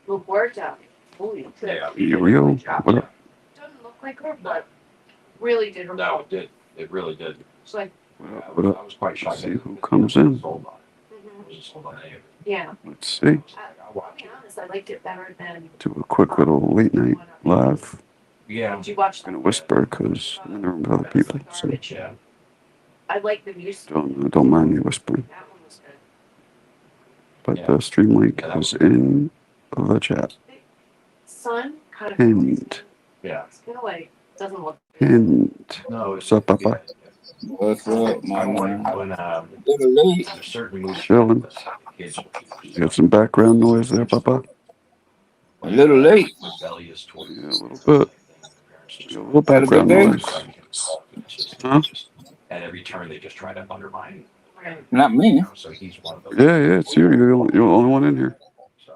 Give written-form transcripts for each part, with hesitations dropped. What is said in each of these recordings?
Look, worked out. Holy shit. Yeah. Yo, what up? Doesn't look like her, but really did her. No, it did. It really did. It's like, What I up? was quite Let's shocked. see who comes in. Sold on it. I was just sold on it. yeah. Let's see. I'll be honest, I liked it better than. Do a quick little late night live. Yeah. Did you watch I'm gonna whisper because I'm in the room with other people. So Yeah. I like the music. don't mind me whispering. That one was good. But Yeah. the stream link is in the chat. Sun kind of. Pinned. Yeah. It's kind of like doesn't look. Pinned. No. What's up, Papa? What's up, my man? When Little late. there's certain movies. Chilling. Kids. You got some background noise there, Papa? A little late. Rebellious towards. Yeah, a little bit. A little background Had a noise. Just, Huh? at every turn, they just try to undermine. Right. Not me. So he's one of those. Yeah, yeah, it's you. You're the only one in here. So,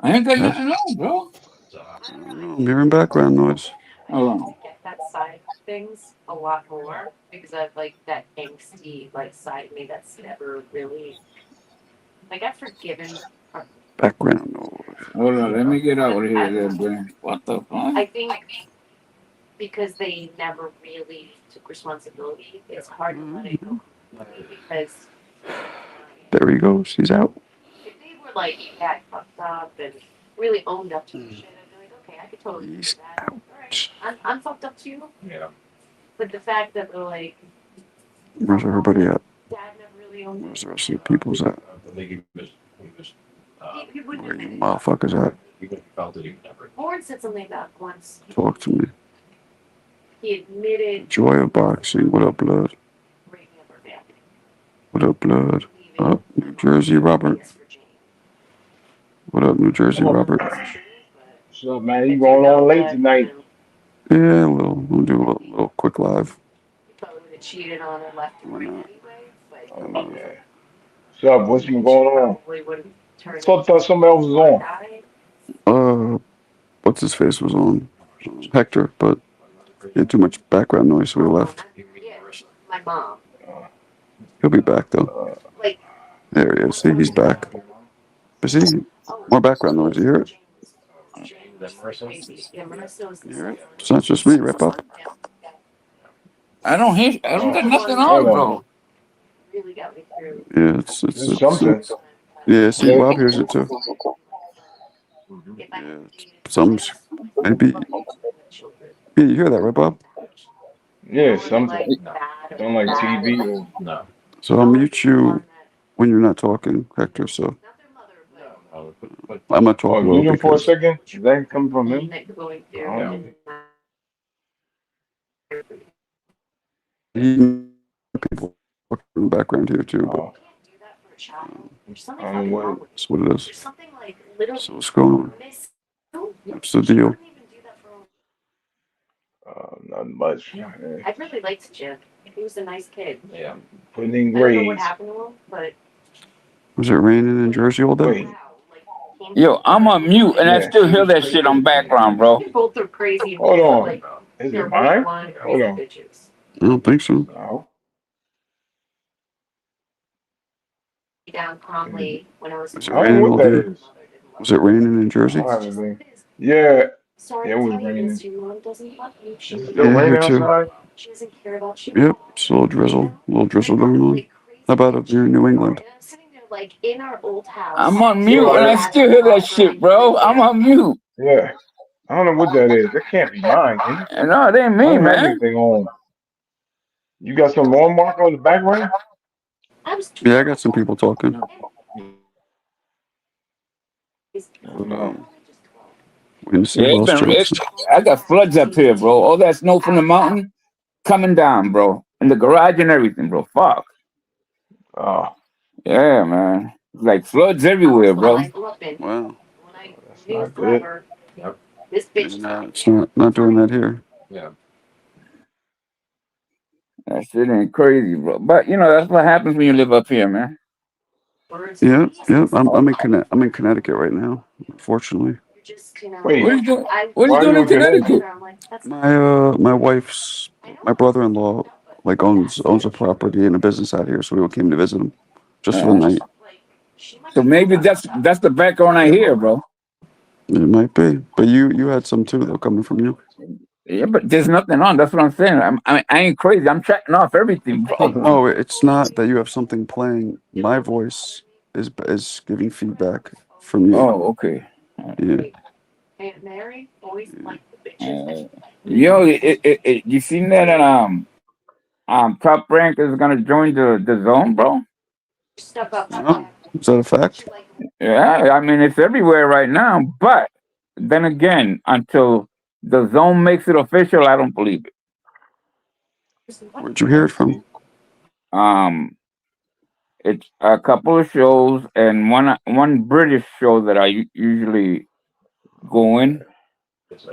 I ain't got nothing on, bro. I don't know. I'm hearing background noise. Hold on. I get that side of things a lot more because I've like that angsty like side of me that's never really like I've forgiven. Background noise. Hold on. Let me get out of here, there, bro. What the fuck? I think because they never really took responsibility, it's hard to let it go completely because There he goes. He's out. if they were like yeah, I fucked up and really owned up to the shit, I'd be like, okay, I could totally do He's that. All right, I'm fucked up too. yeah. But the fact that they're like, Where's everybody at? Dad never really owned Where's it. the rest of the people's at? I think he was, He wouldn't Where you admit it. motherfuckers at? he would have felt it. He would never. Warren said something about once. Talk to me. He admitted Joy of boxing. What up, blood? raping of her family. What up, blood? Leaving Up, New Jersey, Robert. West Virginia. What up, New Jersey, Robert? It's true, but What's up, man? You going on late tonight? Yeah, we'll do a little quick live. He probably would have cheated on her left and right anyway. But Oh, yeah. What's up? What's been going on? probably would have turned. Thought somebody else was on. What's his face was on? Hector, but he had too much background noise, so we left. Yeah, my mom. He'll be back though. Like, There he is. See, he's back. But see, more background noise. You hear it? Yeah, Marissa was You hear it? It's not just me, right, Pop? I don't hear. I don't got nothing on, Hold on. bro. really got me through. Yeah, it's There's something. yeah. See, Bob hears it too. If I Yeah, had some maybe. children. Yeah, you hear that, right, Bob? Yeah, Like something. bad, Sound like bad. TV. Or, No. So I'll mute you when you're not talking, Hector. So Not their mother, but No. But I'm gonna oh, talk mute low him for a because second. That come from him. that you're going through. Yeah. And he people talking in the background here too. But Oh, do that for a child. There's something I'm fucking wrong worried. with that's what it is. There's something like literally So what's going on? miss. No, What's the she deal? wouldn't even do that for. Not much. Yeah. I really liked Jim. He was a nice kid. yeah. Putting in I don't know what grades. happened to him, but Was it raining in Jersey all day? Wait. wow, like Yo, I'm on mute and I Yeah. still hear that shit on background, bro. they both are crazy. Hold on. Like, Is they're it both mine? blonde, Hold crazy on. bitches. I don't think so. No. Down calmly when I was. Was it I don't raining know all what that day? is. Was it raining in Jersey? I don't have anything. Yeah. Sorry Yeah, it to was tell you raining. this, your mom doesn't love you. She, Is it still Yeah, raining here too. outside? she doesn't care about you. Yep, it's a little drizzle going on. How about up here in New England? And I'm sitting there like in our old house. I'm on mute and I still hear that shit, bro. I'm on mute. Yeah. I don't know what that is. That can't be mine, can it? No, it ain't I me, don't have man. anything on. You got some lawn marker on the background? I was Yeah, I got some people talking. No. We're gonna see Yeah, who else jumps. I got floods up here, bro. All that snow from the mountain coming down, bro. In the garage and everything, bro. Fuck. Oh, Yeah, man. Like floods everywhere, bro. Wow, that's not good. This it's bitch. not doing that here. Yeah. That shit ain't crazy, bro. But you know, that's what happens when you live up here, man. Yeah. I'm in Connecticut right now. Unfortunately, Wait. What are you doing? What are Why you doing you in in Connecticut? Connecticut? my brother-in-law like owns a property and a business out here, so we came to visit him just for the night. So maybe that's the background I hear, bro. It might be, but you had some too, though, coming from you. Yeah, but there's nothing on. That's what I'm saying. I ain't crazy. I'm checking off everything, bro. No, it's not that you have something playing. My voice is giving feedback from you. Oh, okay. Yeah. Aunt Mary always liked the bitches. Yo, you seen that? Top Rank is gonna join the zone, bro. Stuff up. Oh, is that a fact? Yeah, I mean it's everywhere right now. But then again, until the zone makes it official, I don't believe it. Where'd you hear it from? It's a couple of shows and one British show that I usually go in.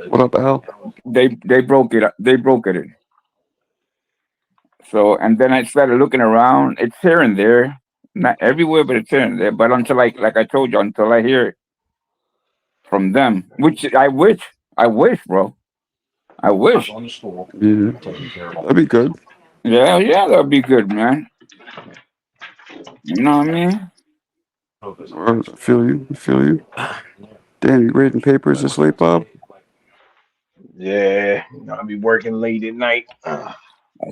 What up, Al? They broke it. They broke it in. So and then I started looking around. It's here and there, not everywhere, but it's here and there. But until like I told you, until I hear it from them, which I wish, bro. I wish. On the school, Yeah, taking care of that'd be good. Yeah, that'd be good, man. You know what I mean? focus. I feel you. I feel you. Damn, you grading papers this late, Bob? Yeah, I'll be working late at night.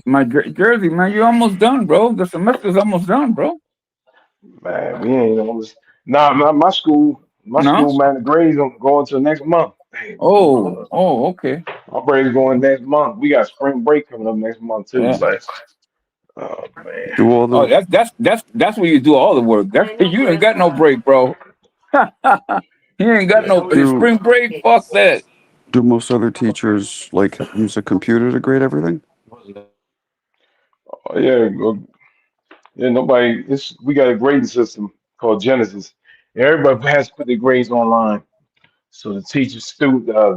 My Jersey, man, you're almost done, bro. The semester's almost done, bro. Man, we ain't almost. Nah, my school, No? man, the grades don't go until next month. Hey, Okay. my grades going next month. We got spring break coming up next month too. Yeah. But, oh man, Do all Oh, the that's where you do all the work. You ain't got no break, bro. You ain't got no spring break. Fuck that. do most other teachers like use a computer to grade everything? oh, yeah. Nobody. We got a grading system called Genesis. Everybody has to put their grades online, so the teachers,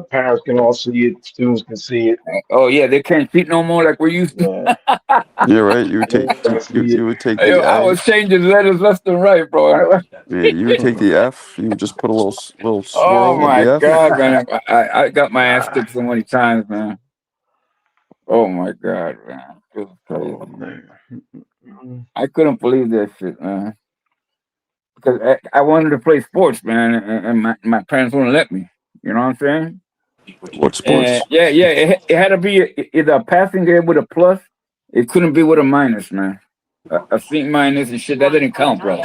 parents can all see it. Students can see it. Oh yeah, they can't cheat no more like we used to. Yeah, Yeah, right. You would take Yeah, I see it. you would take Yo, the I was changing letters left and right, bro. yeah, you would take the F. You would just put a little swirl Oh of my the F. god, man! I got my ass kicked so many times, man. Oh my god, man! It was crazy. Oh man. I couldn't believe that shit, man. Because I wanted to play sports, man, and my parents wouldn't let me. You know what I'm saying? What sports? And yeah, it had to be either a passing grade with a plus. It couldn't be with a minus, man. A C minus and shit that didn't count, bro.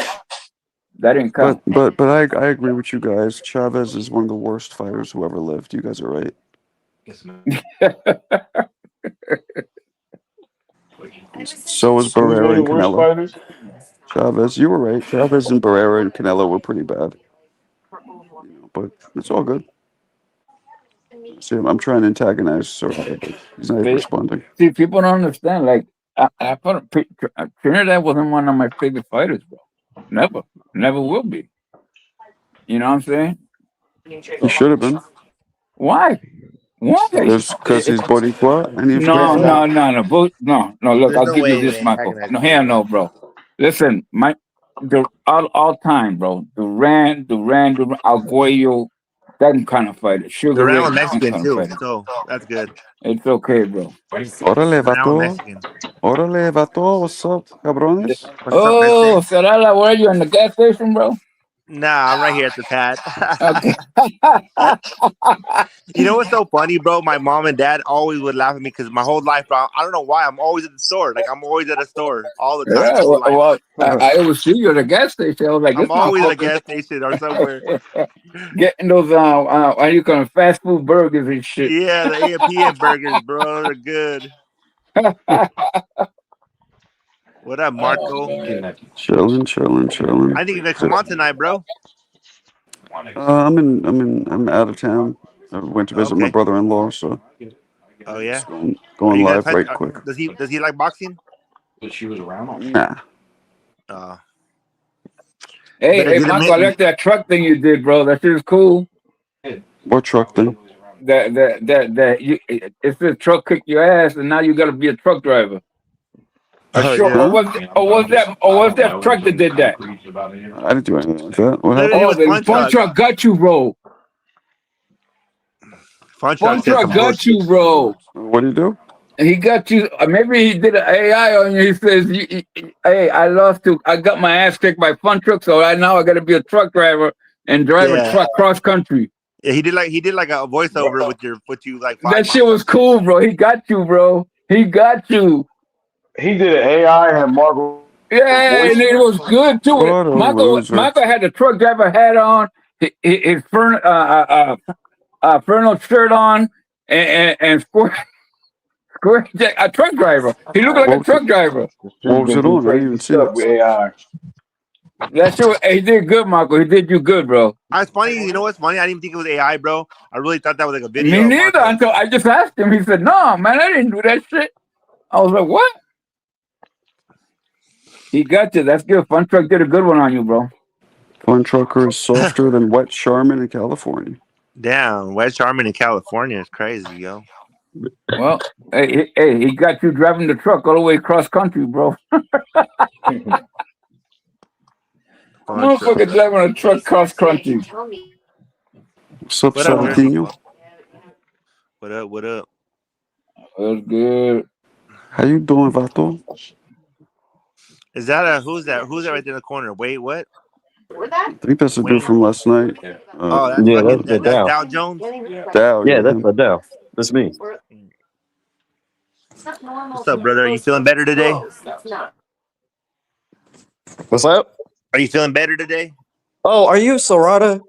That didn't count. But I agree with you guys. Chavez is one of the worst fighters who ever lived. You guys are right. So is Who's one Barrera of and the worst Canelo. fighters? Chavez, you were right. Chavez and Barrera and Canelo were pretty bad. But it's all good. See, I'm trying to antagonize Soraya, but he's not even responding. See, people don't understand. Like, I thought Trinidad wasn't one of my favorite fighters, bro. Never will be. You know what I'm saying? He should have been. Why? Why? Because he's Boricua and he's No. Look, There's I'll no give you way this, they Michael. antagonize No, hell no, bro. Listen, all time, bro. Duran, Arguello, that kind of fighter. Sugar Duran Ray, was that Mexican kind of too, fighter. so that's good. It's okay, bro. Órale, Duran was vato. Mexican. Órale, vato. What's up, cabrones? Oh, Sarala, where are you? In the gas station, bro? Nah, I'm right here at the pad. Okay. You know what's so funny, bro? My mom and dad always would laugh at me because my whole life, bro, I don't know why. I'm always at the store. Like, I'm always at a store all the time. Yeah, my whole life. I always see you at a gas station. I was like, I'm this always at a motherfucker gas station or somewhere. getting those how you call them, fast food burgers and shit. Yeah, the A&P burgers, bro. They're good. What up, Marco? Chilling. I think you're gonna come on tonight, bro. I'm out of town. I went to visit my Okay. brother-in-law, so Oh yeah. just going Are you live guys right quick. Does he like boxing? But she was around. Nah. Hey, Better get him Marco, I in. like that truck thing you did, bro. That shit is cool. What truck thing? It's the truck kicked your ass, and now you got to be a truck driver. Oh, Sure. yeah. Was that truck that did that? I didn't do anything like that. What Literally, happened? it Oh, was the Fun fun Truck. truck got you, bro. Fun Fun Truck said truck some got bullshit. you, bro. What do you do? He got you. Maybe he did an AI on you. He says, "Hey, I got my ass kicked by Fun Truck, so now I got to be a truck driver and drive a Yeah. truck cross country." Yeah, he did like a voiceover with you like. That shit was cool, bro. He got you, bro. He got you. He did an AI and Margot Yeah, voice. and it was good too. What a loser. Michael had the truck driver hat on, his Ferno shirt on, and square a truck driver. He looked like a truck driver. What was it on? I didn't even see With it. AI. That shit, he did good, Michael. He did you good, bro. It's funny. You know what's funny? I didn't even think it was AI, bro. I really thought that was like a video. Me neither. Until I just asked him. He said, "No, man, I didn't do that shit." I was like, "What?" He got you. That's good. Fun Truck did a good one on you, bro. Fun Trucker is softer than Wet Charmin in California. Damn, West Charmin in California is crazy, yo. Well, hey, he got you driving the truck all the way across country, bro. Motherfucker driving a truck cross country. What's up, What up, man? Sabatino? What up? What up? That's good. How you doing, Vato? Is that who's that? Who's that right there in the corner? Wait, what? I think that's the dude from last night. Oh, that's Yeah, fucking, that's that's Dow. Dow Jones. Dow, Yeah, that's Adele. That's me. What's up, brother? Are you feeling better today? What's up? Are you feeling better today? Oh, are you Sarada?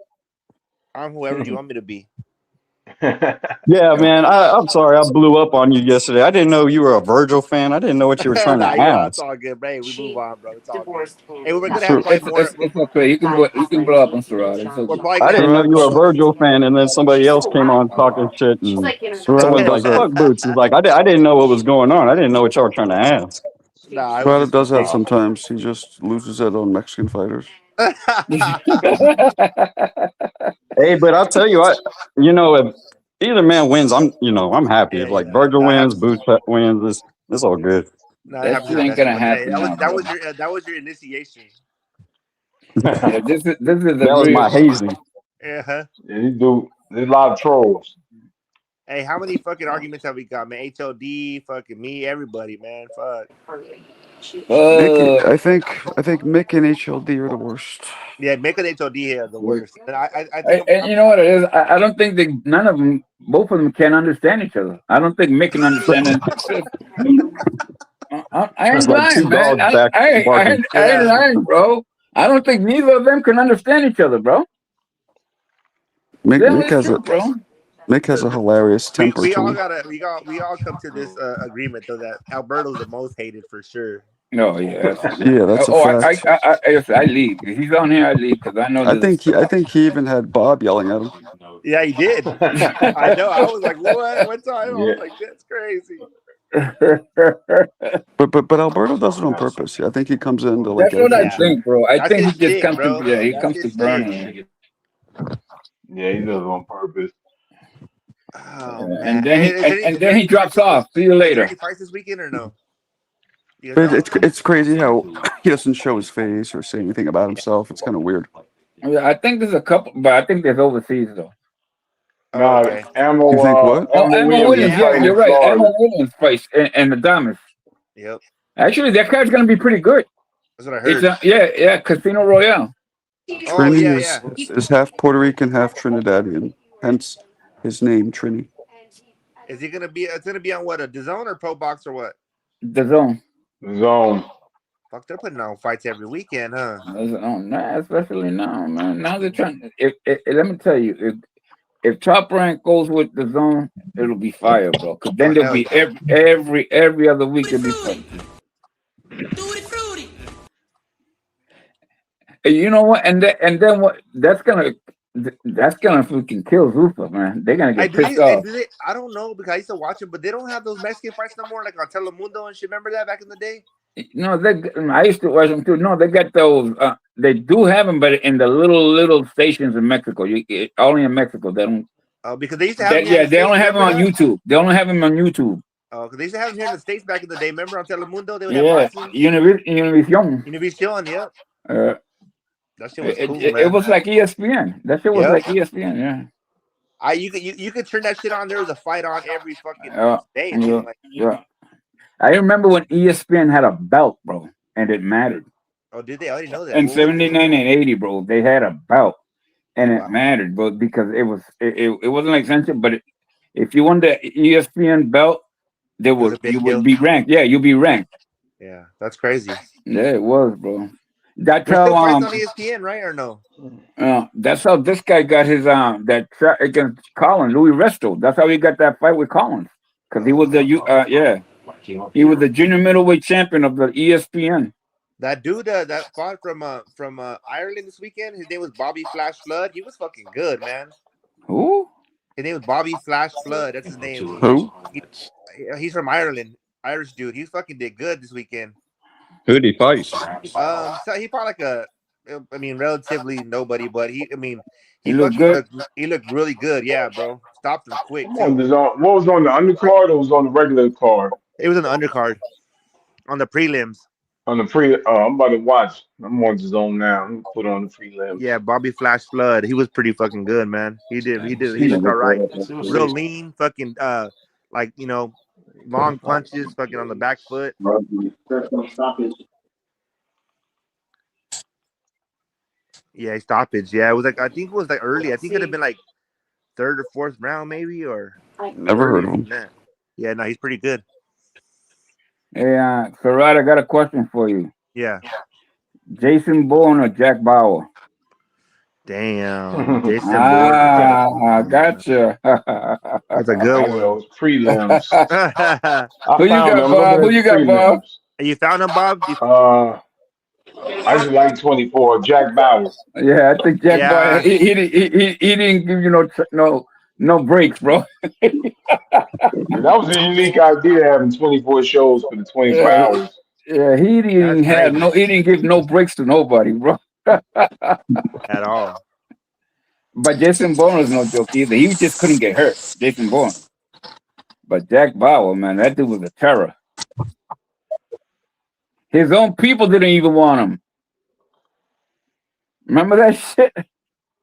I'm whoever you want me to be. Yeah, man. I'm sorry. I blew up on you yesterday. I didn't know you were a Virgil fan. I didn't know what you were trying to Nah, it's ask. all good, bro. Hey, we move on, bro. It's all good. Divorced Hey, we're gonna Sure. have like more. It's okay. You can blow up on Sarada. It's We're okay. probably I gonna didn't know have, you were a Virgil fan, and then somebody else came on talking shit, and Sarada someone's does like, that. "Fuck Boots." He's like, I didn't know what was going on. I didn't know what y'all were trying to ask." Nah, I Sarada was does that just sometimes. He just loses it on Mexican fighters. Hey, but I'll tell you, if either man wins, I'm happy. If like Virgil wins, Boots wins, it's all good. Nah, That happy shit with ain't that gonna shit. Hey, happen now, that was your initiation. Yeah, this is the That was real. my hazing. Yeah. There's a lot of trolls. Hey, how many fucking arguments have we got, man? HOD, fucking me, everybody, man. Fuck. Mick, I think Mick and HLD are the worst. Yeah, make an HOD here the worst. And I think And you know what it is? I don't think none of them, both of them, can understand each other. I don't think Mick can understand it. I ain't It's like two lying, man. dogs back barking. I ain't lying, bro. I don't think neither of them can understand each other, bro. Mick, That Mick is has true, a bro. Mick has a hilarious temper we all too. we all come to this agreement though that Alberto's the most hated for sure. No, yeah. Yeah, that's a fact. I leave. If he's on here, I leave because I know. I think he even had Bob yelling at him. Yeah, he did. I know. I was like, what? What time? I was Yeah. like, that's crazy. But Alberto does it on purpose. I think he comes in to like. That's what I Yeah. think, bro. I That's think he his just shit, comes bro. to he That's comes his to burning. shit. Yeah, he does it on purpose. Oh, And man. then he drops off. See you Is there later. any fights this weekend or no? You guys But know? it's crazy how he doesn't show his face or say anything about himself. It's kind of weird. I think there's a couple, but I think there's overseas though. Oh, Nah, okay. Ammo. You think what? Oh, Emma Williams, is yeah, fighting you're in right. Florida. Emma Williams fights and the Damas. Yep. Actually, that card's gonna be pretty good. That's what I heard. It's yeah, Casino Royale. Oh, Trini yeah. is half Puerto Rican, half Trinidadian. Hence his name, Trini. Is it gonna be? It's gonna be on what? A DAZN or Pro Box or what? The Zone. Zone. Fuck, they're putting on fights every weekend, huh? Nah, especially now, man. Now they're trying. Let me tell you, if Top Rank goes with the Zone, it'll be fire, bro. Because then there'll be every other week it'll be fun. You know what? And then what? That's gonna freaking kill Zufa, man. They're gonna get pissed off. I don't know because I used to watch it, but they don't have those Mexican fights no more, like on Telemundo and shit. Remember that back in the day? No, I used to watch them too. No, they got those. They do have them, but in the little stations in Mexico. Only in Mexico. They don't. Because they used to have They only have them on YouTube. They only have them on YouTube. Oh, because they used to have them here in the States back in the day. Remember on Telemundo? They would Yeah, have boxing? Univision. Univision, yep. That shit was cool, it was like ESPN. That shit was like ESPN, yeah. You could turn that shit on. There was a fight on every fucking day. Yeah. I remember when ESPN had a belt, bro, and it mattered. Oh, did they? I didn't know that. In 79 and 80, bro, they had a belt. and it mattered, bro, because it wasn't like censorship, but if you won the ESPN belt, It was a big you deal. would be ranked. Yeah, you'd be ranked. Yeah, that's crazy. Yeah, it was, bro. That's There's still how fights on ESPN, right or no? that's how this guy got his that shot against Collins, Louis Resto. That's how he got that fight with Collins, because he was the he was the junior middleweight champion of the ESPN. That dude that fought from Ireland this weekend, his name was Bobby Flash Flood. He was fucking good, man. Who? His name was Bobby Flash Flood. That's his name. Who? He's from Ireland. Irish dude. He fucking did good this weekend. Who'd he fight? So he fought like relatively nobody, but he looked good. He looked really good. Yeah, bro. Stopped him quick. What was on the undercard or was on the regular card? It was on the undercard, on the prelims. On the I'm about to watch. I'm on the zone now. I'm gonna put on the prelims. Yeah, Bobby Flash Flood. He was pretty fucking good, man. He looked all right. Real lean, fucking long punches, fucking on the back foot. Yeah, stoppage. Yeah, it was I think it was early. I think it had been like third or fourth round, maybe, or Never heard of him. Yeah, no, he's pretty good. Hey, Farad, I got a question for you. Yeah. Jason Bourne or Jack Bauer? Damn. Jason I gotcha. That's a good one. Those prelims. Who you got, Bob? Who you got, Bob? You found him, Bob? I just like 24. Jack Bauer. Yeah, I think Jack Bauer. He didn't give you no breaks, bro. That was a unique idea, having 24 shows for the 24 hours. Yeah, he didn't give no breaks to nobody, bro. At all. But Jason Bourne was no joke either. He just couldn't get hurt, Jason Bourne. But Jack Bauer, man, that dude was a terror. His own people didn't even want him. Remember that shit?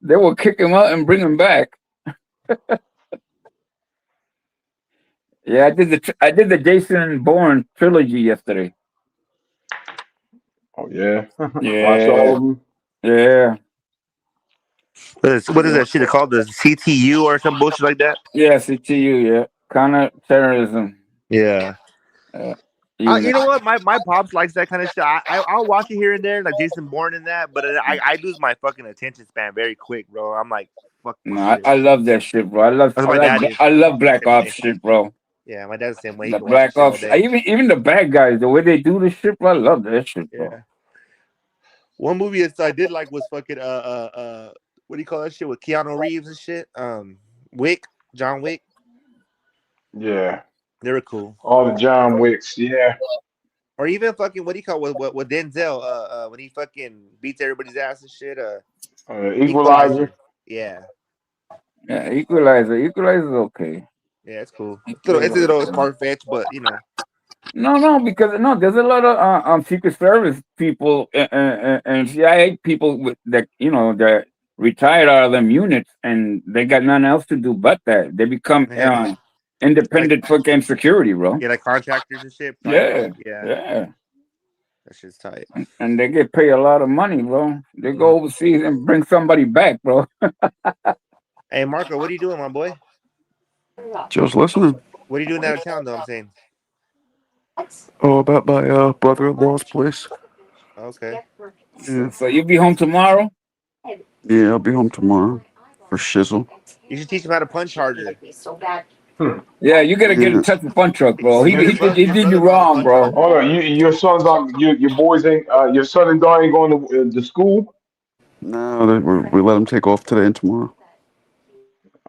They would kick him out and bring him back. Yeah, I did the Jason Bourne trilogy yesterday. Oh yeah. Yeah. Watch all of them. Yeah. What is that shit called? The CTU or some bullshit like that? Yeah, CTU, yeah. Counter-terrorism. Yeah. You know what? My pops likes that kind of shit. I'll watch it here and there, like Jason Bourne and that, but I lose my fucking attention span very quick, bro. I'm like, fuck. No, I love that shit, bro. I love Black Ops shit, bro. Yeah, my dad's the same way. The Black Ops, even the bad guys, the way they do this shit, bro. I love that shit, bro. Yeah. One movie I did like was fucking what do you call that shit with Keanu Reeves and shit? John Wick. Yeah. They were cool. All the John Wicks, yeah. Or even fucking what do you call what Denzel when he fucking beats everybody's ass and shit. Equalizer. Yeah. Yeah, Equalizer. Equalizer is okay. Yeah, it's cool. It's a little far-fetched, but you know. No, because there's a lot of Secret Service people and CIA people that that retired out of them units, and they got nothing else to do but that. They become independent fucking security, bro. Yeah, like contractors and shit. Yeah. That shit's tight. And they get paid a lot of money, bro. They go overseas and bring somebody back, bro. Hey, Marco, what are you doing, my boy? Just listening. What are you doing out of town, though? I'm saying. Oh, about my brother-in-law's place. Okay. Yeah. So you'll be home tomorrow? Yeah, I'll be home tomorrow for shizzle. You should teach him how to punch harder. Yeah, you gotta get in touch with Fun Truck, bro. He did you wrong, bro. Hold on, your son's on. Your boys ain't. Your son and daughter ain't going to school. No, we let him take off today and tomorrow.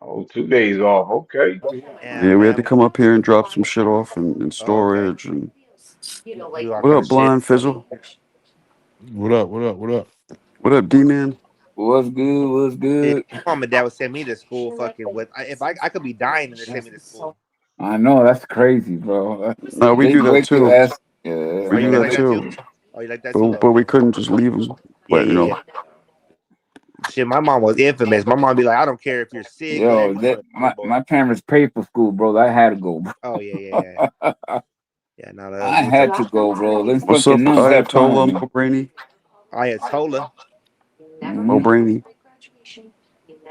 Oh, 2 days off. Okay. Yeah, we had to come up here and drop some shit off in storage and. What up, Blind Fizzle? What up? What up, D-Man? What's good? My mom and dad would send me to school fucking with. If I could be dying and they send me to school. I know, that's crazy, bro. No, we do that too. Yeah. We do that too. Oh, you like that too? But we couldn't just leave them. But, Shit, my mom was infamous. My mom be like, I don't care if you're sick. Yo, my parents paid for school, bro. I had to go, bro. Oh, yeah. Yeah, no, I had to go, bro. What's up, Ayatollah Mobrainy? Ayatollah. Mobrainy.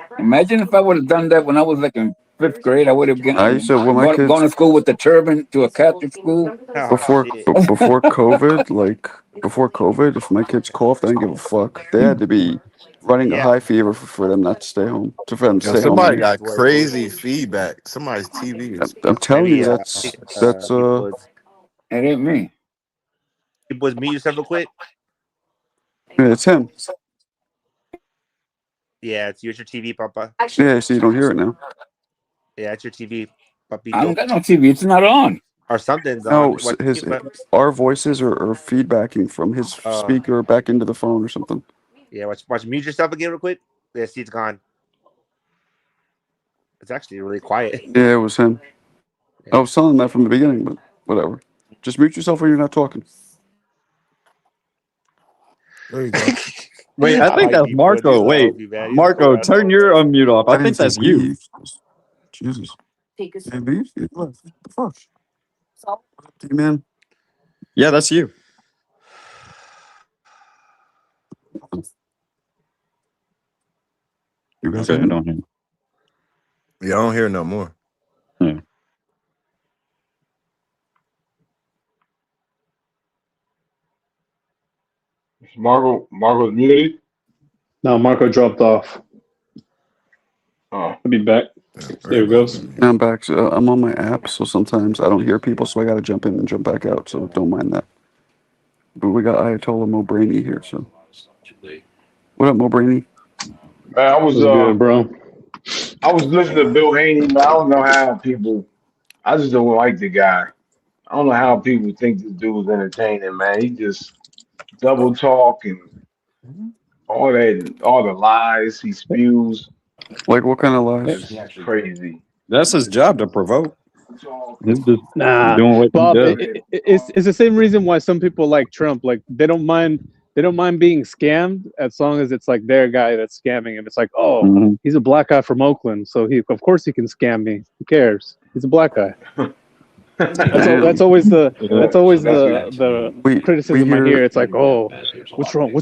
never. Imagine if I would have done that when I was like in 5th grade. I would have I used to when my gone to kids school with the turban to a Catholic school. Oh, before shit. before COVID, like before COVID, if my kids coughed, I didn't give a fuck. They had to be running a Yeah. high fever for them not to stay home. For them to Yo, stay home. somebody Man. got crazy feedback. Somebody's TV is. I'm telling Maybe you, that's It ain't me. it was me yourself real quick. it's him. Yeah, it's your TV, Papa. Yeah, so you don't hear it now. Yeah, it's your TV, I Papito. don't got no TV. It's not on. Or something's No, on. What, our voices are feedbacking from his Oh. speaker back into the phone or something. yeah, watch mute yourself again real quick. Yeah, see, it's gone. It's actually really quiet. Yeah, it was him. I was telling that from the beginning, but whatever. Just mute yourself when you're not talking. There you go. Wait, I think that's Marco. Wait, Marco, turn your unmute off. I think that's you. Jesus. Take a Hey, B, what the fuck? Hey, man. Yeah, that's you. You guys Okay, I hear me? don't hear. Yeah, I don't hear no more. Margo's muted. No, Marco dropped off. Oh, I'll be back. There it goes. I'm back. So I'm on my app, so sometimes I don't hear people, so I got to jump in and jump back out. So don't mind that. But we got Ayatollah Mo Brainy here. So what up, Mo Brainy? man, I was What's good, bro? I was listening to Bill Haney, man. I don't know how people. I just don't like the guy. I don't know how people think this dude is entertaining, man. He just double talk and all that, all the lies he spews. Like what kind of lies? It's crazy. That's his job to provoke. He's just Nah, doing what Bob. he does. It's the same reason why some people like Trump. Like they don't mind being scammed as long as it's like their guy that's scamming him. It's like, oh, Mhm. he's a black guy from Oakland, so of course he can scam me. Who cares? He's a black guy. That's always the criticism I hear. It's like, oh, what's wrong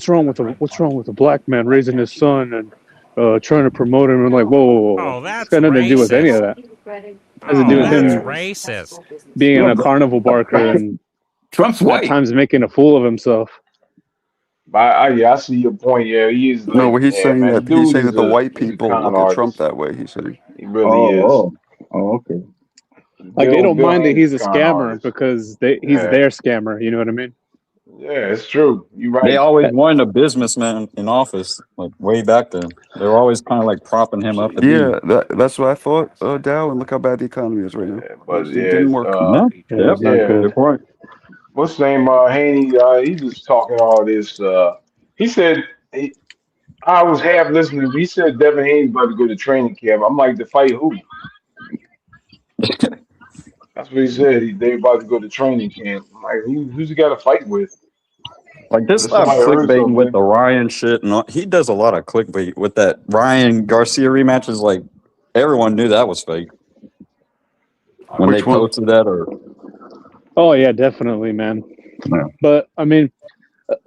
with a black man raising his son and trying to promote him? And like, whoa. Oh, that's It's got nothing to do with any of that. Has to do with that's him racist. being a carnival barker and Trump's at white. times making a fool of himself. I see your point. Yeah, he is. No, what he's saying man, that the dude he's saying is that the white he's a people con look at Trump artist. that way. He's saying. He really is. Oh, okay. Like they don't Bill mind that Haney's he's a con scammer artist. because he's Yeah. their scammer. You know what I mean? Yeah, it's true. You're right. They always wanted a businessman in office, like way back then. They were always kind of like propping him up. Yeah, that's what I thought, Dow, and look how bad the economy is right now. Yeah, but It didn't work. Yeah, Yeah, it's not yeah. good. good point. What's his name? Haney. He was talking all this. He said I was half listening. He said Devin Haney's about to go to training camp. I'm like, to fight who? That's what he said. They about to go to training camp. I'm like, who's he got to fight with? Like this Unless stop somebody heard clickbaiting with something. the Ryan shit, and all, he does a lot of clickbait with that Ryan Garcia rematch. Is like everyone knew that was fake when Which they one? posted that, or Oh yeah, definitely, man. Yeah. But I mean,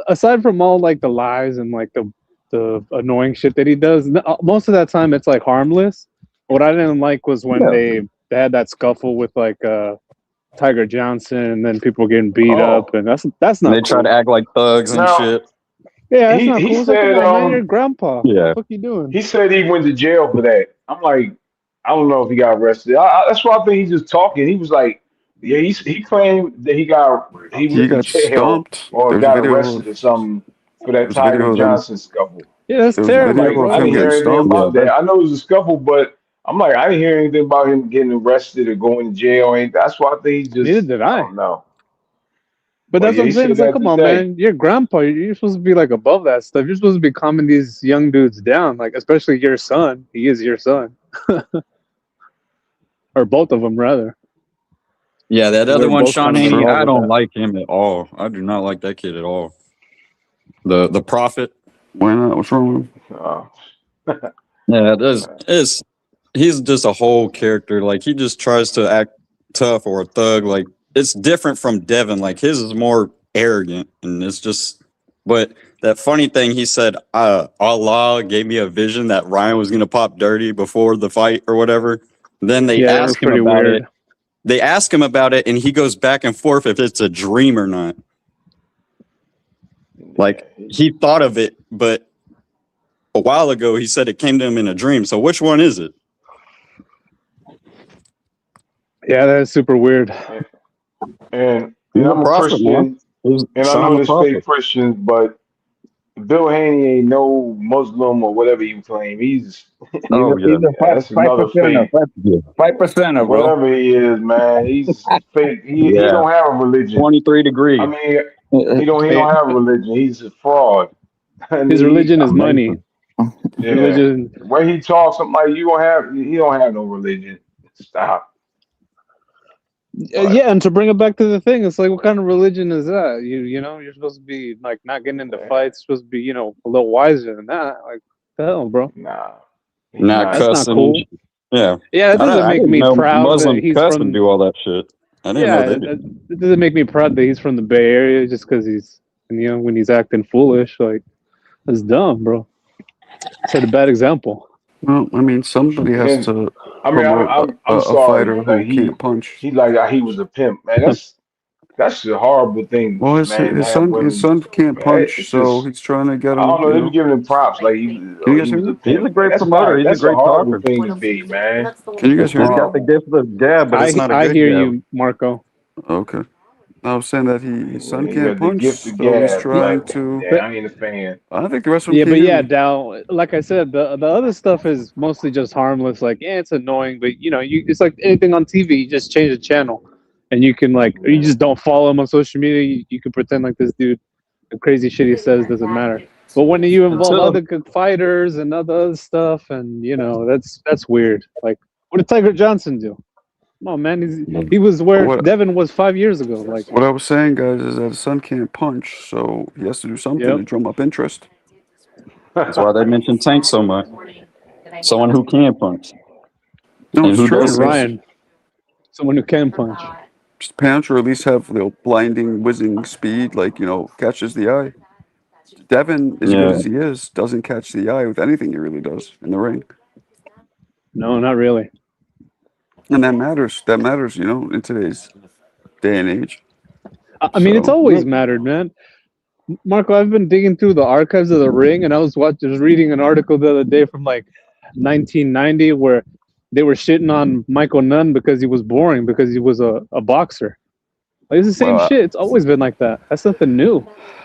aside from all like the lies and like the annoying shit that he does, most of that time it's like harmless. What I didn't like was when they had that scuffle with like Tiger Johnson, and then people getting beat up, and that's not. they cool. try to act like thugs and Now, shit. Yeah, that's He- not he cool. It's like, said, come on, man, you're grandpa. Yeah. What the fuck you doing? He said he went to jail for that. I'm like, I don't know if he got arrested. That's why I think he's just talking. He was like, yeah, he claimed that he went got to jail stumped. or There's got video arrested or something for that there's a video Tiger of them. Johnson scuffle. Yeah, that's There was a terrible, video bro. of I him didn't hear getting anything stumped. about that. I know it was a scuffle, but I'm like, I didn't hear anything about him getting arrested or going to jail or anything. That's why I think he just. Neither did I. don't know. But Well, that's yeah, what I'm he saying. said It's like, that come on, today. man. You're grandpa. You're supposed to be like above that stuff. You're supposed to be calming these young dudes down, like especially your son. He is your son, or both of them, rather. Yeah, that They're other one, both Sean kind of Haney, involved I with don't that. like him at all. I do not like that kid at all. The prophet. Why not? What's wrong with him? Yeah, he's just a whole character. Like he just tries to act tough or a thug. Like it's different from Devin. Like his is more arrogant, and it's just. But that funny thing, he said, Allah gave me a vision that Ryan was gonna pop dirty before the fight or whatever. Then they Yeah, that was ask him pretty about weird. it. They ask him about it, and he goes back and forth if it's a dream or not. Like he thought of it, but a while ago he said it came to him in a dream. So which one is it? Yeah, that is super weird. And He's a I'm a prophet, man. Christian, and I Sean know the this prophet. fake Christians, but Bill Haney ain't no Muslim or whatever you claim. He's Oh yeah. He's a that's another 5%er, fake. 5%er, bro. Whatever he is, man, he's fake. He Yeah. don't have a religion. 23 degrees. I mean, he don't have a religion. He's a fraud. And His religion is Amazing. money. yeah, Religion. the way he talks, something like you don't have. He don't have no religion. Stop. But Yeah, and to bring it back to the thing, it's like, what kind of religion is that? You know, you're supposed to be like not getting into fights. Supposed to be, you know, a little wiser than that. Like, the hell, bro. nah, he's Not That's not cussing. cool. Yeah. Yeah, it doesn't make didn't me know proud that Muslims he's cuss from. and do all that shit. I didn't know Yeah, they did. it doesn't make me proud that he's from the Bay Area just because he's, you know, when he's acting foolish. Like, that's dumb, bro. Set a bad example. Well, I mean, somebody has And to I mean, promote I'm a sorry. fighter who Like can't punch. he like he was a pimp, man. That's a horrible thing, Well, his man. To his have son women. his son can't Man, punch, it's so just he's trying to get I him. don't know. They be giving him props like he Can you guys hear was a me? He's pimp. a great That's promoter. not. He's a That's a great horrible talker. thing to be, man. Can you guys It's hear He's me? got the wrong. gift of gab, but it's not a I good hear gab. you, Marco. Okay. I was saying that his son He can't got the gift punch, of so he's gab. trying Like, to. yeah, But I ain't a fan. I think the rest of them yeah, can't but hear yeah, me. Dow. Like I said, the other stuff is mostly just harmless. Like, yeah, it's annoying, but you know, it's like anything on TV. You just change the channel, and you can like, or you just don't follow him on social media. You can pretend like this dude, the crazy shit he says doesn't matter. But when you involve Until other good fighters and other stuff, and you know, that's weird. Like, what did Tiger Johnson do? Come on, man. He was where What Devin was 5 years ago. Like, what I was saying, guys, is that his son can't punch, so he has to do something yep. to drum up interest. That's why they mention Tank so much. Someone who can punch No, and it's who true. And does. Ryan, someone who can punch. Just punch or at least have blinding, whizzing speed, like catches the eye. Devin, as good Yeah. as he is, doesn't catch the eye with anything he really does in the ring, No, not really. and that matters. That matters, in today's day and age. I mean, it's So always mattered, man. Marco, I've been digging through the archives of the ring, and I was reading an article the other day from like 1990 where they were shitting on Michael Nunn because he was boring, because he was a boxer. Like, it's the same Well, shit. It's always been like that. That's nothing new.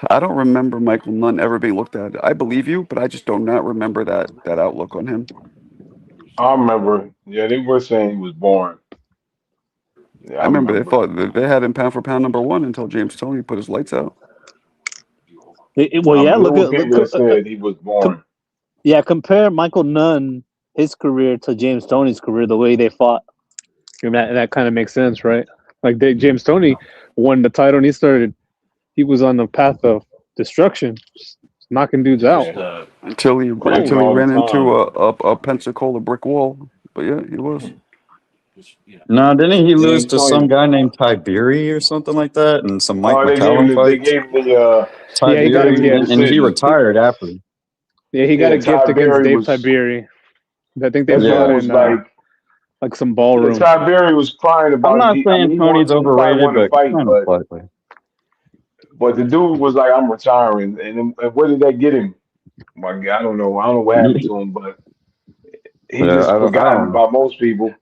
I don't remember Michael Nunn ever being looked at. I believe you, but I just do not remember that outlook on him. I remember. Yeah, they were saying he was born. Yeah, I remember they thought that they had him pound for pound #1 until James Toney put his lights out. Well, yeah, there were people that said he was born. yeah, compare Michael Nunn, his career, to James Toney's career, the way they fought. And that kind of makes sense, right? Like James Toney won the title and he was on the path of destruction, just knocking dudes out. Until he ran into a Pensacola brick wall. But yeah, he was. No, didn't he lose James to Toney. some guy named Tiberi or something like that, and some Mike They McCallum fights? gave him the Yeah, he got a Tiberi, gift. and he retired after. Yeah, he got a gift against Tiberi Dave was- Tiberi. I think they That fought dude was in like some ballroom. Tiberi was crying about. I'm not he saying wanted Tony's to overrated, won the but fight, kind of slightly. but the dude was like, "I'm retiring," and what did that get him? My God, I don't know what happened to him, but he Yeah, just I don't forgotten know. about most people.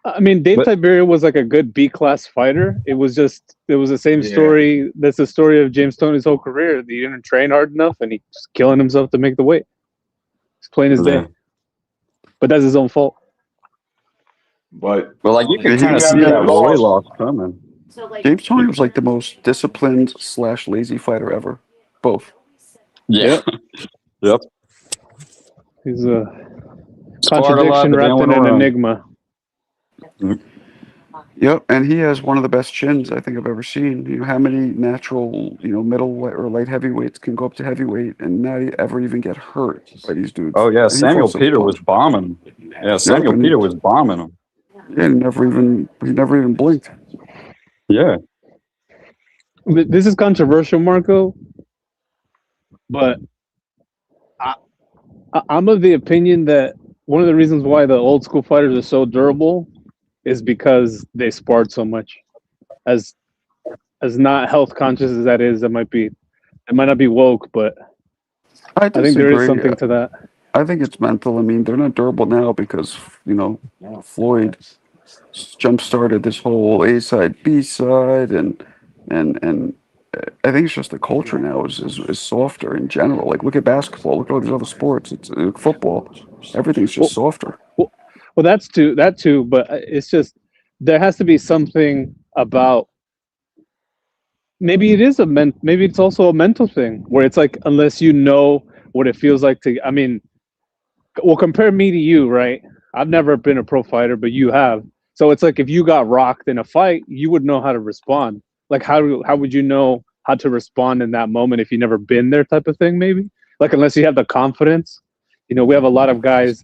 I mean, Dave But- Tiberi was like a good B-class fighter. It was the same Yeah. story. That's the story of James Toney's whole career. He didn't train hard enough, and he's just killing himself to make the weight. He's playing his Yeah. day, but that's his own fault. But But like you can He kind of got see that that loss. weight loss coming. So like James Toney was like the most disciplined / lazy fighter ever. Both. Yeah. Yep. He's a Sparred a lot, contradiction but wrapped didn't in an wanna run. enigma. Yep, and he has one of the best chins I think I've ever seen. How many natural, middle or light heavyweights can go up to heavyweight and not ever even get hurt by these dudes? Oh yeah, And he Samuel fought some Peter was punch. bombing him. Yeah, Samuel and- Peter was bombing him. Yeah, he never even blinked. Yeah. This is controversial, Marco. But I'm of the opinion that one of the reasons why the old school fighters are so durable is because they sparred so much. As not health conscious as that is, it might not be woke, but I I think there is disagree. something to that. I think it's mental. I mean, they're not durable now because Floyd jump started this whole A side, B side, and I think it's just the culture now is softer in general. Like look at basketball, look at all these other sports. It's football, everything's just softer. Well, that too, but it's just there has to be something about. Maybe maybe it's also a mental thing where it's like unless you know what it feels like to. I mean, well, compare me to you, right? I've never been a pro fighter, but you have. So it's like if you got rocked in a fight, you would know how to respond. Like how would you know how to respond in that moment if you never been there, type of thing? Maybe like unless you have the confidence. We have a lot of guys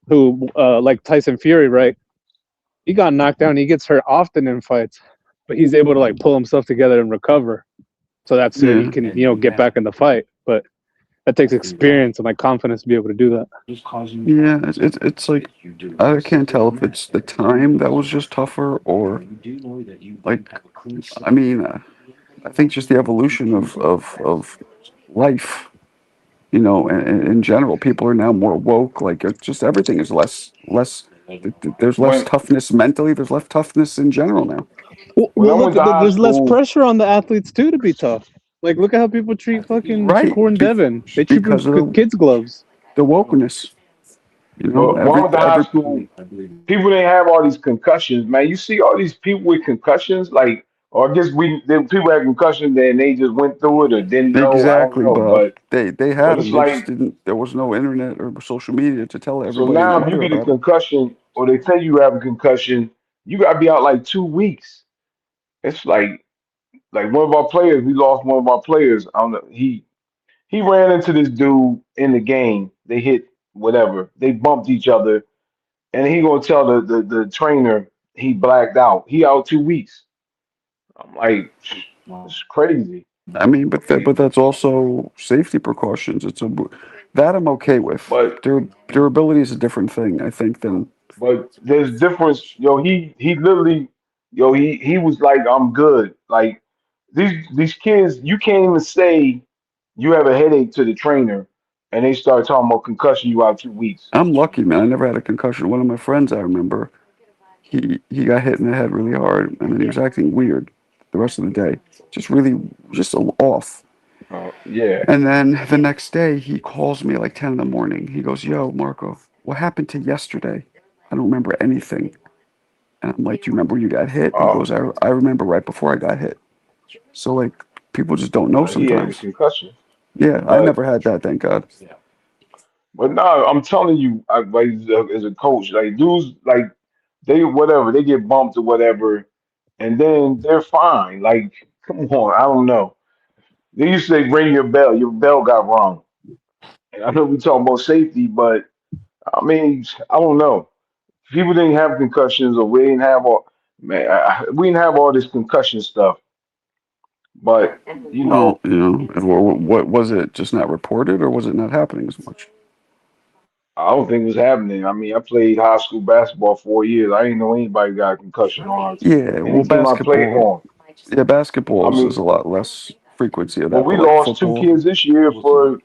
who, like Tyson Fury, right? He got knocked down. He gets hurt often in fights, but he's able to like pull himself together and recover. So that's so he can get back in the fight. But that takes experience and like confidence to be able to do that. Yeah, it's like I can't tell if it's the time that was just tougher or like I mean I think just the evolution of life, in general. People are now more woke. Like it's just everything is less. There's less When toughness mentally. There's less toughness in general now. when I Well, look, went to high there's less school, pressure on the athletes too to be tough. Like, look at how people treat fucking Right, Shakur and Devin. They treat them because of with kids' gloves. the wokeness. but when I went to high school, people didn't have all these concussions, man. You see all these people with concussions, like, or I guess people had concussions and they just went through it or didn't know. I don't Exactly, know, Bob. but They had it's them. They just like didn't. There was no internet or social media to tell so everybody and now if you care get a about it. concussion or they tell you have a concussion, you gotta be out like 2 weeks. It's like one of our players, we lost one of our players. I don't know. He ran into this dude in the game. They hit whatever. They bumped each other, and he gonna tell the trainer he blacked out. He out 2 weeks. I'm like, it's crazy. I mean, Like, but that's also safety precautions. That I'm okay with. but Durability is a different thing, I think, than there's difference. Yo, he literally, yo, he was like, I'm good. Like these kids, you can't even say you have a headache to the trainer, and they start talking about concussion. You out 2 weeks. I'm lucky, man. I never had a concussion. One of my friends, I remember, he got hit in the head really hard, and then he was acting weird the rest of the day, just off. Yeah. And then the next day, he calls me at like 10 in the morning. He goes, "Yo, Marco, what happened to yesterday? I don't remember anything." And I'm like, "Do you remember when you got hit?" He Oh, goes, I remember right before I got hit." So like, people just don't know he had a sometimes. concussion, Yeah, I but never had that, thank God. no, I'm telling you, like as a coach, like dudes, like they whatever they get bumped or whatever, and then they're fine. Like, come on, I don't know. They used to say, "Ring your bell." Your bell got rung. And I know we talk about safety, but I mean, I don't know. People didn't have concussions, or we didn't have all. Man, we didn't have all this concussion stuff. But you Well, know, what was it? Just not reported, or was it not happening as much? I don't think it was happening. I mean, I played high school basketball 4 years. I didn't know anybody got a concussion on our team. Yeah, Any well, team I played basketball. on. Yeah, I basketball is mean, a lot less frequency of well, that, we but like lost two football. kids this year for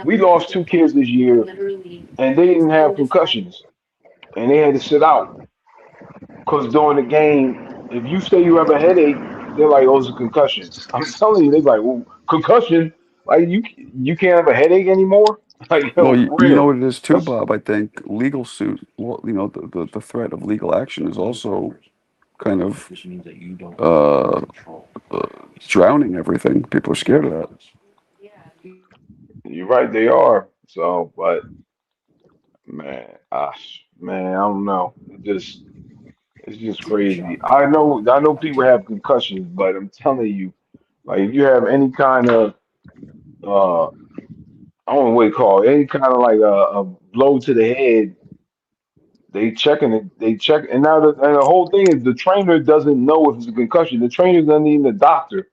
we lost two kids this year, and they didn't have concussions, and they had to sit out because during the game, if you say you have a headache, they're like, "Oh, it's a concussion." I'm telling you, they're like, "Well, concussion? Like you can't have a headache anymore?" Like, Well, yo, for you know real. what it is too, That's Bob. I think legal suit. Well, the threat of legal action is also kind of uh, uh drowning everything. People are scared of that. you're right, they are. So, but man, I don't know. It's just crazy. I know people have concussions, but I'm telling you, like if you have any kind of uh I don't know what you call it, any kind of like a blow to the head, they checking it. They check, and now the whole thing is the trainer doesn't know if it's a concussion. The trainer's not even the doctor,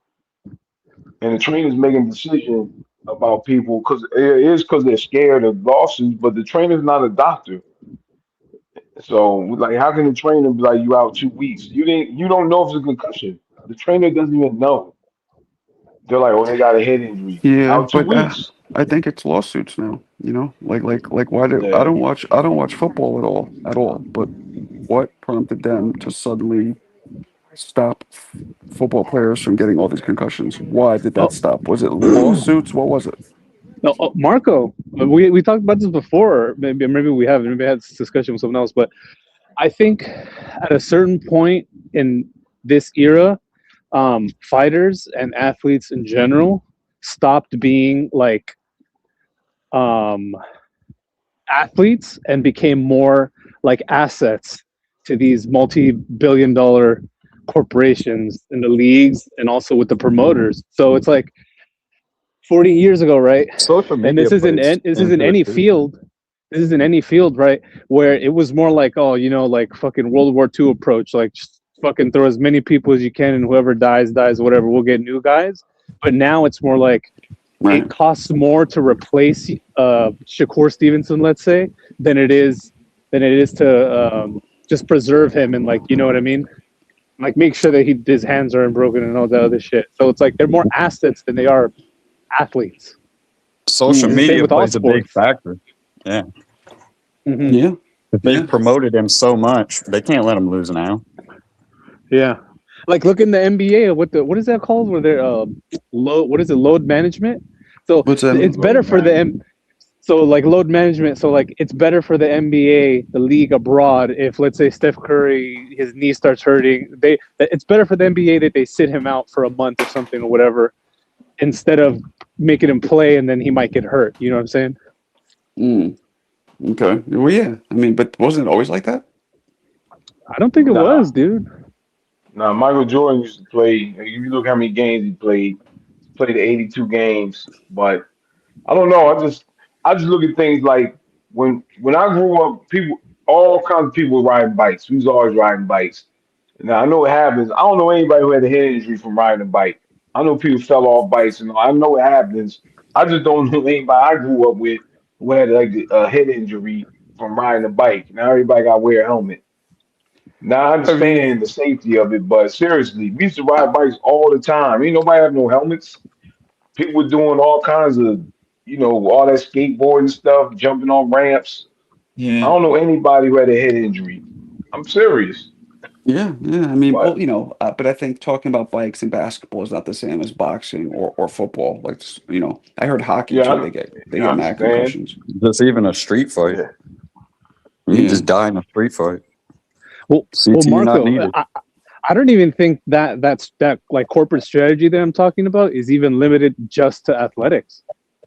and the trainer's making a decision about people because it is because they're scared of lawsuits, but the trainer's not a doctor. So like, how can the trainer be like you out 2 weeks? You don't know if it's a concussion. The trainer doesn't even know. They're like, oh, they got a head injury. Yeah, Out two but weeks. I think it's lawsuits now. You know, like why do Yeah. I don't watch football at all. But what prompted them to suddenly stop football players from getting all these concussions? Why did that Oh, stop? Was it lawsuits? What was it? no, Marco, we talked about this before. Maybe we haven't. Maybe I had this discussion with someone else. But I think at a certain point in this era, fighters and athletes in general stopped being like athletes and became more like assets to these multi-billion-dollar corporations in the leagues and also with the promoters. So it's like 40 years ago, right? Social And media this isn't plays this isn't into any it too. field. This isn't any field, right? Where it was more like, oh, you know, like fucking World War II approach, like just fucking throw as many people as you can, and whoever dies, whatever. We'll get new guys. But now it's more like Right. it costs more to replace Shakur Stevenson, let's say, than it is to just preserve him and, like, you know what I mean? Like, make sure that his hands aren't broken and all that other shit. So it's like they're more assets than they are athletes. Social Same media with all plays a big sports. factor. Yeah. Mhm. Yeah. They've Yeah. promoted him so much, they can't let him lose now. Yeah. Like, look in the NBA. What is that called? Where they're load management. So What's that it's mean? better for so like load management. So like it's better for the NBA, the league abroad. If, let's say, Steph Curry, his knee starts hurting, it's better for the NBA that they sit him out for a month or something or whatever, instead of making him play and then he might get hurt. You know what I'm saying? Mm. Okay. Well, yeah. I mean, but wasn't it always like that? I don't think it Nah. was, dude. Nah, Michael Jordan used to play. If you look how many games he played 82 games. But I don't know. I just look at things like when I grew up, all kinds of people were riding bikes. We was always riding bikes. Now I know what happens. I don't know anybody who had a head injury from riding a bike. I know people fell off bikes, and I know what happens. I just don't know anybody I grew up with who had like a head injury from riding a bike. Now everybody got to wear a helmet. Now I I mean, understand the safety of it, but seriously, we used to ride bikes all the time. Ain't nobody have no helmets. People were doing all kinds of, all that skateboarding stuff, jumping on ramps. I yeah. don't know anybody who had a head injury. I'm serious. Yeah, yeah. I mean, well, But you know, but I think talking about bikes and basketball is not the same as boxing or football. Like, you know, I heard hockey yeah, too. I, They yeah, I get mad understand. concussions. Just even a street fight. Yeah, You can Yeah. just die in a street fight. Well, CTE not Marco, needed. I don't even think that's like corporate strategy that I'm talking about is even limited just to athletics,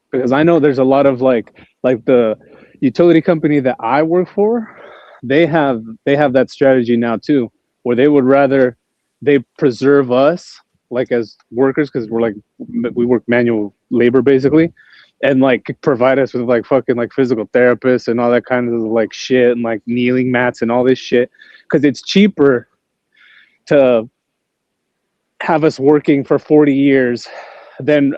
because I know there's a lot of like the utility company that I work for, they have that strategy now too, where they would rather they preserve us like as workers, because we work manual labor basically, and like provide us with like fucking like physical therapists and all that kind of like shit and like kneeling mats and all this shit, because it's cheaper to have us working for 40 years than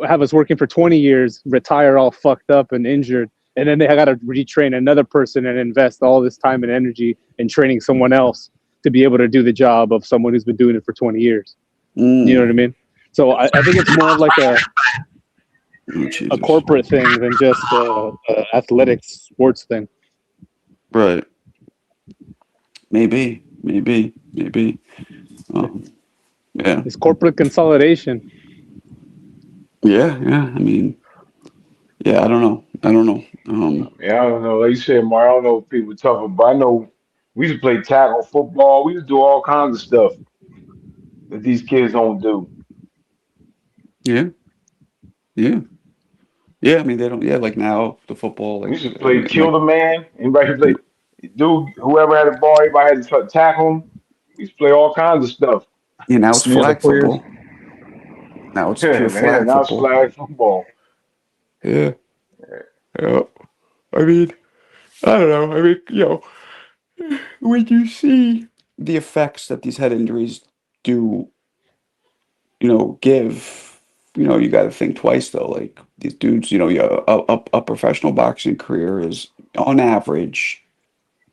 have us working for 20 years, retire all fucked up and injured, and then they got to retrain another person and invest all this time and energy in training someone else to be able to do the job of someone who's been doing it for 20 years. You know what I mean? So I think it's more of like Oh, a Jesus. corporate thing than just a athletics sports thing. Right. Maybe. Yeah. It's corporate consolidation. Yeah. I mean, yeah. I don't know. yeah, I don't know. Like you said, Mar, I don't know if people tougher, but I know we used to play tackle football. We used to do all kinds of stuff that these kids don't do. Yeah. I mean, they don't. Yeah, like now the football, We like used to play kill like the man. Anybody play, dude, whoever had the ball, everybody had to tackle him. We used to play all kinds of stuff. yeah. Now it's Smear the flag players. football. Now it's Yeah, pure man, flag now it's football. flag football. Yeah. Yeah. I mean, I don't know. I mean, you know, when you see the effects that these head injuries do, you know, give, you know, you got to think twice though. Like, these dudes, a professional boxing career is on average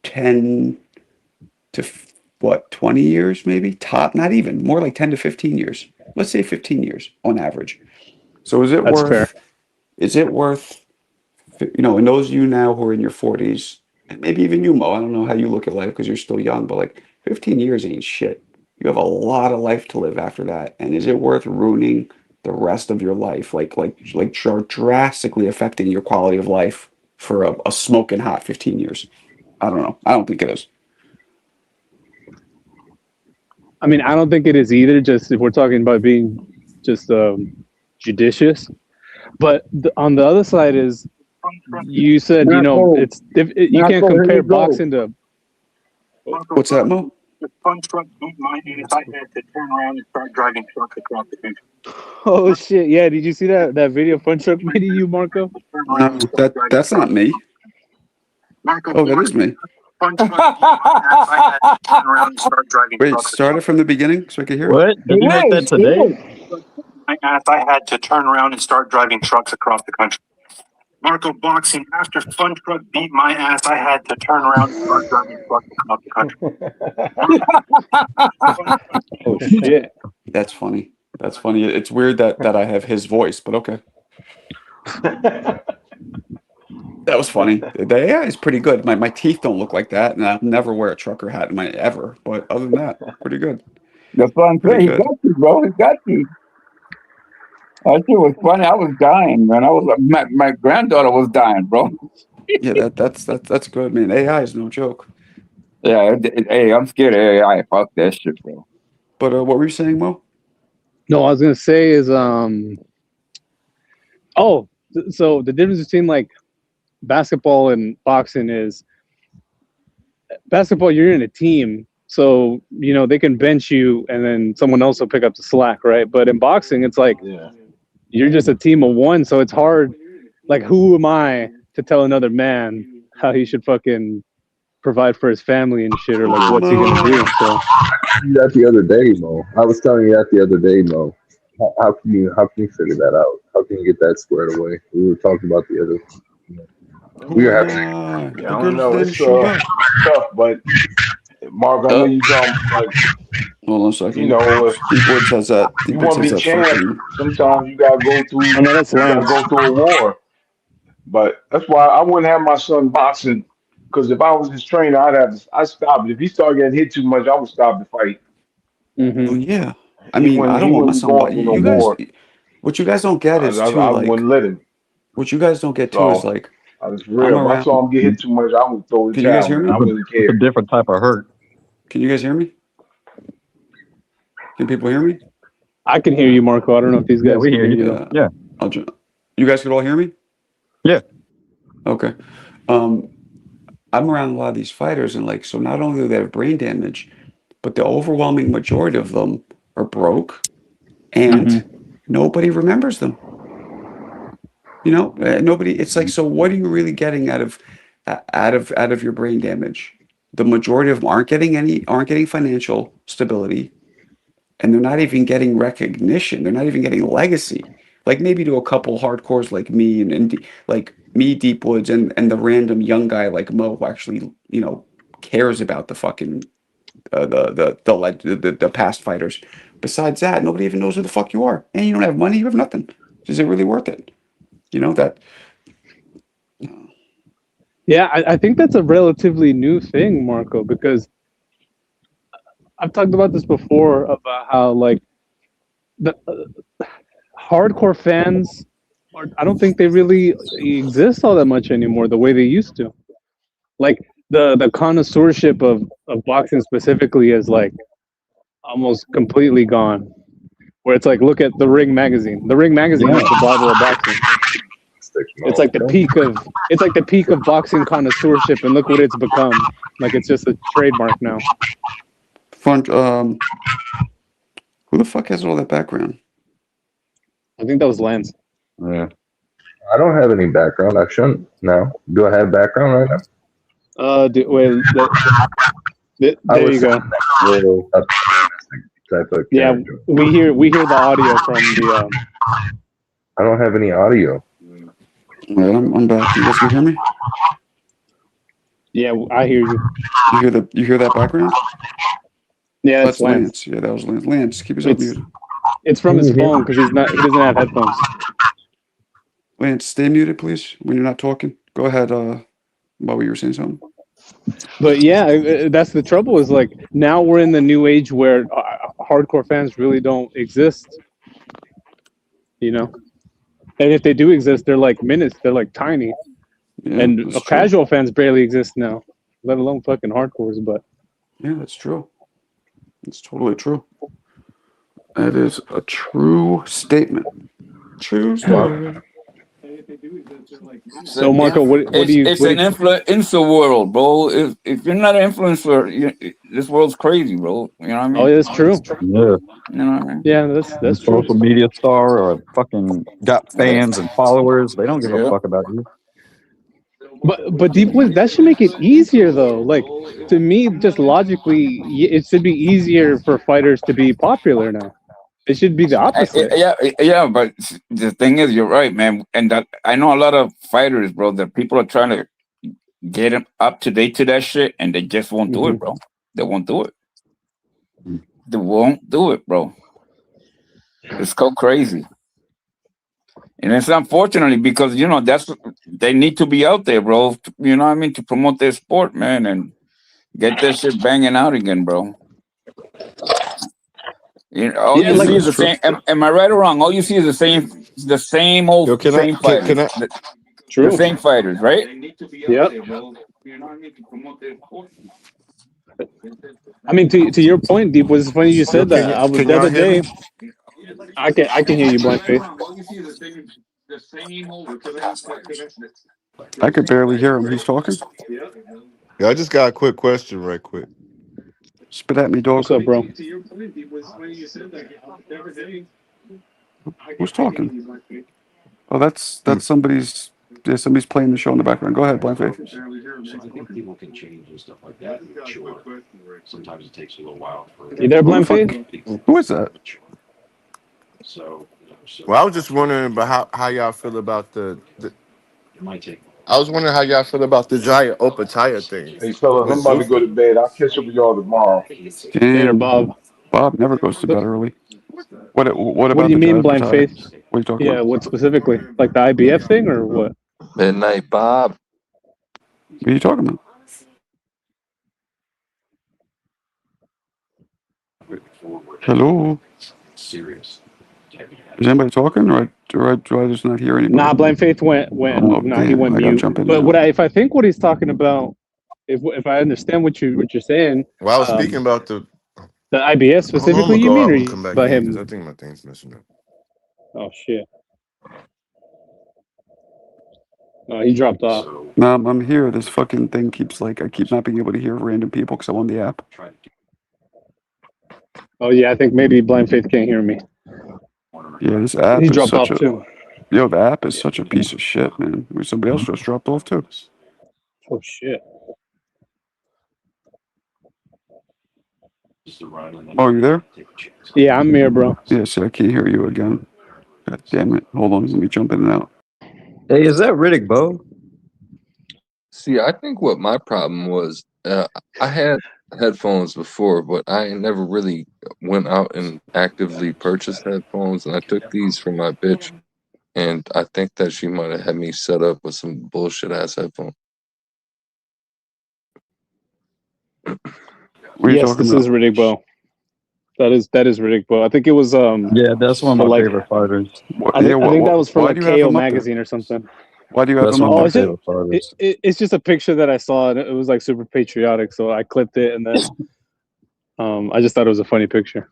10 to 20 years, maybe top, not even more like 10 to 15 years. Let's say 15 years on average. So is it That's worth? fair. Is it worth? And those of you now who are in your 40s, and maybe even you, Mo. I don't know how you look at life because you're still young, but like 15 years ain't shit. You have a lot of life to live after that, and is it worth ruining the rest of your life, like drastically affecting your quality of life for a smoking hot 15 years? I don't know. I don't think it is. I mean, I don't think it is either. Just if we're talking about being just judicious, but on the other side is, you said you can't compare boxing to. What's that, Mo? The punch truck beat my ass. I had to turn around and start driving trucks across the country. Oh shit! Yeah, did you see that video punch truck made of you, Marco? No, that's not me. Oh, that is me. Wait, start it from the beginning so I can hear it. What? Did you make that today? My ass. I had to turn around and start driving trucks across the country. Marco boxing. After Fun Truck beat my ass, I had to turn around and start driving trucks across the country. Oh shit! That's funny. That's funny. It's weird that I have his voice, but okay. That was funny. The AI is pretty good. My teeth don't look like that, and I'll never wear a trucker hat in my ever. But other than that, pretty good. The fun Pretty he good. got you, bro. He got you. That shit was funny. I was dying, man. My granddaughter was dying, bro. Yeah, that's good, man. AI is no joke. Yeah, hey, I'm scared of AI. Fuck that shit, bro. But what were you saying, Mo? No, I was gonna say is so the difference between like basketball and boxing is basketball, you're in a team, so they can bench you and then someone else will pick up the slack, right? But in boxing, it's like you're just a team of one, so it's hard. Like, who am I to tell another man how he should fucking provide for his family and shit, or like what's he gonna do? So that the other day, Mo. I was telling you that the other day, Mo. How can you figure that out? How can you get that squared away? We were talking about the other. We were having. I don't know. It's tough, but Mark, I know you talking like. Hold on a second. Deep Woods has that. You want to be champ. Sometimes you gotta go through. You gotta go through a war. But that's why I wouldn't have my son boxing, because if I was his trainer, I'd stop it. If he started getting hit too much, I would stop the fight. Mm-hmm. Oh, yeah. I mean, I don't want my son. You guys, what you guys don't get is I wouldn't let him. What you guys don't get too is like. I was real. If I saw him get hit too much, I would throw the Can you guys hear me? I wouldn't care. It's a different type of hurt. Can you guys hear me? Can people hear me? I can hear you, Marco. I don't know if these guys we can hear you. though. Yeah. You guys could all hear me? Yeah. Okay. I'm around a lot of these fighters, and like, so not only do they have brain damage, but the overwhelming majority of them are broke, and nobody remembers them. Nobody. It's like, so what are you really getting out of your brain damage? The majority of them aren't getting financial stability, and they're not even getting recognition. They're not even getting legacy. Like maybe to a couple hardcores like me and like me, Deep Woods, and the random young guy like Mo who actually cares about the fucking the past fighters. Besides that, nobody even knows who the fuck you are, and you don't have money. You have nothing. Is it really worth it? That. Yeah, I think that's a relatively new thing, Marco, because I've talked about this before about how like the hardcore fans I don't think they really exist all that much anymore the way they used to. Like the connoisseurship of boxing specifically is like almost completely gone. Where it's like, look at the Ring magazine. The Ring magazine is the Bible of boxing. It's like the peak of boxing connoisseurship, and look what it's become. Like it's just a trademark now. Who the fuck has all that background? I think that was Lance. Yeah. I don't have any background. I shouldn't now. Do I have background right now? There you go. Type of yeah, we hear the audio from the. I don't have any audio. All right, I'm back. You guys can hear me? Yeah, I hear you. You hear that background? Yeah, That's it's Lance. Yeah, that was Lance. Lance, keep yourself muted. It's from his phone because he doesn't have headphones. Lance, stay muted, please, when you're not talking. Go ahead, Bobby, you were saying something? But yeah, that's the trouble is like now we're in the new age where hardcore fans really don't exist. You know? And if they do exist, they're like minutes. They're like tiny. Yeah, and that's casual fans barely exist now, let alone fucking hardcores. But yeah, that's true. It's totally true. That is a true statement. True statement. So, Marco, what do you? It's an influencer world, bro. If you're not an influencer, this world's crazy, bro. You know what I mean? Oh, that's true. Yeah. You know what I mean? Yeah, that's true. Social media star or fucking got fans and followers. They don't give a fuck about you. But Deep Woods, that should make it easier though. Like to me, just logically, it should be easier for fighters to be popular now. It should be the opposite. Yeah, but the thing is, you're right, man. And that I know a lot of fighters, bro, that people are trying to get them up to date to that shit, and they just won't do it, bro. They won't do it. They won't do it, bro. It's so crazy. And it's unfortunately because they need to be out there, bro. You know what I mean, to promote their sport, man, and get that shit banging out again, bro. You know, all you see is the same. Am I right or wrong? All you see is the same old fighters. True. The same fighters, right? Yep. I mean, to your point, Deep, was funny you said that. I was the other day. I can hear you, Blind Faith. I could barely hear him. He's talking. Yeah, I just got a quick question, right quick. Spit at me, dog. What's up, bro? Who's talking? Oh, that's somebody's. Yeah, somebody's playing the show in the background. Go ahead, Blind Faith. I think people can change and stuff like that. Sure. Sometimes it takes a little while for. You there, Blind Faith? Who is that? So. Well, I was just wondering about how y'all feel about the It might take. I was wondering how y'all feel about the Jaya Opataya thing. Hey, fellas, I'm about to go to bed. I'll catch up with y'all tomorrow. Later, Bob. Bob never goes to bed early. What about What do you mean, Blind Faith? What are you talking about? What specifically? Like the IBF thing or what? Midnight Bob. What are you talking about? Hello? Serious. Is anybody talking, or do I just not hear anybody? Nah, Blind Faith went. He went mute. Jump in But now. if I think what he's talking about, if I understand what you're saying, Well, I was speaking about the IBS specifically. You mean, or by him? I think my thing's messing up. Oh shit! No, he dropped off. No, I'm here. This fucking thing keeps I keep not being able to hear random people because I'm on the app. Oh yeah, I think maybe Blind Faith can't hear me. Yeah, this app He is dropped such off too. Yo, the app is such a piece of shit, man. Somebody else just dropped off too. Oh shit! Oh, you there? Yeah, I'm here, bro. Yeah, see, I can't hear you again. God damn it. Hold on, let me jump in and out. Hey, is that Riddick Bowe? See, I think what my problem was, I had headphones before, but I never really went out and actively purchased headphones, and I took these from my bitch, and I think that she might have had me set up with some bullshit ass headphones. Yes, this is Riddick Bowe. That is Riddick Bowe. I think it was Yeah, that's one of my favorite fighters. I think that was from like KO magazine or something. Why do you have That's them one up of my there? favorite fighters. It's just a picture that I saw, and it was like super patriotic, so I clipped it, and then I just thought it was a funny picture.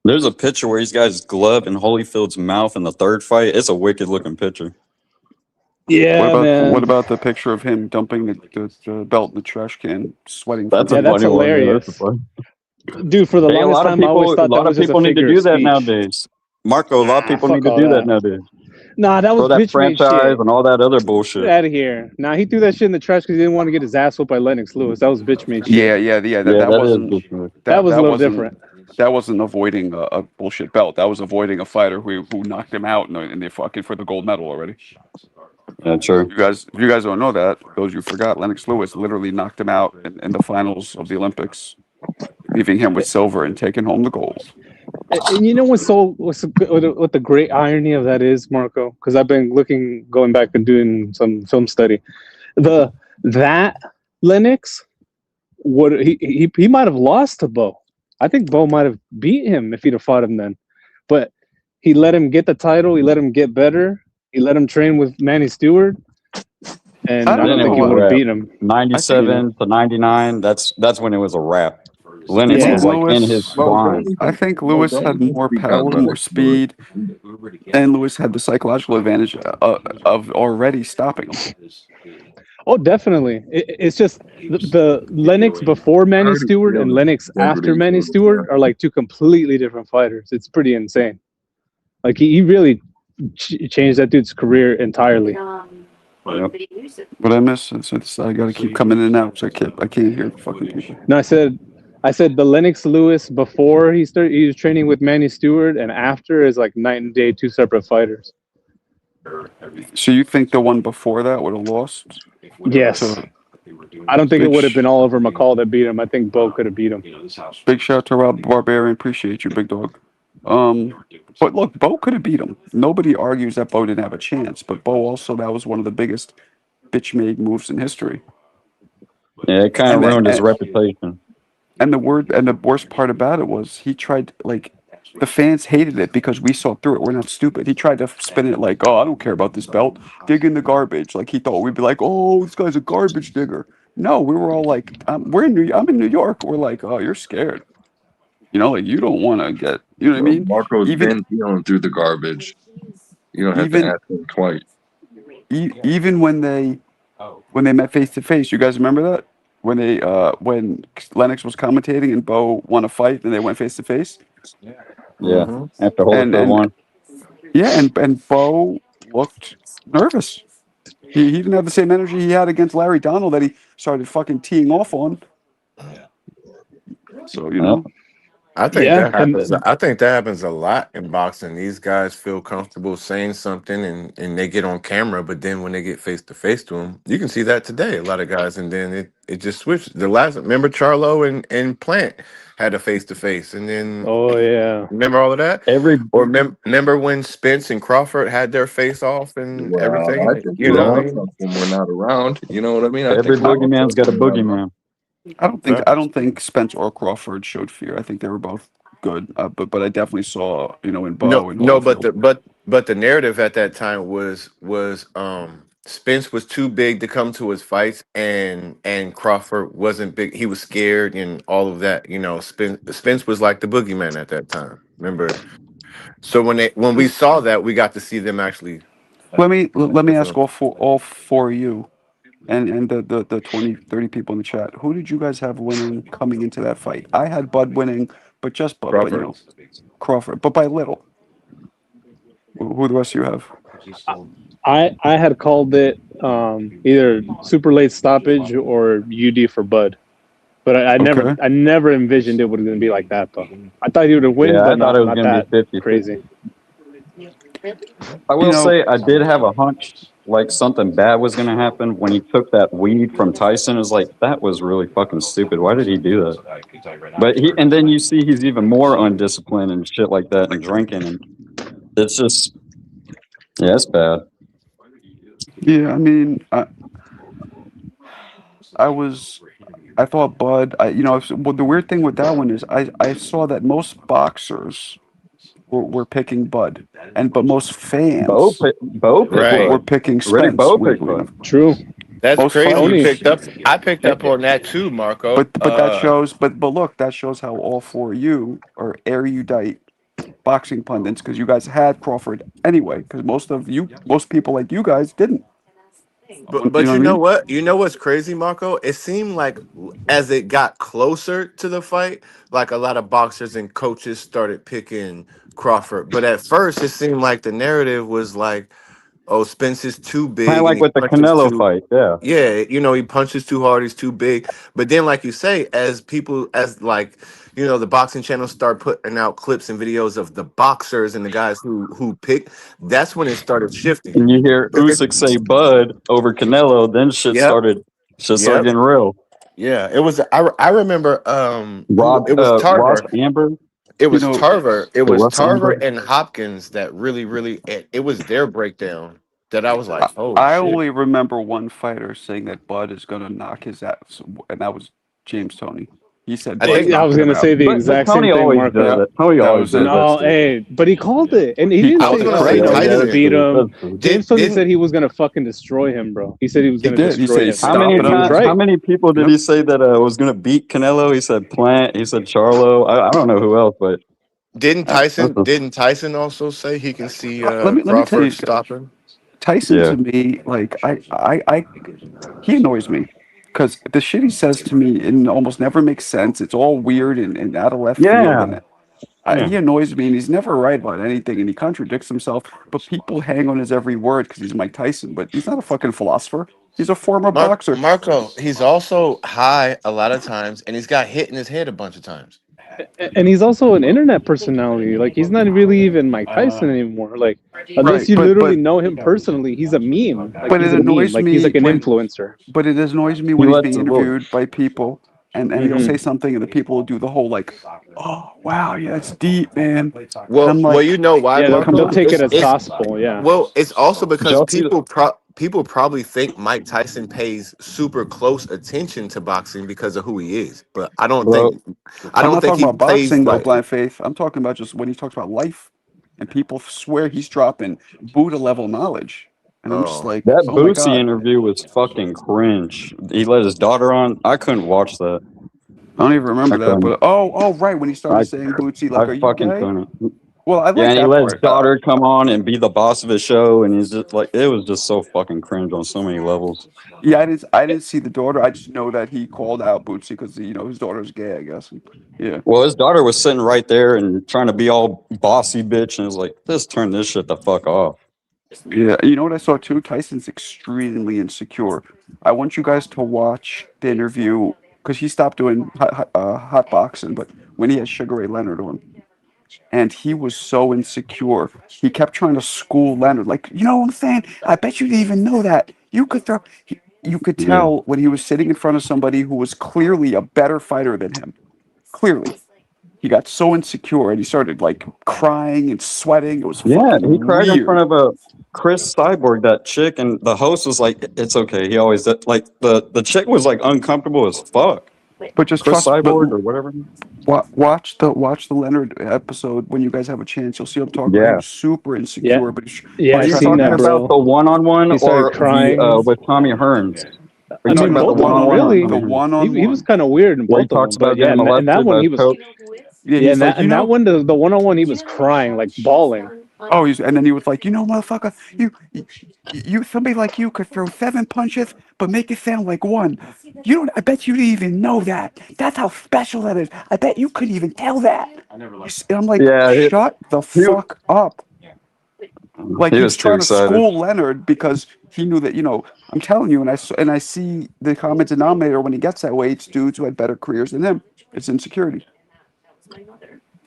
There's a picture where he's got his glove in Holyfield's mouth in the third fight. It's a wicked looking picture. Yeah, what about the picture of him dumping the belt in the trash can, sweating? That's hilarious. Dude, for the Hey, longest time, I always thought that was just a need to figure do of that speech. nowadays. Marco, a lot of people fuck need to all do that. that nowadays. Nah, that was Throw that bitch made franchise shit. and all that other bullshit. Get out of here. Nah, he threw that shit in the trash because he didn't want to get his ass whooped by Lennox Lewis. That was bitch made shit. Yeah. That wasn't. That was a little wasn't- different. That wasn't avoiding a bullshit belt. That was avoiding a fighter who knocked him out and they're fucking for the gold medal already. Yeah, true. If you guys don't know that, those you forgot, Lennox Lewis literally knocked him out in the finals of the Olympics, leaving him with silver and taking home the gold. And you know what the great irony of that is, Marco? Because I've been going back and doing some film study. That Lennox, he might have lost to Bo. I think Bo might have beat him if he'd have fought him then. But he let him get the title. He let him get better. He let him train with Manny Stewart. And I don't think he would have beaten him. 97 to 99. That's when it was a wrap. Lennox was like in his prime. I think Lewis had more power, more speed, and Lewis had the psychological advantage of already stopping him. Oh, definitely. It's just the Lennox before Manny Stewart and Lennox after Manny Stewart are like two completely different fighters. It's pretty insane. Like he really changed that dude's career entirely. Yep. What I miss? I got to keep coming in and out. So I can't hear fucking people. No, I said the Lennox Lewis before he was training with Manny Stewart, and after is like night and day, two separate fighters. So you think the one before that would have lost? Yes. I don't think it would have been Oliver McCall that beat him. I think Bo could have beat him. Big shout out to Rob Barbarian. Appreciate you, big dog. But look, Bo could have beat him. Nobody argues that Bo didn't have a chance. But Bo also, that was one of the biggest bitch-made moves in history. Yeah, it kind of ruined his reputation. And the worst part about it was he tried, like, the fans hated it because we saw through it. We're not stupid. He tried to spin it like, oh, I don't care about this belt. Dig in the garbage. Like he thought we'd be like, oh, this guy's a garbage digger. No, we were all like, I'm in New York. We're like, oh, you're scared. You know, like you don't want to get, you know what I mean? Marco's been dealing through the garbage. You don't have to ask him twice. Even when they met face to face, you guys remember that? When Lennox was commentating and Bo won a fight and they went face to face? Yeah. After Holyfield won. Yeah, and Bo looked nervous. He didn't have the same energy he had against Larry Donald that he started fucking teeing off on. So, you know. I think that happens. I think that happens a lot in boxing. These guys feel comfortable saying something and they get on camera, but then when they get face to face to them, you can see that today. A lot of guys, and then it just switched. Remember Charlo and Plant had a face to face, and then remember all of that. Remember when Spence and Crawford had their face off and everything. I think when we're not around, you know what I mean? Every boogeyman's got a boogeyman. I don't think Spence or Crawford showed fear. I think they were both good, but I definitely saw, you know, in Bo. But the narrative at that time was Spence was too big to come to his fights, and Crawford wasn't big. He was scared and all of that. You know, Spence was like the boogeyman at that time. Remember? So when we saw that, we got to see them actually. Let me ask all four of you. And the 20, 30 people in the chat, who did you guys have winning coming into that fight? I had Bud winning, but just Bud, but, you know, Crawford, but by little. Who the rest of you have? I had called it either super late stoppage or UD for Bud, but I never envisioned it was going to be like that though. I thought he would have won, but I thought it was going to be 50 crazy. I will say I did have a hunch like something bad was going to happen when he took that weed from Tyson. It was like, that was really fucking stupid. Why did he do that? But and then you see he's even more undisciplined and shit like that and drinking, and it's just, yeah, it's bad. Yeah, I mean, I thought Bud, the weird thing with that one is I saw that most boxers were picking Bud, but most fans were picking Spence. True. That's crazy. I picked up on that too, Marco. But that shows. But look, that shows how all four of you are erudite boxing pundits because you guys had Crawford anyway. Because most people like you guys didn't. But you know what? You know what's crazy, Marco? It seemed like as it got closer to the fight, like a lot of boxers and coaches started picking Crawford. But at first, it seemed like the narrative was like oh, Spence is too Kind big of and like he with the punches Canelo too. fight. Yeah. Yeah, he punches too hard. He's too big. But then, like you say, as like the boxing channels start putting out clips and videos of the boxers and the guys who pick. That's when it started shifting. And you hear Usyk say Bud over Canelo, then shit Yep. started Yep. getting real. Yeah, it was. I remember. It was Ross Tarver. Amber. It was Tarver. It was Russ Tarver Amber. and Hopkins that really. It was their breakdown that I was like, holy I shit. only remember one fighter saying that Bud is going to knock his ass, and that was James Toney. He said, I Bud's think- I was knocking him gonna say out. the But exact same Tony thing, always Marco. does that. Tony That always was does it. No, that. hey, but he called it, and he didn't I was say gonna no, say he was gonna Tyson. beat him. James Toney Didn't- said he was gonna fucking destroy him, bro. He said he was He gonna did. He destroy said him. he's How many stopping him. He was times? right. How many people did he say that was going to beat Canelo? He said Plant. He said Charlo. I don't know who else, but Didn't Tyson also say he can see Let me tell you, Crawford stopping? Tyson Yeah. to me, like he annoys me because the shit he says to me it almost never makes sense. It's all weird and out of left field. Yeah. And he annoys me, and he's never right about anything, and he contradicts himself. But people hang on his every word because he's Mike Tyson. But he's not a fucking philosopher. He's a former boxer. Marco, he's also high a lot of times, and he's got hit in his head a bunch of times. And he's also an internet personality. Like he's not really even Mike Tyson anymore. Like unless Right, you but- literally but- know him personally, he's a meme. Like, But he's it a meme. annoys Like me he's like an when- influencer. But it annoys me when he's lets being it roll. interviewed by people, and he'll Mhm. say something, and the people will do the whole like, "Oh wow, yeah, that's deep, man." Well, I'm like, you know why, Yeah, Marco? they'll take it as It's- gospel. Yeah. Well, it's also because Y'all see people probably think Mike Tyson pays super close attention to boxing because of who he is, but I don't Well, think I'm not talking he about pays boxing though, like. Blind Faith. I'm talking about just when he talks about life, and people swear he's dropping Buddha level knowledge, and I'm just Oh. like, that oh my Bootsy god. interview was fucking cringe. He let his daughter on. I couldn't watch that. I don't even remember I that, couldn't. but oh right, when he started I- saying Bootsy, like, I are you fucking gay? couldn't. Well, I like Yeah, and he that let his part. daughter come on and be the boss of his show, and he's just like, it was just so fucking cringe on so many levels. Yeah, I didn't see the daughter. I just know that he called out Bootsy because his daughter's gay, I guess. Yeah. Well, his daughter was sitting right there and trying to be all bossy bitch, and it was like, just turn this shit the fuck off. Yeah, you know what I saw too? Tyson's extremely insecure. I want you guys to watch the interview because he stopped doing hot boxing, but when he had Sugar Ray Leonard on, and he was so insecure, he kept trying to school Leonard, like, you know what I'm saying? I bet you didn't even know that. You could throw. You could tell when he was sitting in front of somebody who was clearly a better fighter than him. Clearly. He got so insecure and he started like crying and sweating. It was Yeah, fucking he cried in weird. front of a Chris Cyborg, that chick, and the host was like, "It's okay." He always like the chick was like uncomfortable as fuck. But just Chris trust, Cyborg or whatever. watch the Leonard episode when you guys have a chance. You'll see him talking. Yeah. He was super insecure, but Yeah, Are I you seen talking that, bro. about the one-on-one He started or crying. with Tommy Hearns? Are I you talking mean, about both the of them, one-on-one? really. The one-on-one. He was kind of weird in Where he both of talks them. about But yeah, getting and that molested one by he was. Coach. Yeah, Yeah, he's like, you know. that one, the one-on-one, he was crying, like bawling. Oh, and then he was like, you know, motherfucker, you, somebody like you could throw 7 punches, but make it sound like 1. You don't. I bet you didn't even know that. That's how special that is. I bet you couldn't even tell that. And I'm like, Yeah, shut the fuck up. Like He he was was too trying to excited. school Leonard because he knew that, I'm telling you, and I see the common denominator when he gets that way, it's dudes who had better careers than him. It's insecurity.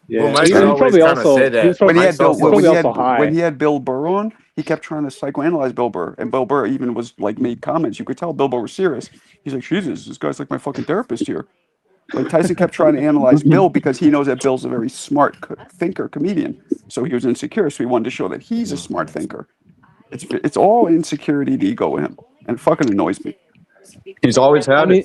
Yeah, Well, Mike's he was always probably kinda also said that. he was probably, When he had Mike's Bill, also- when he had, also high. when he had Bill Burr on, he kept trying to psychoanalyze Bill Burr, and Bill Burr even was like made comments. You could tell Bill Burr was serious. He's like, Jesus, this guy's like my fucking therapist here. Like Tyson kept trying to analyze Bill because he knows that Bill's a very smart thinker, comedian. So he was insecure. So he wanted to show that he's a smart thinker. It's all insecurity and ego in him, and it fucking annoys me. He's always had I mean,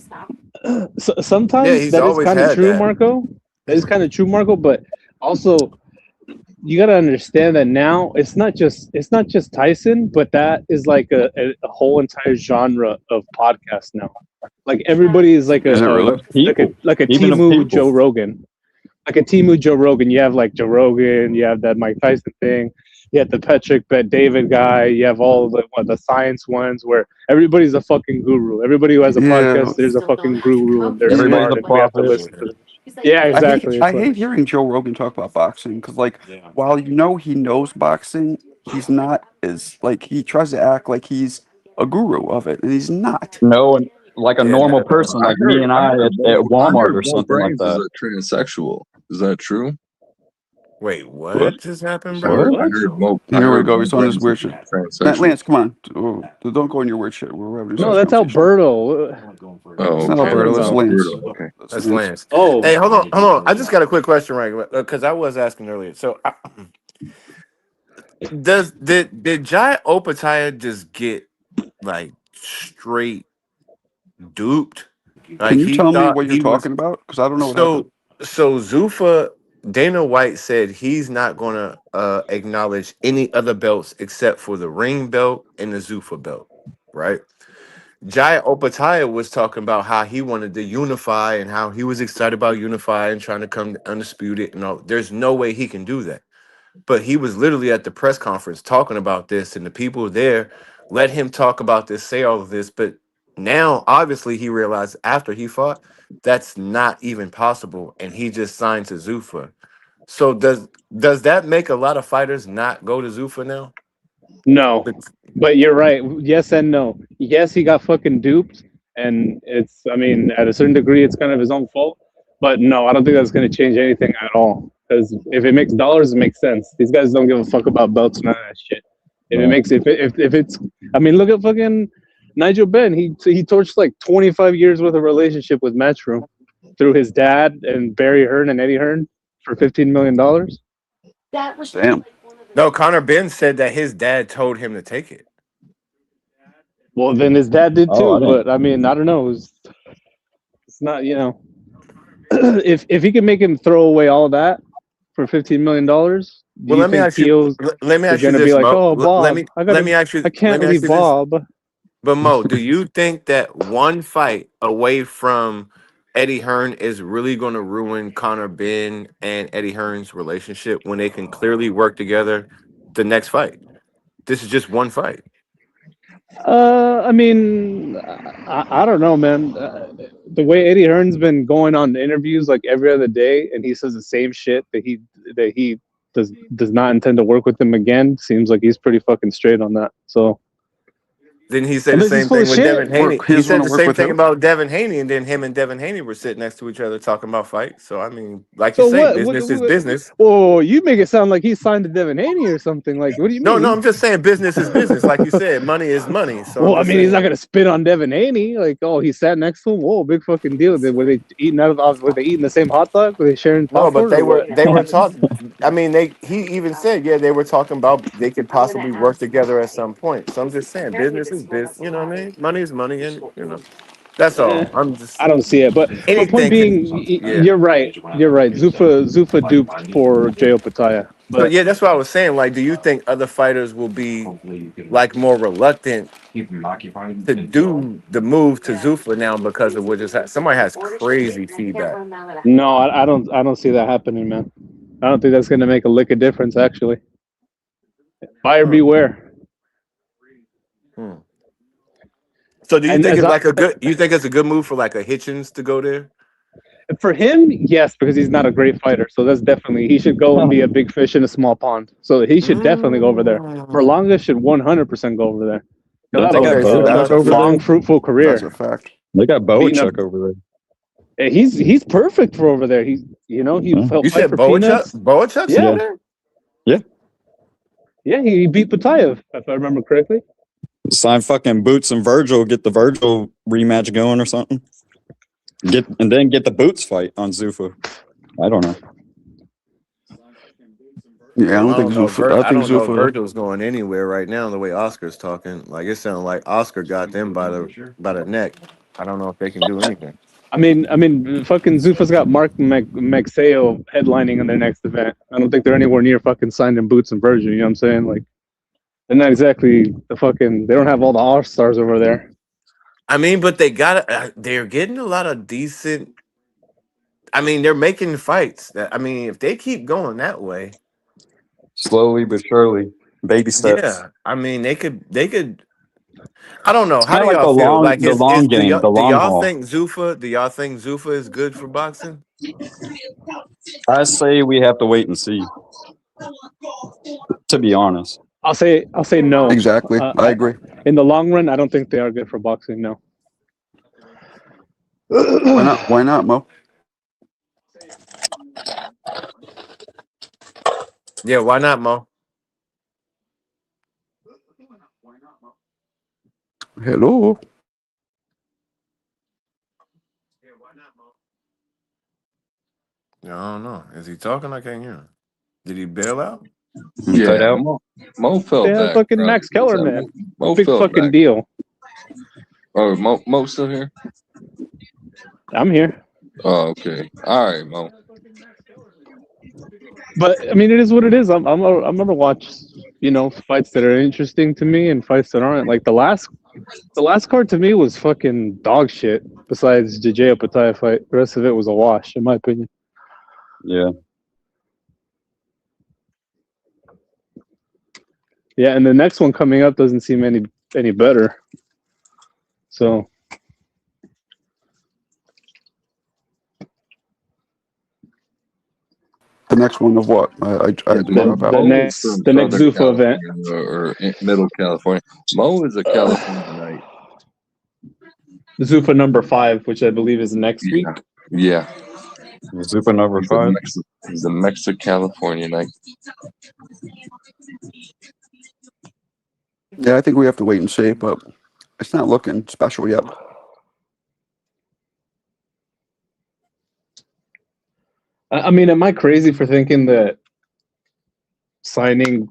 it. sometimes Yeah, he's that is always kind of had true, that. Marco. That is kind of true, Marco. But also, you got to understand that now it's not just Tyson, but that is like a whole entire genre of podcast now. Like everybody is like Is it really? like a Even of Timu people. Joe Rogan, like a Timu Joe Rogan. You have like Joe Rogan, you have that Mike Tyson thing, you have the Patrick Bet David guy, you have all the science ones where everybody's a fucking guru. Everybody who has a Yeah. podcast, there's a fucking guru, and they're Everybody's smart, a and we have to prophet. listen to them. Yeah, exactly. I It's like- hate hearing Joe Rogan talk about boxing because, like, while he knows boxing, he's not as like he tries to act like he's a guru of it, and he's not. No, like a Yeah, normal no. person like me and I I heard at Bo, I Walmart heard or Bo something like Brains is that. a transsexual. Is that true? Wait, What? what just happened, What? bro? I Here we heard go. Bo He's on his Brains weird is shit. a transsexual. Lance, come on. Oh, don't go on your weird shit. We're having a No, serious that's conversation. Alberto. Oh, It's not okay. Alberto. That's No. Lance. Okay. That's Lance. Oh, Hey, hold on. I just got a quick question, right? Because I was asking earlier. So, did Jai Opataya just get like straight duped? Like Can you he tell me thought what you're he was talking about? Because I don't know what happened. so Zuffa Dana White said he's not gonna acknowledge any other belts except for the ring belt and the Zuffa belt, right? Jai Opataya was talking about how he wanted to unify and how he was excited about unify and trying to come undisputed and all. There's no way he can do that. But he was literally at the press conference talking about this, and the people there let him talk about this, say all of this. But now, obviously, he realized after he fought that's not even possible, and he just signed to Zuffa. So does that make a lot of fighters not go to Zuffa now? no. But you're right. Yes and no. Yes, he got fucking duped, and it's. I mean, at a certain degree, it's kind of his own fault. But no, I don't think that's going to change anything at all. Because if it makes dollars, it makes sense. These guys don't give a fuck about belts and none of that shit. If it's, I mean, look at fucking Nigel Benn. He torched like 25 years worth of relationship with Matchroom through his dad and Barry Hearn and Eddie Hearn for $15 million. That was Damn. No, Connor Ben said that his dad told him to take it. Well, then his dad did too. Oh, I didn't- But I mean, I don't know. It's not, you know, if he can make him throw away all that for $15 million, Well, let me ask you. Let me ask you gonna this, be like, Mo. oh, Bob, Let me ask you. I can't let me ask leave you this. Bob. But Mo, do you think that one fight away from Eddie Hearn is really going to ruin Conor Ben and Eddie Hearn's relationship when they can clearly work together the next fight? This is just one fight. I mean, I don't know, man. The way Eddie Hearn's been going on interviews like every other day, and he says the same shit that he does not intend to work with him again. Seems like he's pretty fucking straight on that. So. Then he said the Unless he's same full thing of with shit. Devin Haney. He He doesn't said wanna the work same with thing him? about Devin Haney, and then him and Devin Haney were sitting next to each other talking about fights. So I mean, like you So say, what? business is business. Oh, you make it sound like he signed to Devin Haney or something. Like, what do you mean? No, I'm just saying business is business. Like you said, money is money. So Well, I'm I just mean, he's saying. not gonna spit on Devin Haney. Like, oh, he sat next to him. Whoa, big fucking deal. Were they eating were they eating the same hot dog? Were they sharing No, popcorn? but they or were what? talking. I mean, he even said, yeah, they were talking about they could possibly work together at some point. So I'm just saying, business is business. You know what I mean? Money is money, and you know, that's all. I'm just I don't see it, but point anything being, can. Yeah. you're right. You're right. Zuffa duped for Jay Opataya. So But yeah, that's what I was saying. Like, do you think other fighters will be like more reluctant to do the move to Zuffa now because of what just happened? Somebody has crazy feedback. no, I don't see that happening, man. I don't think that's gonna make a lick of difference. Actually, buyer beware. So do you And think as it's like a good? You think it's a good move for like a Hitchens to go there? For him, yes, because he's not a great fighter. So that's definitely he should go and be a big fish in a small pond. So he should definitely go over there. Berlanga should 100% go over there. He'll have Okay, so a that's a long, fact. fruitful career. That's a fact. They got Beating up- Boachuk over He's perfect for over there. He's he'll You fight said for Boachuk? peanuts. Boachuk's Yeah. over there? Yeah, he beat Patayev, if I remember correctly. there. Sign fucking Boots and Virgil, get the Virgil rematch going or something. Get the Boots fight on Zuffa. I don't know. Yeah, I don't think know. Zuffa. I I think don't know if Zuffa. Virgil's going anywhere right now. The way Oscar's talking, like it sounds like Oscar got them by the neck. I don't know if they can do anything. I mean, fucking Zuffa's got Mark Maxeo headlining in their next event. I don't think they're anywhere near fucking signed in Boots and Virgil. You know what I'm saying? Like, they're not exactly the fucking. They don't have all the all stars over there. I mean, but they're getting a lot of decent. I mean, they're making fights. I mean, if they keep going that way, Slowly but surely, baby steps. yeah. I mean, they could. I don't know. How kinda do like y'all the feel? long- Like, the long do game, y'all, the do long y'all haul. think Zuffa? Do y'all think Zuffa is good for boxing? I say we have to wait and see. To be honest, I'll say no. Exactly. I agree. In the long run, I don't think they are good for boxing. No. Why not? Why not, Mo? Yeah, why not, Mo? Hello. I don't know. Is he talking? I can't hear him. Did he bail out? Yeah, Cut out. Mo fell Yeah, back. fucking Bro. Max Kellerman. Mo Big fell fucking back. deal. Oh, Mo still here? I'm here. Oh, okay. All right, Mo. But I mean, it is what it is. I'm gonna watch, fights that are interesting to me and fights that aren't. Like the last card to me was fucking dog shit. Besides the Jay Opataya fight, the rest of it was a wash, in my opinion. Yeah. Yeah, and the next one coming up doesn't seem any better. So. The next one of what? I The next Zuffa event or Middle California. Mo is a Californianite. Zuffa number 5, which I believe is next week. Yeah. Zuffa number 5. He's a Mexican Californianite. Yeah, I think we have to wait and see, but it's not looking special yet. I mean, am I crazy for thinking that signing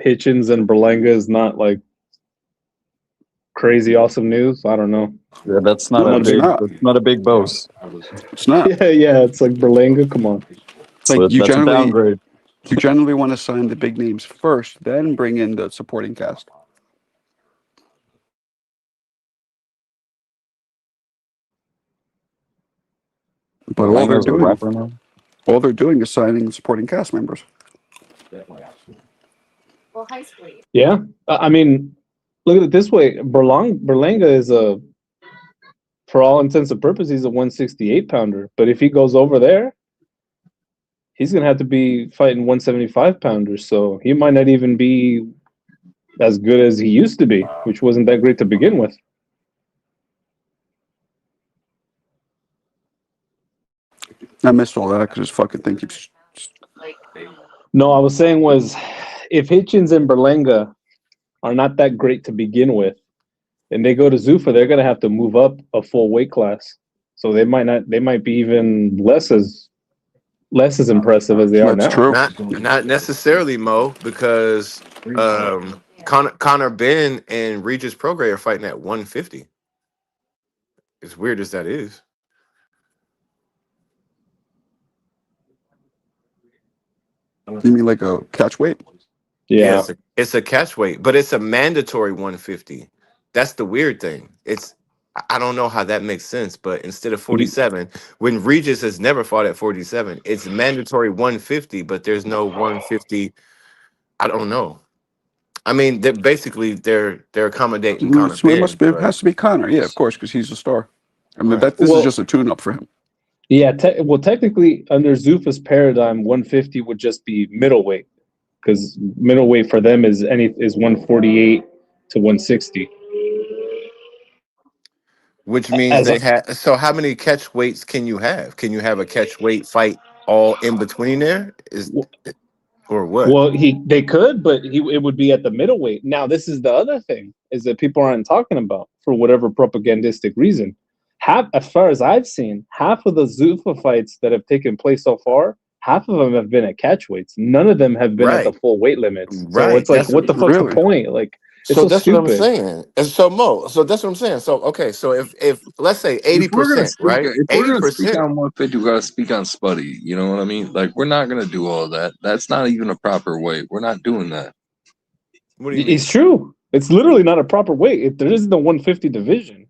Hitchens and Berlanga is not like crazy awesome news? I don't know. Yeah, that's not It's not a big boast. It's not. Yeah, it's like Berlanga. Come on. It's like That's a downgrade. You generally want to sign the big names first, then bring in the supporting cast. But all they're doing is signing supporting cast members. Well, high school. Yeah, I mean, look at it this way: Berlanga is for all intents and purposes, he's a 168 pounder. But if he goes over there, he's gonna have to be fighting 175 pounders. So he might not even be as good as he used to be, which wasn't that great to begin with. I missed all that because this fucking thing keeps. No, I was saying was, if Hitchens and Berlanga are not that great to begin with, and they go to Zuffa, they're gonna have to move up a full weight class. So they might be even less as impressive as they are now. True. Not necessarily, Mo, because Connor Ben and Regis Prograis are fighting at 150. As weird as that is. You mean like a catch weight? Yeah. It's a catch weight, but it's a mandatory 150. That's the weird thing. I don't know how that makes sense, but instead of 47, when Regis has never fought at 47, it's mandatory 150, but there's no 150. I don't know. I mean, they're accommodating Connor. It has to be Connor, yeah, of course, because he's a star. I mean, this is just a tune-up for him. Yeah, technically, under Zuffa's paradigm, 150 would just be middleweight, because middleweight for them is 148 to 160. Which means they have. So, how many catch weights can you have? Can you have a catch weight fight all in between there? Or what? Well, they could, but it would be at the middleweight. Now, this is the other thing is that people aren't talking about for whatever propagandistic reason. As far as I've seen, half of the Zuffa fights that have taken place so far, half of them have been at catch weights. None of them have been at the full weight limits. So it's like, what the fuck's the point? Like, it's so that's stupid. what I'm saying. And so Mo, so that's what I'm saying. So okay, so if let's say 80%, right? If we're gonna speak on 150, we gotta speak on Spuddy. You know what I mean? Like, we're not gonna do all that. That's not even a proper weight. We're not doing that. What do you mean? It's true. It's literally not a proper weight. There isn't a 150 division.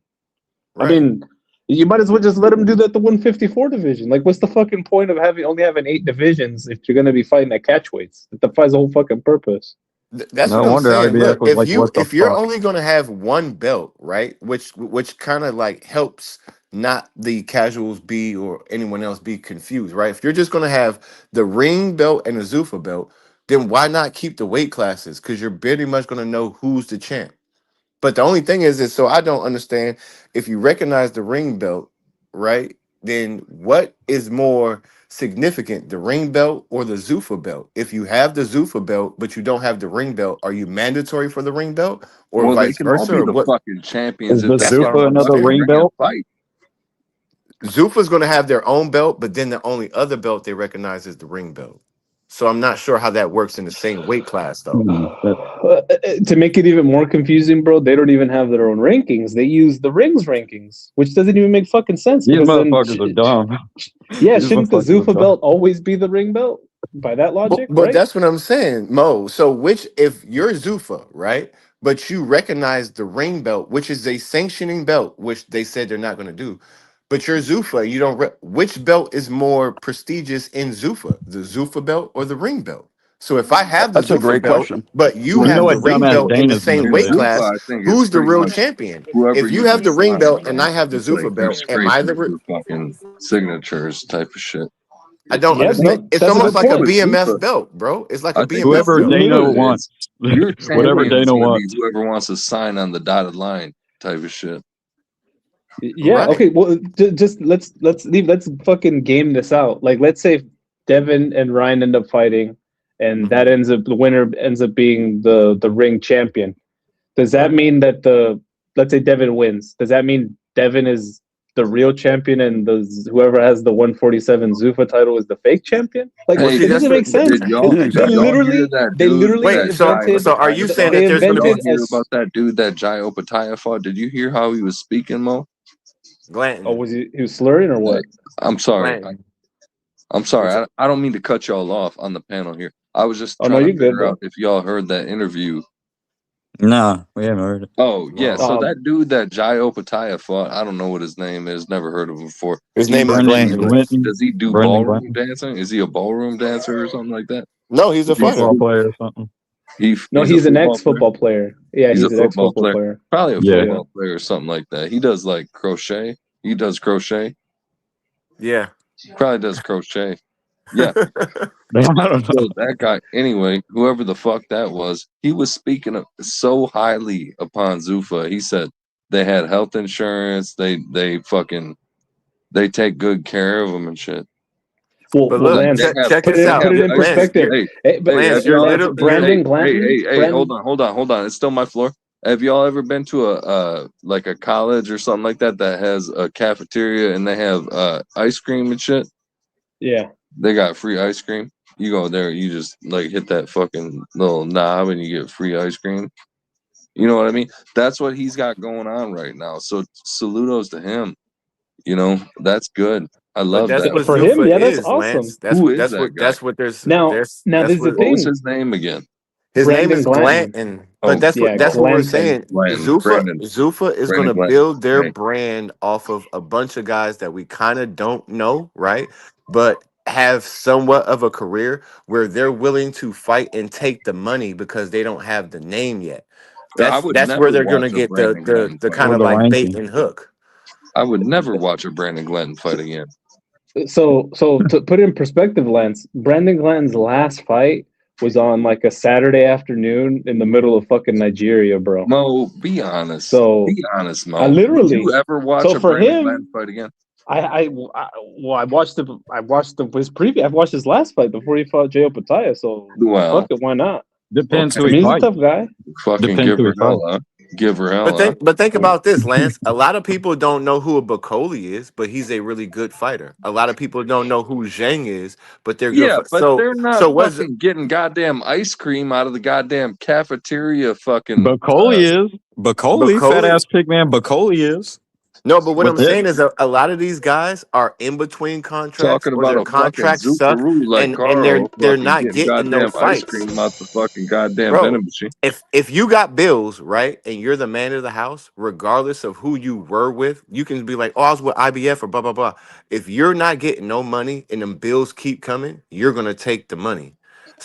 Right. I mean, you might as well just let them do that the 154 division. Like, what's the fucking point of only having 8 divisions if you're gonna be fighting at catch weights? It defies the whole fucking purpose. That's what I'm saying. Look, if you're only going to have one belt, right, which kind of like helps not the casuals be or anyone else be confused, right? If you're just going to have the ring belt and the Zuffa belt, then why not keep the weight classes? Because you're pretty much going to know who's the champ. But the only thing is so I don't understand, if you recognize the ring belt, right? Then what is more significant, the ring belt or the Zuffa belt? If you have the Zuffa belt, but you don't have the ring belt, are you mandatory for the ring belt or Well, they vice can all versa? be Or the what? fucking champions Is if the they That's what I get Zuffa don't in the another fucking understand. ring ring and belt? fight. Zuffa's going to have their own belt, but then the only other belt they recognize is the ring belt. So I'm not sure how that works in the same weight class, though. To make it even more confusing, bro, they don't even have their own rankings. They use the rings rankings, which doesn't even make fucking sense. These Because then, motherfuckers are dumb. yeah, These shouldn't the motherfuckers are Zuffa dumb. belt always be the ring belt by that logic, But right? that's what I'm saying, Mo. So which, if you're Zuffa, right? But you recognize the ring belt, which is a sanctioning belt, which they said they're not going to do. But you're Zuffa, you don't. Which belt is more prestigious in Zuffa, the Zuffa belt or the ring belt? So if I have the That's a Zuffa great belt, question. but you You know have the what ring dumbass belt in the Dana's gonna same In weight say? Zuffa, class, I think it's who's the pretty real much champion? whoever If you you have can the ring sign, belt and bro. I have the It's like Zuffa they're belt, am I scraping the? for fucking signatures type of shit. I don't Yeah, understand. no, It's that's a almost good like a point. With BMF Zuffa, belt, bro. It's like a I think with BMF Whoever belt. Dana Zuffa, wants, it's your whatever champion's Dana gonna be wants. whoever wants to sign on the dotted line type of shit. Yeah, Right. okay. Well, just let's fucking game this out. Like, let's say Devin and Ryan end up fighting, and that Mhm. ends up the winner ends up being the ring champion. Does that Right. mean that let's say Devin wins? Does that mean Devin is the real champion and whoever has the 147 Zuffa title is the fake champion? Like, Well, Hey, see, it that's doesn't the. make sense. did y'all Yeah, They did exactly. y'all hear literally that they dude literally Wait. that So, Jai invented so are you Opataya saying fought? they that there's Did going to y'all invented be hear as about that dude that Jai Opataya fought? Did you hear how he was speaking, Mo? oh, Glanton? was he was slurring or what? Like, I'm sorry. Glanton. I'm sorry. What's I don't mean to cut y'all off on the panel here. I was just Oh no, trying to you're good, figure out bro. if y'all heard that interview. Nah, we haven't heard it. Oh, yeah. So No. Um, that dude that Jai Opataya fought, I don't know what his name is. Never heard of him before. His He name is like Brendan Glanton. Glinton. does he do Brendan ballroom Glinton. dancing? Is he a ballroom dancer or something like that? No, he's a fighter. Football player or something. no, He's a he's an football player. ex-football player. Yeah, He's a he's an football ex-football player. player. Probably a Yeah. football player or something like that. He does like crochet. He does crochet. Yeah. Probably does crochet. Yeah. I don't know. So that guy, anyway, whoever the fuck that was, he was speaking so highly upon Zuffa. He said they had health insurance. They take good care of them and shit. Well, But well, look, Lance, They have, check put this it they out. put have it in ice. Lance, perspective. you're, Hey, But hey, Lance, have you're y'all Lance, ever literally. been? Brandon Hey, Glanton, hold on. It's still my floor. Have y'all ever been to a like a college or something like that that has a cafeteria and they have ice cream and shit? yeah. They got free ice cream. You go there, you just like hit that fucking little knob and you get free ice cream. You know what I mean? That's what he's got going on right now. So saludos to him. You know, that's good. I But love that's that. what For him, Zuffa yeah, that's is, awesome. Lance. That's Who what. is That's that what. guy? That's what. There's. Now, There's. now That's there's the what. What was thing. his name again? His name Brandon is Glanton. Glanton. But Oh, that's what. Yeah, That's what we're Glanton. saying. Glenn. Brandon. Zuffa is going Brandon to Glenn. build their Hey, brand off of a bunch of guys that we kind of don't know, right? But have somewhat of a career where they're willing to fight and take the money because they don't have the name yet. I That's would that's where never they're going to watch a get Brandon Glenn the fight kind Or of the again. like bait ranking. and hook. I would never watch a Brandon Glenn fight again. So to put it in perspective, Lance, Brandon Glanton's last fight was on like a Saturday afternoon in the middle of fucking Nigeria, bro. Mo, be honest. So Be honest, Mo. I Would literally. you ever watch So a for Brandon him, Glenn fight again? I watched his preview. I watched his last fight before he fought Jai Opataya. So Well, fuck it, why not? Depends I who okay. he mean, he's a fights. tough guy. Fucking Depends give who her he fights. hell, huh? Give her hell, But huh? think about this, Lance. A lot of people don't know who a Bacoli is, but he's a really good fighter. A lot of people don't know who Zhang is, but they're good. Yeah, but they're not So what's fucking getting goddamn ice cream out of the goddamn cafeteria fucking Bacoli is. Bacoli, fat Bacoli? ass pig man. Bacoli is. No, but what I'm With it. saying is a lot of these guys are in between contracts talking or about their a fucking contracts suck, Zuccaroo like and Carl they're fucking not getting getting no goddamn ice fights. cream out the fucking goddamn Bro, vending machine. if you got bills, right, and you're the man of the house, regardless of who you were with, you can be like, oh, I was with IBF or blah blah blah. If you're not getting no money and them bills keep coming, you're gonna take the money.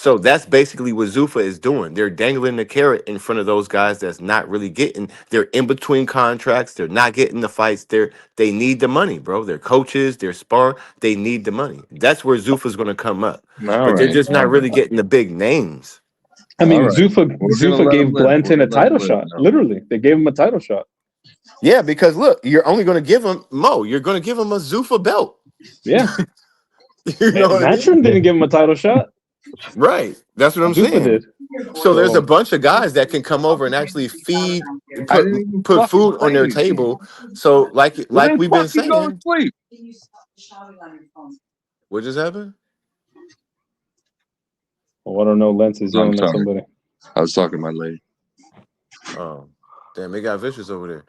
So that's basically what Zuffa is doing. They're dangling the carrot in front of those guys that's not really getting. They're in between contracts. They're not getting the fights. They need the money, bro. They're coaches. They're sparring. They need the money. That's where Zuffa's going to come up. All But they're right. just not really getting the big names. I mean, All right. Zuffa We're gonna let gave him live. Blanton We're a gonna let him title live shot. now. Literally, they gave him a title shot. Yeah, because look, you're only going to give him Mo. You're going to give him a Zuffa belt. Yeah. You know what I mean? Matchroom didn't give him a title shot. Right. That's what I'm Zuffa saying. did. So there's a bunch of guys that can come over and actually feed, I didn't even put fucking food on say their anything. table. So like Well, then we've been fucking go to saying, sleep. what just happened? Oh, I don't know. Lens is I'm yelling at sorry. somebody. I was talking to my lady. Oh, damn, it got vicious over there.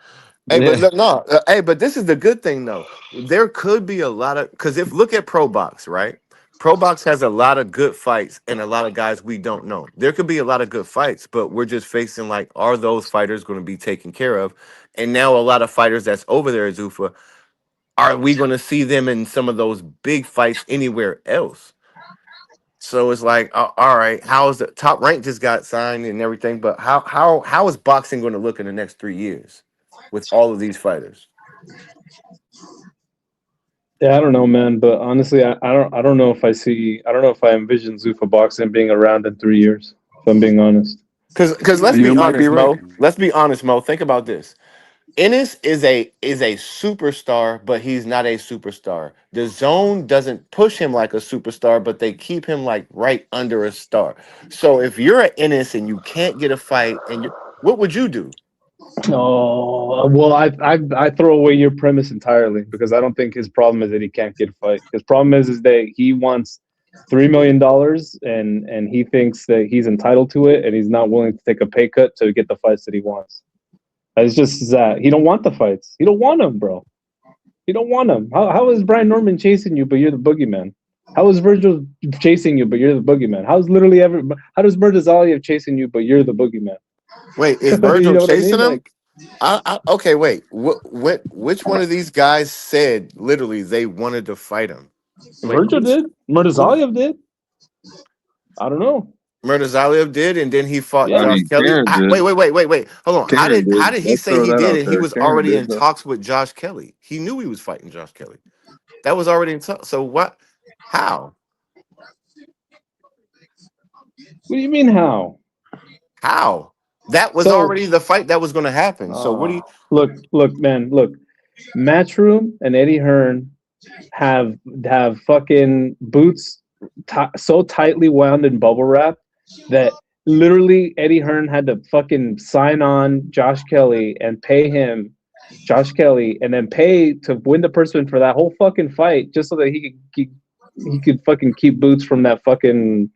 Hey, but look, no, hey, but this is the good thing though. There could be a lot of because look at Pro Box, right? Pro Box has a lot of good fights and a lot of guys we don't know. There could be a lot of good fights, but we're just facing like, are those fighters going to be taken care of? And now a lot of fighters that's over there at Zuffa, are we going to see them in some of those big fights anywhere else? So it's like, all right, how is the Top Rank just got signed and everything, but how is boxing going to look in the next 3 years with all of these fighters? Yeah, I don't know, man. But honestly, I don't know if I envision Zuffa boxing being around in 3 years. If I'm being honest. Because let's You be might be honest, right. Mo. Let's be honest, Mo. Think about this. Ennis is a superstar, but he's not a superstar. The zone doesn't push him like a superstar, but they keep him like right under a star. So if you're at Ennis and you can't get a fight, what would you do? Oh well, I throw away your premise entirely because I don't think his problem is that he can't get a fight. His problem is that he wants $3 million and he thinks that he's entitled to it and he's not willing to take a pay cut to get the fights that he wants. It's just that he don't want the fights. He don't want them, bro. He don't want them. How is Brian Norman chasing you, but you're the boogeyman? How is Virgil chasing you, but you're the boogeyman? How does Murtaza Aliyev chasing you, but you're the boogeyman? Wait, is Virgil You know what I chasing mean? him? Like, Okay, wait. Which one of these guys said literally they wanted to fight him? Virgil did. Murtaza Aliyev did. I don't know. Murtaza Aliyev did, and then he fought Yeah. I Josh mean, Kelly. Karen did. Wait. Hold on. How Karen did he Let's say throw he that did out it? He there. was Karen already did in though. talks with Josh Kelly. He knew he was fighting Josh Kelly. That was already in talks. So what? How? What do you mean how? How? That was So- already the fight that was going to happen. So what do you? Look, man, look. Matchroom and Eddie Hearn have fucking boots so tightly wound in bubble wrap that literally Eddie Hearn had to fucking sign on Josh Kelly and pay him Josh Kelly and then pay to win the person for that whole fucking fight just so that he could fucking keep boots from that fucking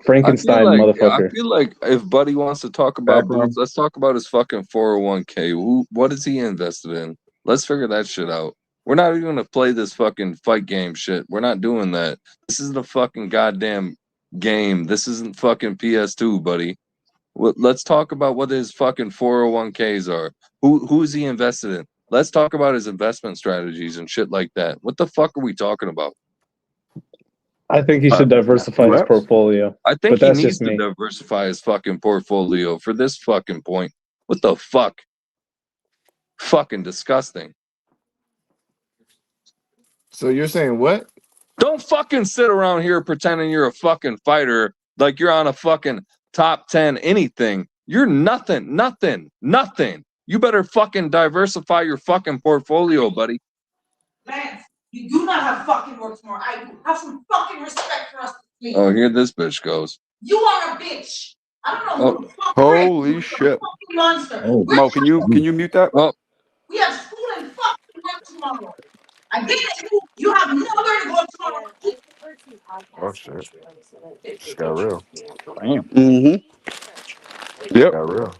Frankenstein motherfucker. I feel like if Buddy wants to talk about boots, let's talk about his fucking 401k. What is he invested in? Let's figure that shit out. We're not even gonna play this fucking fight game shit. We're not doing that. This isn't a fucking goddamn game. This isn't fucking PS2, buddy. Let's talk about what his fucking 401ks are. Who is he invested in? Let's talk about his investment strategies and shit like that. What the fuck are we talking about? I think he should diversify his portfolio. I think but he that's needs just to me. diversify his fucking portfolio for this fucking point. What the fuck? Fucking disgusting. So you're saying what? Don't fucking sit around here pretending you're a fucking fighter like you're on a fucking top 10 anything. You're nothing. You better fucking diversify your fucking portfolio, buddy. Lance, you do not have fucking work tomorrow. I do. Have some fucking respect for us. Please. Oh, here this bitch goes. You are a bitch. I don't know who the fuck Holy shit. fucking monster. Mo, can you mute that? Oh. We have school and fucking work tomorrow. I get that you have nowhere to go tomorrow. Oh shit! It's got real. Damn. Mm-hmm. Yep. Got real.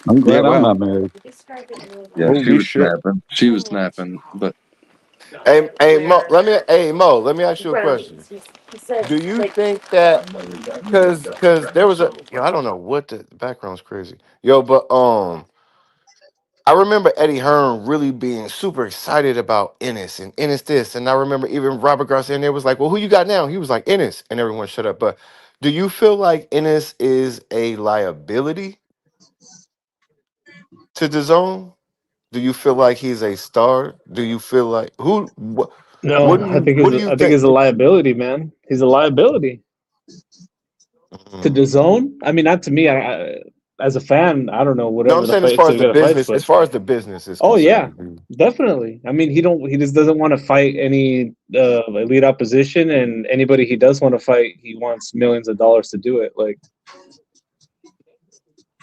I'm glad wow. I'm not married. Yeah, Holy she was shit. snapping. She was snapping, but Hey Mo, let me ask you a question. Do you think that because there was I don't know what the background's crazy, but I remember Eddie Hearn really being super excited about Ennis and Ennis this, and I remember even Robert Garcia there was like, well, who you got now? He was like Ennis, and everyone shut up. But Do you feel like Ennis is a liability to the zone? Do you feel like he's a star? Do you feel like No, what do you I think think? he's a liability, man. He's a liability to Mm. the zone. I mean, not to me. As a fan, I don't know No, I'm whatever the saying as fights far are as the gonna fight, business, but as far as the business is oh yeah, concerned. definitely. I mean, he just doesn't want to fight any elite opposition, and anybody he does want to fight, he wants millions of dollars to do it. Like,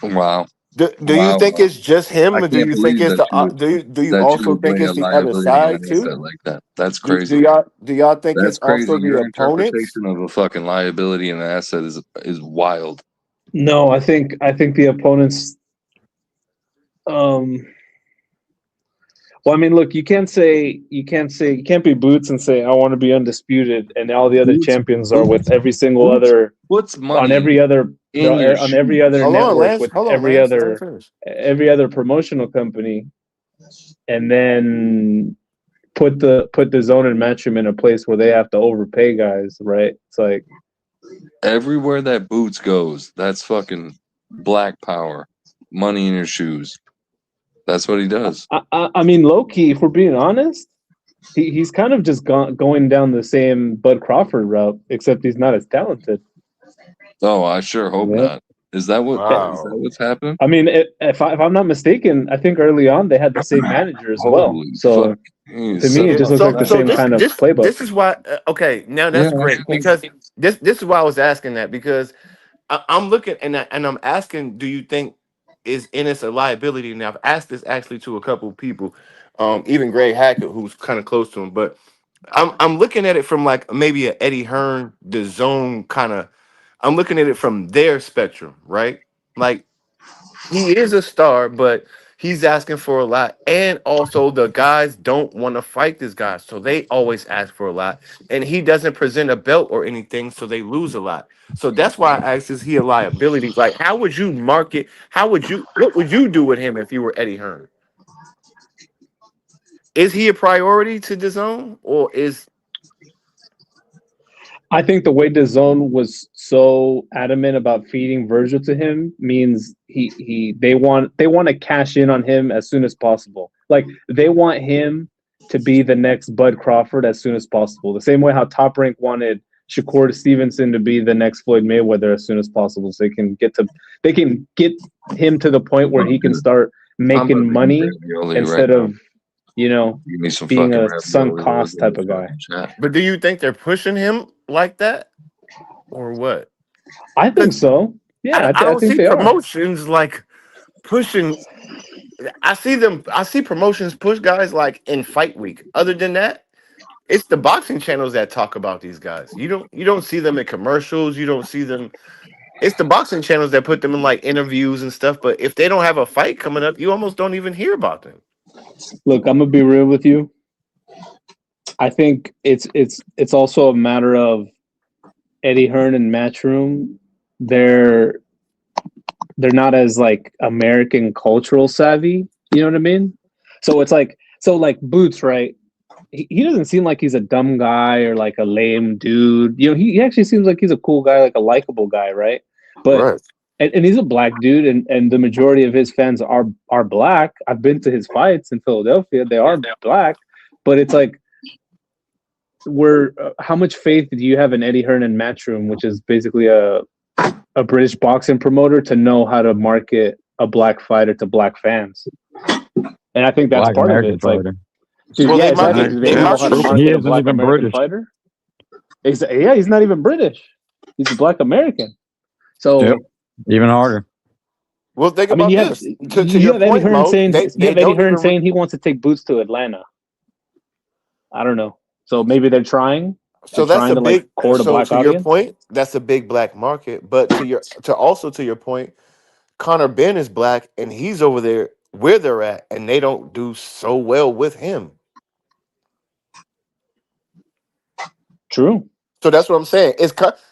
Wow. Do you Wow, think bro. it's just him, I or do can't you think believe it's that the you would do you also think bring a it's the other liability on side an too? asset like that. That's Do crazy. y'all think That's it's crazy. also the Your opponents? interpretation of a fucking liability in an asset is wild. no, I think the opponents. Well, I mean, look, you can't be Boots and say I want to be undisputed, and all the other champions are with every single Boots other puts on money every other in your on every other Hold on, network Lance. with Hold on, Lance. Let me finish. every other promotional company, and then put the zone and Matchroom in a place where they have to overpay guys, right? It's like everywhere that Boots goes. That's fucking black power, money in your shoes. That's what he does. I mean, low key, if we're being honest, he's kind of just going down the same Bud Crawford route, except he's not as talented. Oh, I sure hope not. Is that what's happening? I mean, if I'm not mistaken, I think early on they had the same manager as well. Holy So fuck. to me, it just looks like the same kind of playbook. This is why. Okay, now that's great because this is why I was asking that because I'm looking and I'm asking, do you think is Ennis a liability? Now I've asked this actually to a couple of people, even Greg Hackett, who's kind of close to him, but I'm looking at it from like maybe a Eddie Hearn, the zone kind of. I'm looking at it from their spectrum, right? Like he is a star, but he's asking for a lot. And also the guys don't want to fight this guy. So they always ask for a lot. And he doesn't present a belt or anything, so they lose a lot. So that's why I asked, is he a liability? Like, how would you market? What would you do with him if you were Eddie Hearn? Is he a priority to DAZN, or is I think the way DAZN was so adamant about feeding Virgil to him means they want to cash in on him as soon as possible. Like they want him to be the next Bud Crawford as soon as possible. The same way how Top Rank wanted Shakur Stevenson to be the next Floyd Mayweather as soon as possible, so they can get him to the point where he can start making money instead of being a sunk cost type of guy. But do you think they're pushing him like that, or what? I think so. Yeah, I don't think see they promotions like pushing. I see promotions push guys like in fight week. Other than that, it's the boxing channels that talk about these guys. You don't see them in commercials. You don't see them. It's the boxing channels that put them in like interviews and stuff. But if they don't have a fight coming up, you almost don't even hear about them. Look, I'm gonna be real with you. I think it's also a matter of Eddie Hearn and Matchroom. They're not as like American cultural savvy. You know what I mean? So it's like Boots, right? He doesn't seem like he's a dumb guy or like a lame dude. You know, he actually seems like he's a cool guy, like a likable guy, right? But right. And he's a black dude, and the majority of his fans are black. I've been to his fights in Philadelphia; they are black. But it's like, how much faith do you have in Eddie Hearn and Matchroom, which is basically a British boxing promoter, to know how to market a black fighter to black fans? And I think that's Black part American of it. It's like, fighter. dude, yeah, exactly. Do they know how to He market a isn't black even American British. fighter? Yeah, he's not even British. He's a black American. So. Yep. Even harder. Well, think I mean, about this. To your Eddie point, Hearn Mo, saying they saying he wants to take Boots to Atlanta. I don't know. So maybe they're trying. So that's a big. Court a So black to your audience. point, that's a big black market. But to your point, Conor Ben is black and he's over there where they're at, and they don't do so well with him. True. So that's what I'm saying.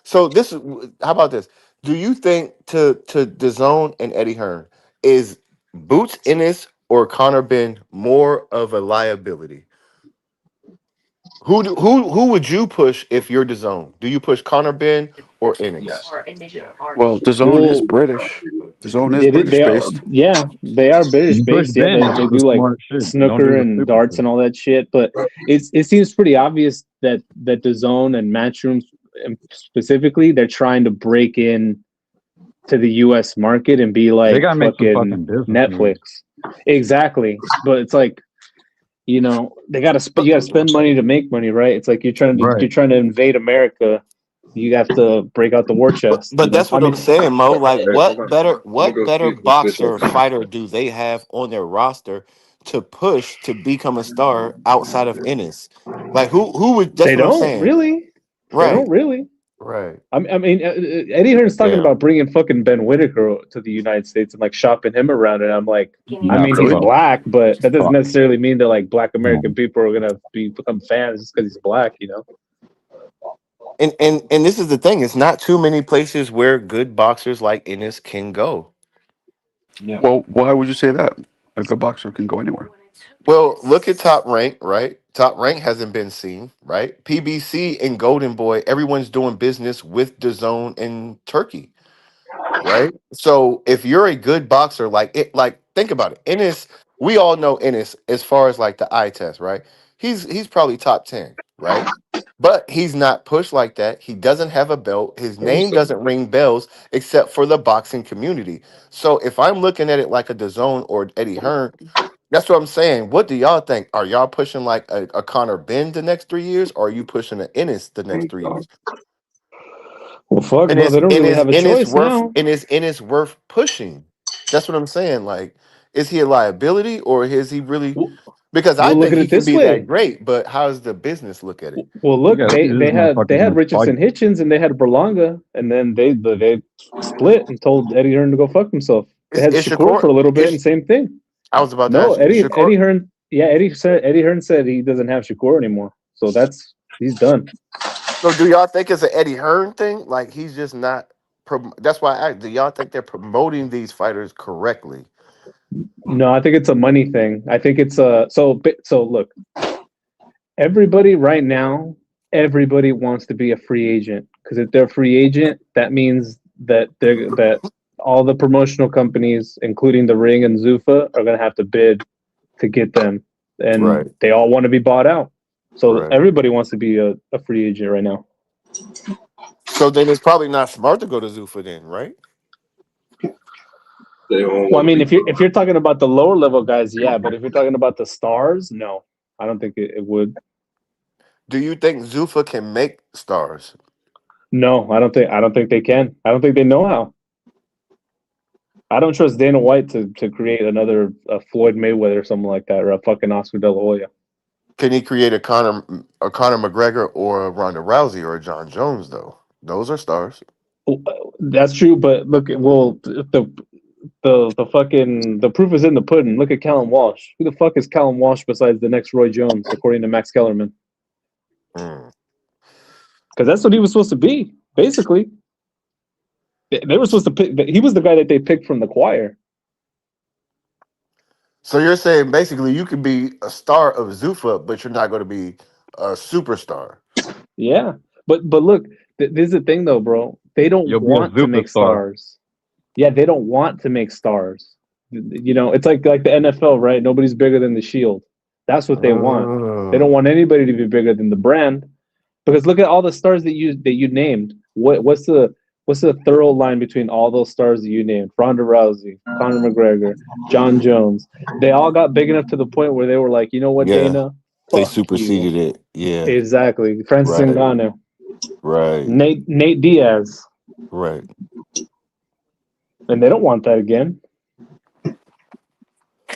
So this is how about this? Do you think to DAZN and Eddie Hearn is Boots Ennis or Conor Ben more of a liability? Who would you push if you're DAZN? Do you push Conor Ben or Ennis? Or initial art. Well, the zone is British. The zone is British They are, based. yeah, they are British You push based. Yeah, Ben, they all do the like smart shit. Don't snooker do the and stupid darts shit. and all that shit. But it seems pretty obvious that the zone and Matchrooms specifically, they're trying to break in to the U.S. market and be They like gotta make some fucking fucking business Netflix. Exactly, but it's like, you know, they gotta you gotta spend money to make money, right? It's like you're trying to invade America. You have to break out the war chest. But You know, that's what I'm saying, Mo. Like, Hey, hold on. I'm gonna what go better see if this bitch boxer open. fighter do they have on their roster to push to become a star outside of Ennis? Like, who would? That's they what I'm don't saying. really. They Right, don't really. right. I mean, Eddie Hearn's talking Yeah. about bringing fucking Ben Whitaker to the United States and like shopping him around, and I'm like, I mean, he's Bro. black, but that doesn't Fuck. necessarily mean that like black American people are gonna become fans just because he's black, you know? And this is the thing. It's not too many places where good boxers like Ennis can go. Yeah. Well, why would you say that? A good boxer can go anywhere. Well, look at Top Rank, right? Top Rank hasn't been seen, right? PBC and Golden Boy, everyone's doing business with DAZN in Turkey, right? So if you're a good boxer, like think about it. Ennis, we all know Ennis as far as like the eye test, right? He's probably top 10, right? But he's not pushed like that. He doesn't have a belt. His name doesn't ring bells except for the boxing community. So if I'm looking at it like a DAZN or Eddie Hearn, that's what I'm saying. What do y'all think? Are y'all pushing like a Conor Ben the next 3 years, or are you pushing an Ennis the next 3 years? Well, fuck, And bro, they don't really have a it's choice worth now. and it's worth pushing. That's what I'm saying. Like, is he a liability or is he really? Because I We'll look think at he it can this be way. that great, but how does the business look at it? Well, look, Yeah, they this had motherfucker's Richardson fight. Hitchens and they had Berlanga, and then they split and told Eddie Hearn to go fuck himself. They had Is Shakur for a little bit, and same thing. I was about to No, ask you, Shakur. Eddie Hearn. Yeah, Eddie Hearn said he doesn't have Shakur anymore, so he's done. So do y'all think it's an Eddie Hearn thing? Like he's just not. That's why do y'all think they're promoting these fighters correctly? No, I think it's a money thing. I think it's so look, everybody right now, everybody wants to be a free agent because if they're a free agent, that means that that all the promotional companies, including the Ring and Zuffa, are gonna have to bid to get them, and Right. they all want to be bought out. So Right. everybody wants to be a free agent right now. So then it's probably not smart to go to Zuffa then, right? Well, I mean, if you're talking about the lower level guys, yeah, but if you're talking about the stars, no, I don't think it would. Do you think Zuffa can make stars? No, I don't think they can. I don't think they know how. I don't trust Dana White to create another Floyd Mayweather or something like that, or a fucking Oscar De La Hoya. Can he create a Conor McGregor or a Ronda Rousey or a John Jones though? Those are stars. That's true, but look, well, the fucking the proof is in the pudding. Look at Callum Walsh. Who the fuck is Callum Walsh besides the next Roy Jones, according to Max Kellerman? Because that's what he was supposed to be, basically. They were supposed to pick. He was the guy that they picked from the choir. So you're saying basically you could be a star of Zuffa, but you're not going to be a superstar. Yeah, but look, this is the thing though, bro. They don't You'll be a want to make superstar. stars. Yeah, they don't want to make stars. You know, it's like the NFL, right? Nobody's bigger than the Shield. That's what they want. They don't want anybody to be bigger than the brand. Because look at all the stars that you named. What's the thorough line between all those stars that you named? Ronda Rousey, Conor McGregor, John Jones. They all got big enough to the point where they were like, you know what, Yeah. Dana? They Fuck superseded you. it. Yeah. Exactly. Francis Right. Ngannou. Right. Nate Diaz. Right. And they don't want that again.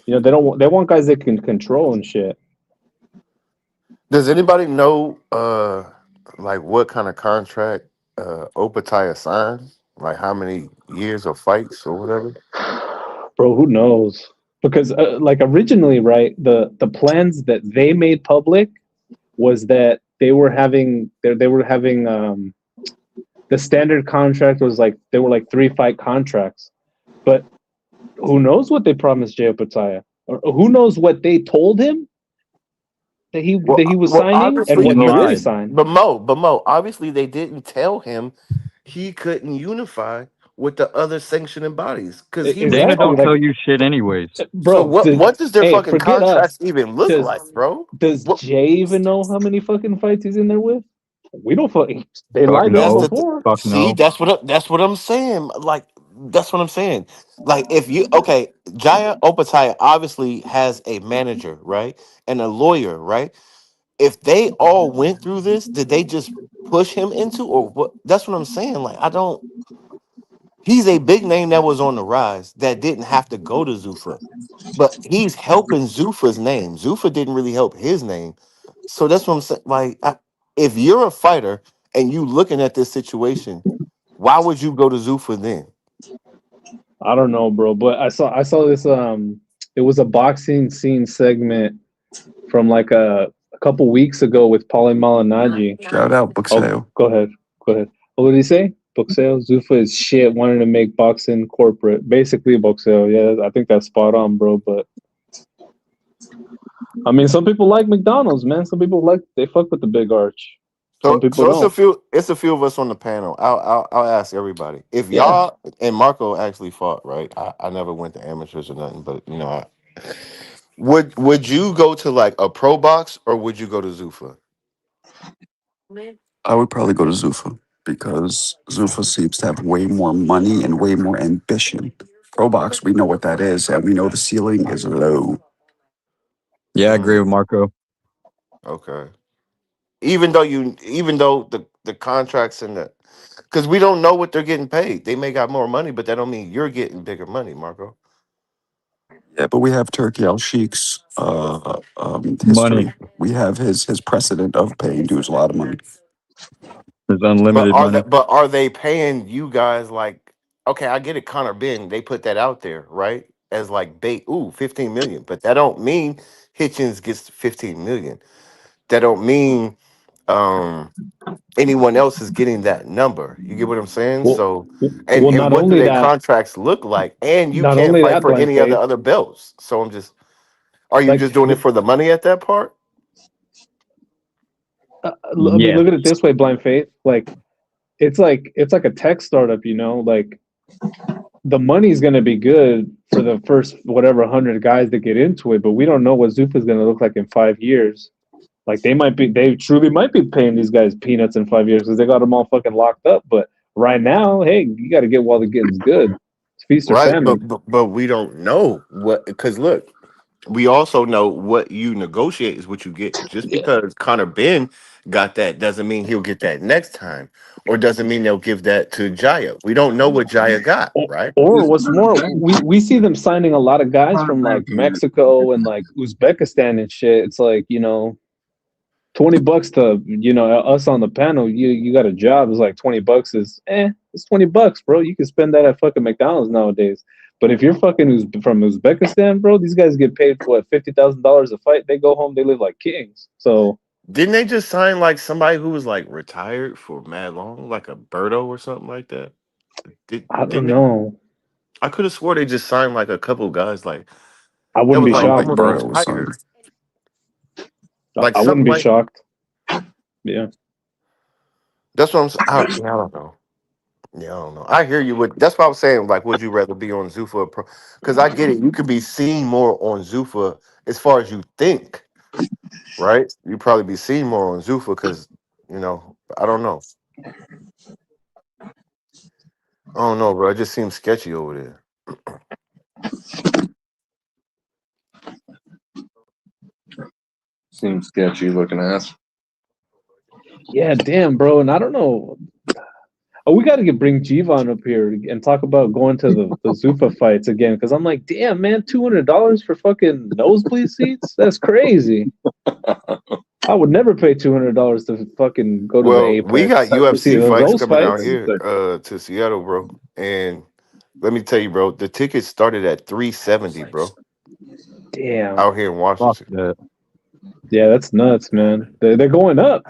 You know, they want guys that can control and shit. Does anybody know like what kind of contract Opataya signed? Like how many years of fights or whatever? Bro, who knows? Because like originally, right, the plans that they made public was that they were having the standard contract was like they were like 3-fight contracts. But who knows what they promised Jay Opataya? Or who knows what they told him? that he was Well, signing and obviously, what he didn't lied. sign. but Mo, obviously they didn't tell him he couldn't unify with the other sanctioning bodies because he was Dana Exactly. don't talking. tell Like, you shit anyways. So bro, what does their fucking forget us. contracts even look Does like, bro? does What, Jay even know how many fucking fights he's in there with? We don't fucking. They Fuck lied to him that's no. the before. Fuck see, no. that's what I'm saying. Like that's what I'm saying. Like if you okay, Jaya Opataya obviously has a manager, right, and a lawyer, right? If they all went through this, did they just push him into or what? That's what I'm saying. Like I don't. He's a big name that was on the rise that didn't have to go to Zuffa, but he's helping Zuffa's name. Zuffa didn't really help his name, so that's what I'm saying. Like if you're a fighter and you looking at this situation, why would you go to Zuffa then? I don't know, bro, but I saw this. It was a boxing scene segment from like a couple weeks ago with Paulie Malignaggi. Shout out Boxeo. Go ahead. What did he say? Boxeo, Zuffa is shit. Wanted to make boxing corporate, basically Boxeo. Yeah, I think that's spot on, bro. But I mean, some people like McDonald's, man. Some people they fuck with the big arch. Some people So don't. it's a few of us on the panel. I'll ask everybody if Yeah. y'all and Marco actually fought, right? I never went to amateurs or nothing, but you know, would you go to like a pro box or would you go to Zuffa? I would probably go to Zuffa because Zuffa seems to have way more money and way more ambition. Pro box, we know what that is, and we know the ceiling is low. Yeah, I agree with Marco. Okay. Even though the contracts and the because we don't know what they're getting paid. They may got more money, but that don't mean you're getting bigger money, Marco. Yeah, but we have Turkey Al Sheikh's Money. history. We have his precedent of paying dudes a lot of money. There's unlimited money. But are they paying you guys like okay, I get it, Connor Ben, they put that out there, right? As like bait, 15 million. But that don't mean Hitchens gets 15 million. That don't mean anyone else is getting that number. You get what I'm saying? Well, So well, and not what do only their that, contracts look like? And you not can't only fight that, for Blind any Faith. other belts. So I'm just are you Like just doing it for the money at that part? I mean, Yes. look at it this way, Blind Faith. Like it's like a tech startup, you know. Like the money's gonna be good for the first whatever 100 guys that get into it, but we don't know what Zuffa's gonna look like in 5 years. Like they truly might be paying these guys peanuts in 5 years because they got them all fucking locked up. But right now, hey, you got to get while the getting's good. It's feast or Right, famine. but we don't know what because look, we also know what you negotiate is what you get. Just Yeah. because Connor Ben got that doesn't mean he'll get that next time, or doesn't mean they'll give that to Jaya. We don't know what Jaya got, right? Or what's more, we see them signing a lot of guys from like Mexico and like Uzbekistan and shit. It's like, you know, $20 to, you know, us on the panel, you got a job. It's like $20 is it's $20, bro. You can spend that at fucking McDonald's nowadays. But if you're fucking from Uzbekistan, bro, these guys get paid for what, $50,000 a fight. They go home, they live like kings. So Didn't they just sign like somebody who was like retired for mad long, like a Berto or something like that? I don't Didn't they? know. I could have swore they just signed like a couple guys like I that wouldn't was be like shocked, almost bro. retired. Like I something wouldn't be like shocked. Yeah. that's what I'm saying. I don't know. Yeah, I don't know. I hear you. That's why I was saying, like, would you rather be on Zuffa or Pro? Because I get it. You could be seen more on Zuffa as far as you think, right? You probably be seen more on Zuffa because, you know, I don't know. I don't know, bro. It just seems sketchy over there. Seems sketchy looking ass. Yeah, damn, bro. And I don't know. Oh, we got to bring Jivan up here and talk about going to the Zuffa fights again. Because I'm like, damn, man, $200 for fucking nosebleed seats? That's crazy. I would never pay $200 to fucking go to the Well, Apex. we got See UFC fights those coming out fights. here to Seattle, bro. And let me tell you, bro, the tickets started at $370, bro. Damn. Out here in Washington. Yeah, that's nuts, man. They're going up,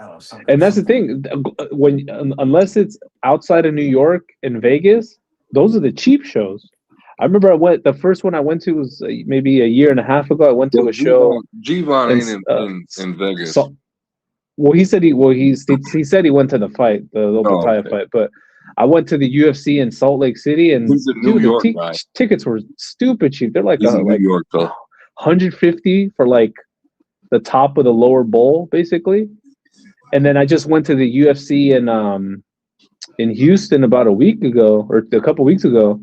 and that's the thing. When unless it's outside of New York and Vegas, those are the cheap shows. I remember the first one I went to was maybe a year and a half ago. I went to a show. G-Von ain't in Vegas. Well, he said he said he went to the fight, the local Thai fight, but I went to the UFC in Salt Lake City, and he's a New York guy. Tickets were stupid cheap. They're like He's in New York, though. 150 for like the top of the lower bowl, basically. And then I just went to the UFC in Houston about a week ago or a couple weeks ago,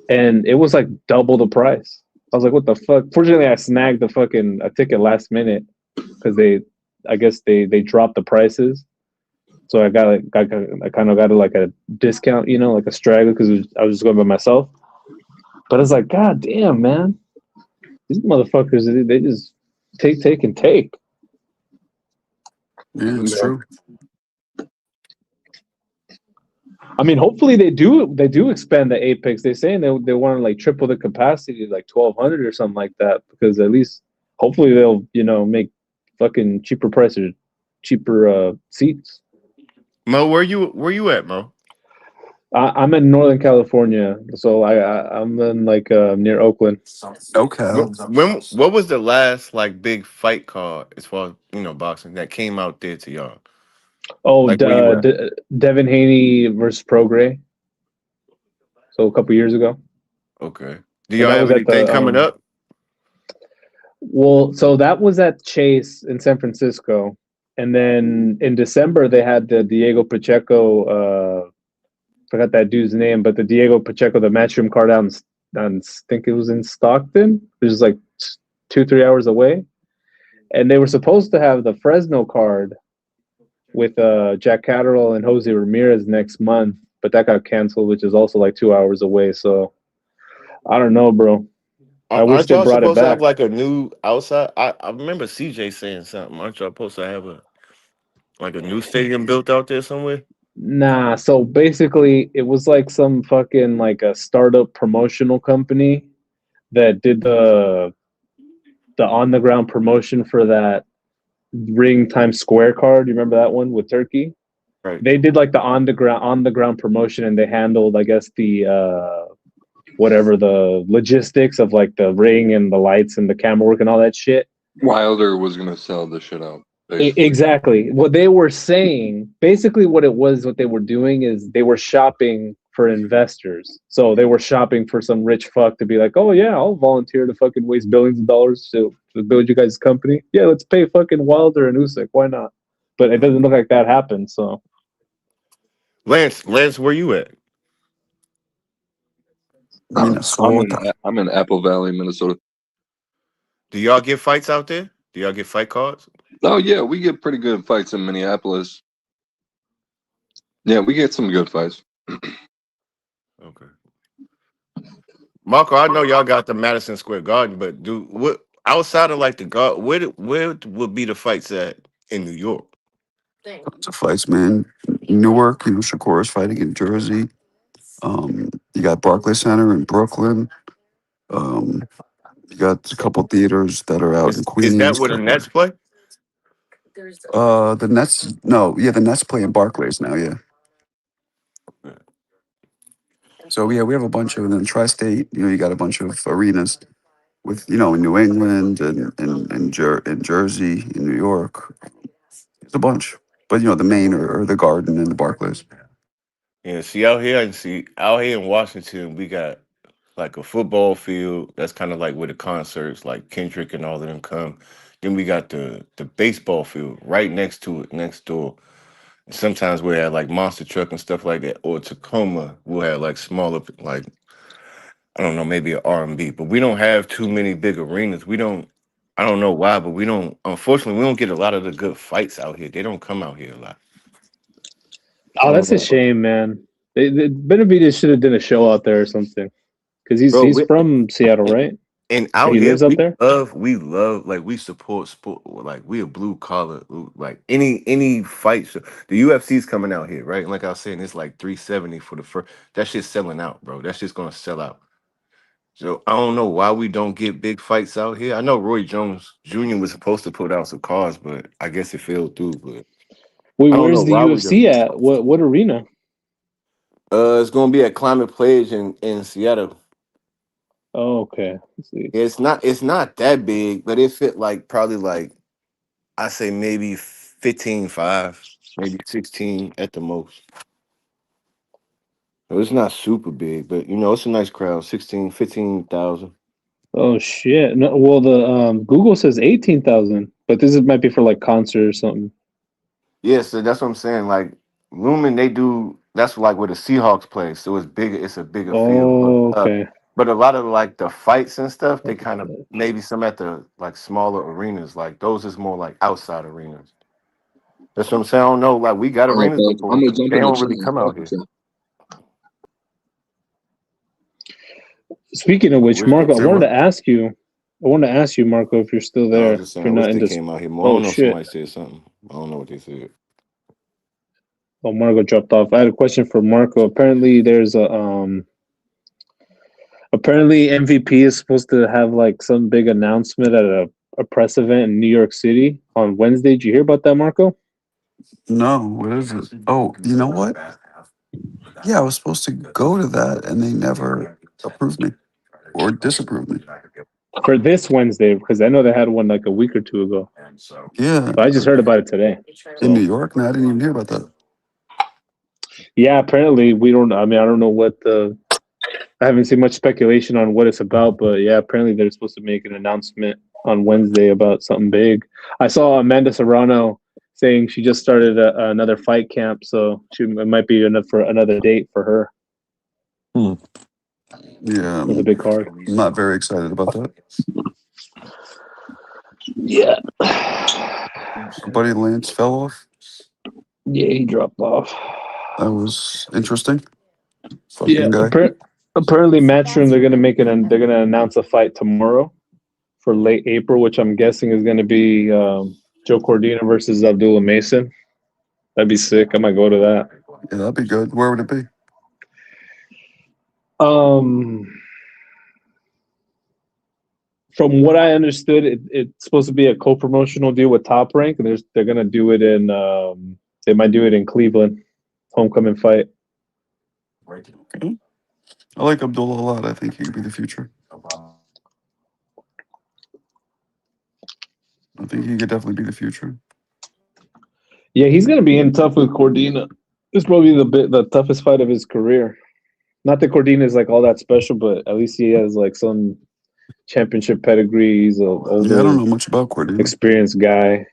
and it was like double the price. I was like, what the fuck? Fortunately, I snagged a ticket last minute because I guess they dropped the prices. So I kind of got like a discount, like a straggler because I was just going by myself. But it's like, God damn, man. These motherfuckers, they just take and take. Yeah, it's true. I mean, hopefully they do expand the Apex. They're saying they want to like triple the capacity, like 1,200 or something like that, because at least hopefully they'll make fucking cheaper prices, cheaper seats. Mo, where you at, Mo? I'm in Northern California, so I'm in like near Oakland. Okay. What was the last like big fight card as far as boxing that came out there to y'all? Oh, like, Devin Haney versus Prograis. So a couple years ago. Okay. Do y'all have anything coming up? Well, so that was at Chase in San Francisco, and then in December they had the Diego Pacheco. Forgot that dude's name, but the Diego Pacheco, the matchroom card out I think it was in Stockton. It was like 2-3 hours away, and they were supposed to have the Fresno card with Jack Catterall and Jose Ramirez next month, but that got canceled, which is also like 2 hours away. So I don't know, bro. I wish they brought it back. To have like a new outside? I remember CJ saying something. Aren't y'all supposed to have a new stadium built out there somewhere? Nah, so basically it was like some fucking like a startup promotional company that did the on the ground promotion for that Ring Times Square card. You remember that one with Turkey? Right. They did like the on the ground promotion, and they handled, I guess, the whatever the logistics of like the ring and the lights and the camera work and all that shit. Wilder was gonna sell the shit out. Exactly. What they were saying, basically what they were doing is they were shopping for investors. So they were shopping for some rich fuck to be like, oh yeah, I'll volunteer to fucking waste billions of dollars to build you guys' company. Yeah, let's pay fucking Wilder and Usyk. Why not? But it doesn't look like that happened. So Lance, where you at? I'm in Apple Valley, Minnesota. Do y'all get fights out there? Do y'all get fight cards? Oh yeah, we get pretty good fights in Minneapolis. Yeah, we get some good fights. Okay. Marco, I know y'all got the Madison Square Garden, but what outside of like the guard, where would be the fights at in New York? Tons of fights, man. Newark, Shakur's fighting in Jersey. You got Barclays Center in Brooklyn. You got a couple theaters that are out in Queens. Is that where the Nets play? The Nets, no, yeah, the Nets play in Barclays now, yeah. So yeah, we have a bunch of, and then Tri-State, you got a bunch of arenas with, in New England and Jersey, in New York. It's a bunch, but the main or the Garden and the Barclays. Yeah, out here in Washington, we got like a football field. That's kind of like where the concerts, like Kendrick and all of them come. Then we got the baseball field right next to it, next door. And sometimes we have like Monster Truck and stuff like that. Or Tacoma, we'll have like smaller, like, I don't know, maybe an R&B. But we don't have too many big arenas. I don't know why, but unfortunately, we don't get a lot of the good fights out here. They don't come out here a lot. Oh, that's a shame, man. Benavidez should have done a show out there or something. Because he's from Seattle, right? And out he here, lives out there? we love, like, we support sport. Like, we a blue collar, like, any fight. The UFC's coming out here, right? And like I was saying, it's like $370 for the first. That shit's selling out, bro. That shit's going to sell out. So I don't know why we don't get big fights out here. I know Roy Jones Jr. was supposed to put out some cards, but I guess it fell through. But wait, where's the UFC at? What arena? It's going to be at Climate Pledge in Seattle. Oh, okay. Let's see. It's not that big, but it fit like probably like I say maybe 15.5, maybe 16 at the most. So it's not super big, but it's a nice crowd. 15,000. Oh shit! No, well, the Google says 18,000, but might be for like concert or something. Yeah, so that's what I'm saying. Like Lumen, they do. That's like where the Seahawks play. So it's bigger. It's a bigger field. Oh, okay. But a lot of like the fights and stuff, they kind of maybe some at the like smaller arenas. Like those is more like outside arenas. That's what I'm saying. I don't know. Like we got All right, arenas guys, before. I'm gonna jump They in the don't chat really and come talk out with here. you. Speaking of which, Where's Marco, I say wanted what? to ask you. Marco, if you're still No, I there. was just If saying. you're I not wish in they this. came out here more. I Oh don't know if shit! somebody said something. I don't know what they said. Oh, Marco dropped off. I had a question for Marco. Apparently, there's a Apparently, MVP is supposed to have like some big announcement at a press event in New York City on Wednesday. Did you hear about that, Marco? No, what is it? Oh, you know what? Yeah, I was supposed to go to that, and they never approved me or disapproved me. For this Wednesday, because I know they had one like a week or two ago. Yeah, But I just heard about it today. in New York. No, I didn't even hear about that. Yeah, apparently we don't. I mean, I don't know what the. I haven't seen much speculation on what it's about, but yeah, apparently they're supposed to make an announcement on Wednesday about something big. I saw Amanda Serrano saying she just started another fight camp, so it might be enough for another date for her. Yeah, With a big card. I'm not very excited about that. Yeah. Our buddy Lance fell off. Yeah, he dropped off. That was interesting. Fucking Yeah, guy. apparently Matchroom they're gonna announce a fight tomorrow for late April, which I'm guessing is gonna be Joe Cordina versus Abdullah Mason. That'd be sick. I might go to that. Yeah, that'd be good. Where would it be? From what I understood, it's supposed to be a co-promotional deal with Top Rank, and they're gonna do it in. They might do it in Cleveland, homecoming fight. Okay. I like Abdullah a lot. I think he could be the future. I think he could definitely be the future. Yeah, he's gonna be in tough with Cordina. It's probably the toughest fight of his career. Not that Cordina is like all that special, but at least he has like some championship pedigree. He's a older, Yeah, I don't know much about Cordina. experienced guy.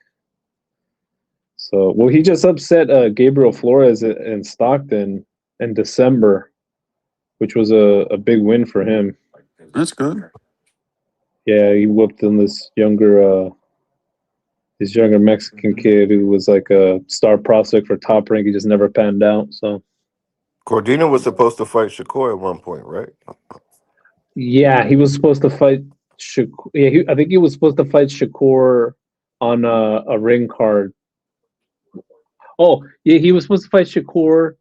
So, well, he just upset Gabriel Flores in Stockton in December, which was a big win for him. That's good. Yeah, he whooped on this younger Mexican kid who was like a star prospect for Top Rank. He just never panned out. So Cordina was supposed to fight Shakur at one point, right? yeah, he was supposed to fight Shakur. Yeah, I think he was supposed to fight Shakur on a ring card. Oh, yeah, he was supposed to fight Shakur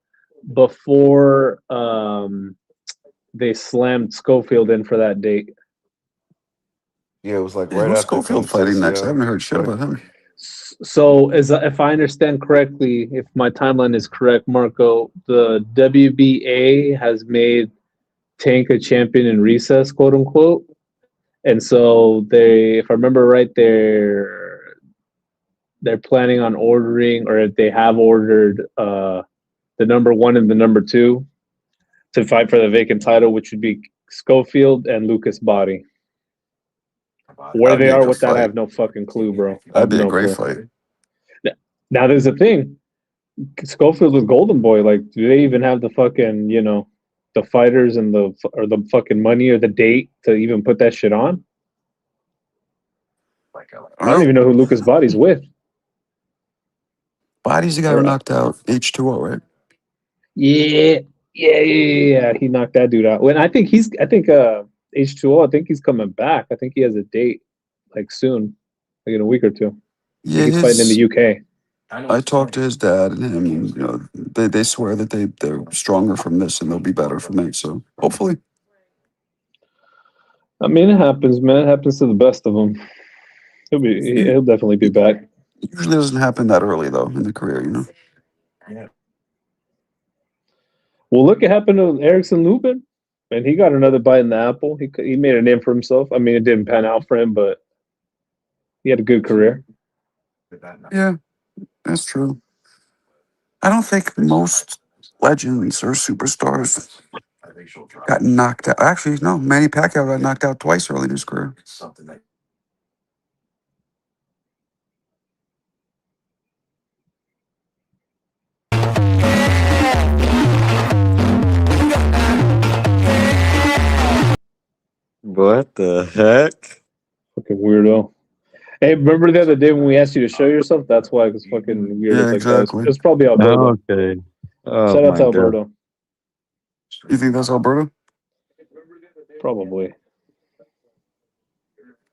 before they slammed Schofield in for that date. Yeah, it was like Yeah, right who's after Schofield fighting next? I haven't heard shit about him. So, if I understand correctly, if my timeline is correct, Marco, the WBA has made Tank a champion in recess, quote unquote. And so if I remember right, they're planning on ordering, or if they have ordered the number 1 and the number 2 to fight for the vacant title, which would be Schofield and Lucas Body. Where That'd they be a are good with that, I fight. have no fucking clue, bro. I That'd have be a no great clue. fight. Now there's a thing. Schofield with Golden Boy, like, do they even have the fucking, the fighters and the fucking money or the date to even put that shit on? I don't even know who Lucas Body's with. Body's the guy who knocked out H2O, right? Yeah. He knocked that dude out. When I think H2O, I think he's coming back. I think he has a date like soon, like in a week or two. Yeah, he's fighting in the UK. I talked to his dad and him, and they swear that they're stronger from this and they'll be better from it. So hopefully. I mean, it happens, man. It happens to the best of them. He'll definitely be back. It usually doesn't happen that early though in the career, Well, look, it happened to Erickson Lubin. And he got another bite in the apple. He made a name for himself. I mean, it didn't pan out for him, but he had a good career. Yeah, that's true. I don't think most legends or superstars got knocked out. Actually, no. Manny Pacquiao got knocked out twice early in his career. What the heck? Fucking weirdo. Hey, remember the other day when we asked you to show yourself? That's why it was fucking weird. Yeah, It's like exactly. it's probably Alberto. Okay. Oh, Shout out my to God. Alberto. You think that's Alberto? Probably.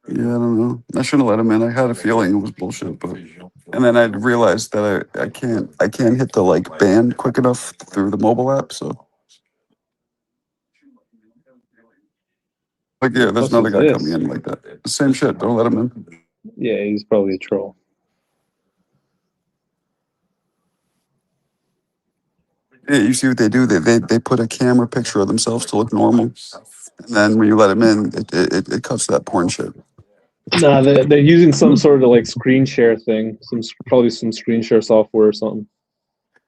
Yeah, I don't know. I shouldn't have let him in. I had a feeling it was bullshit, but and then I realized that I can't hit the like ban quick enough through the mobile app. So like, yeah, there's What's another guy this? coming in like that. The same shit. Don't let him in. Yeah, he's probably a troll. Yeah, you see what they do? They put a camera picture of themselves to look normal, and then when you let them in, it cuts that porn shit. Nah, they're using some sort of like screen share thing. Probably some screen share software or something.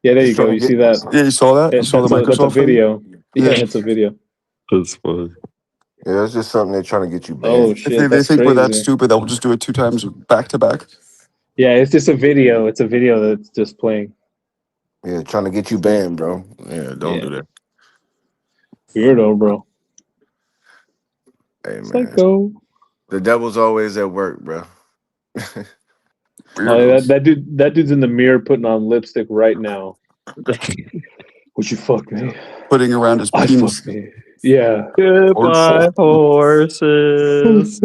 Yeah, there you go. You see that? Yeah, you saw that? You saw the That's a Microsoft thing? video. Yeah, Yeah. it's a video. That's funny. Yeah, that's just something they're trying to get you banned. Oh They shit, think, that's we're that crazy. stupid that we'll just do it 2 times back to back. Yeah, it's just a video. It's a video that's just playing. Yeah, trying to get you banned, bro. Yeah, don't do that. Weirdo, bro. Hey, man. Psycho. The devil's always at work, bro. Oh, that dude's in the mirror putting on lipstick right now. Would you fuck me? Putting around his I penis. fuck me. Yeah. Goodbye, horses.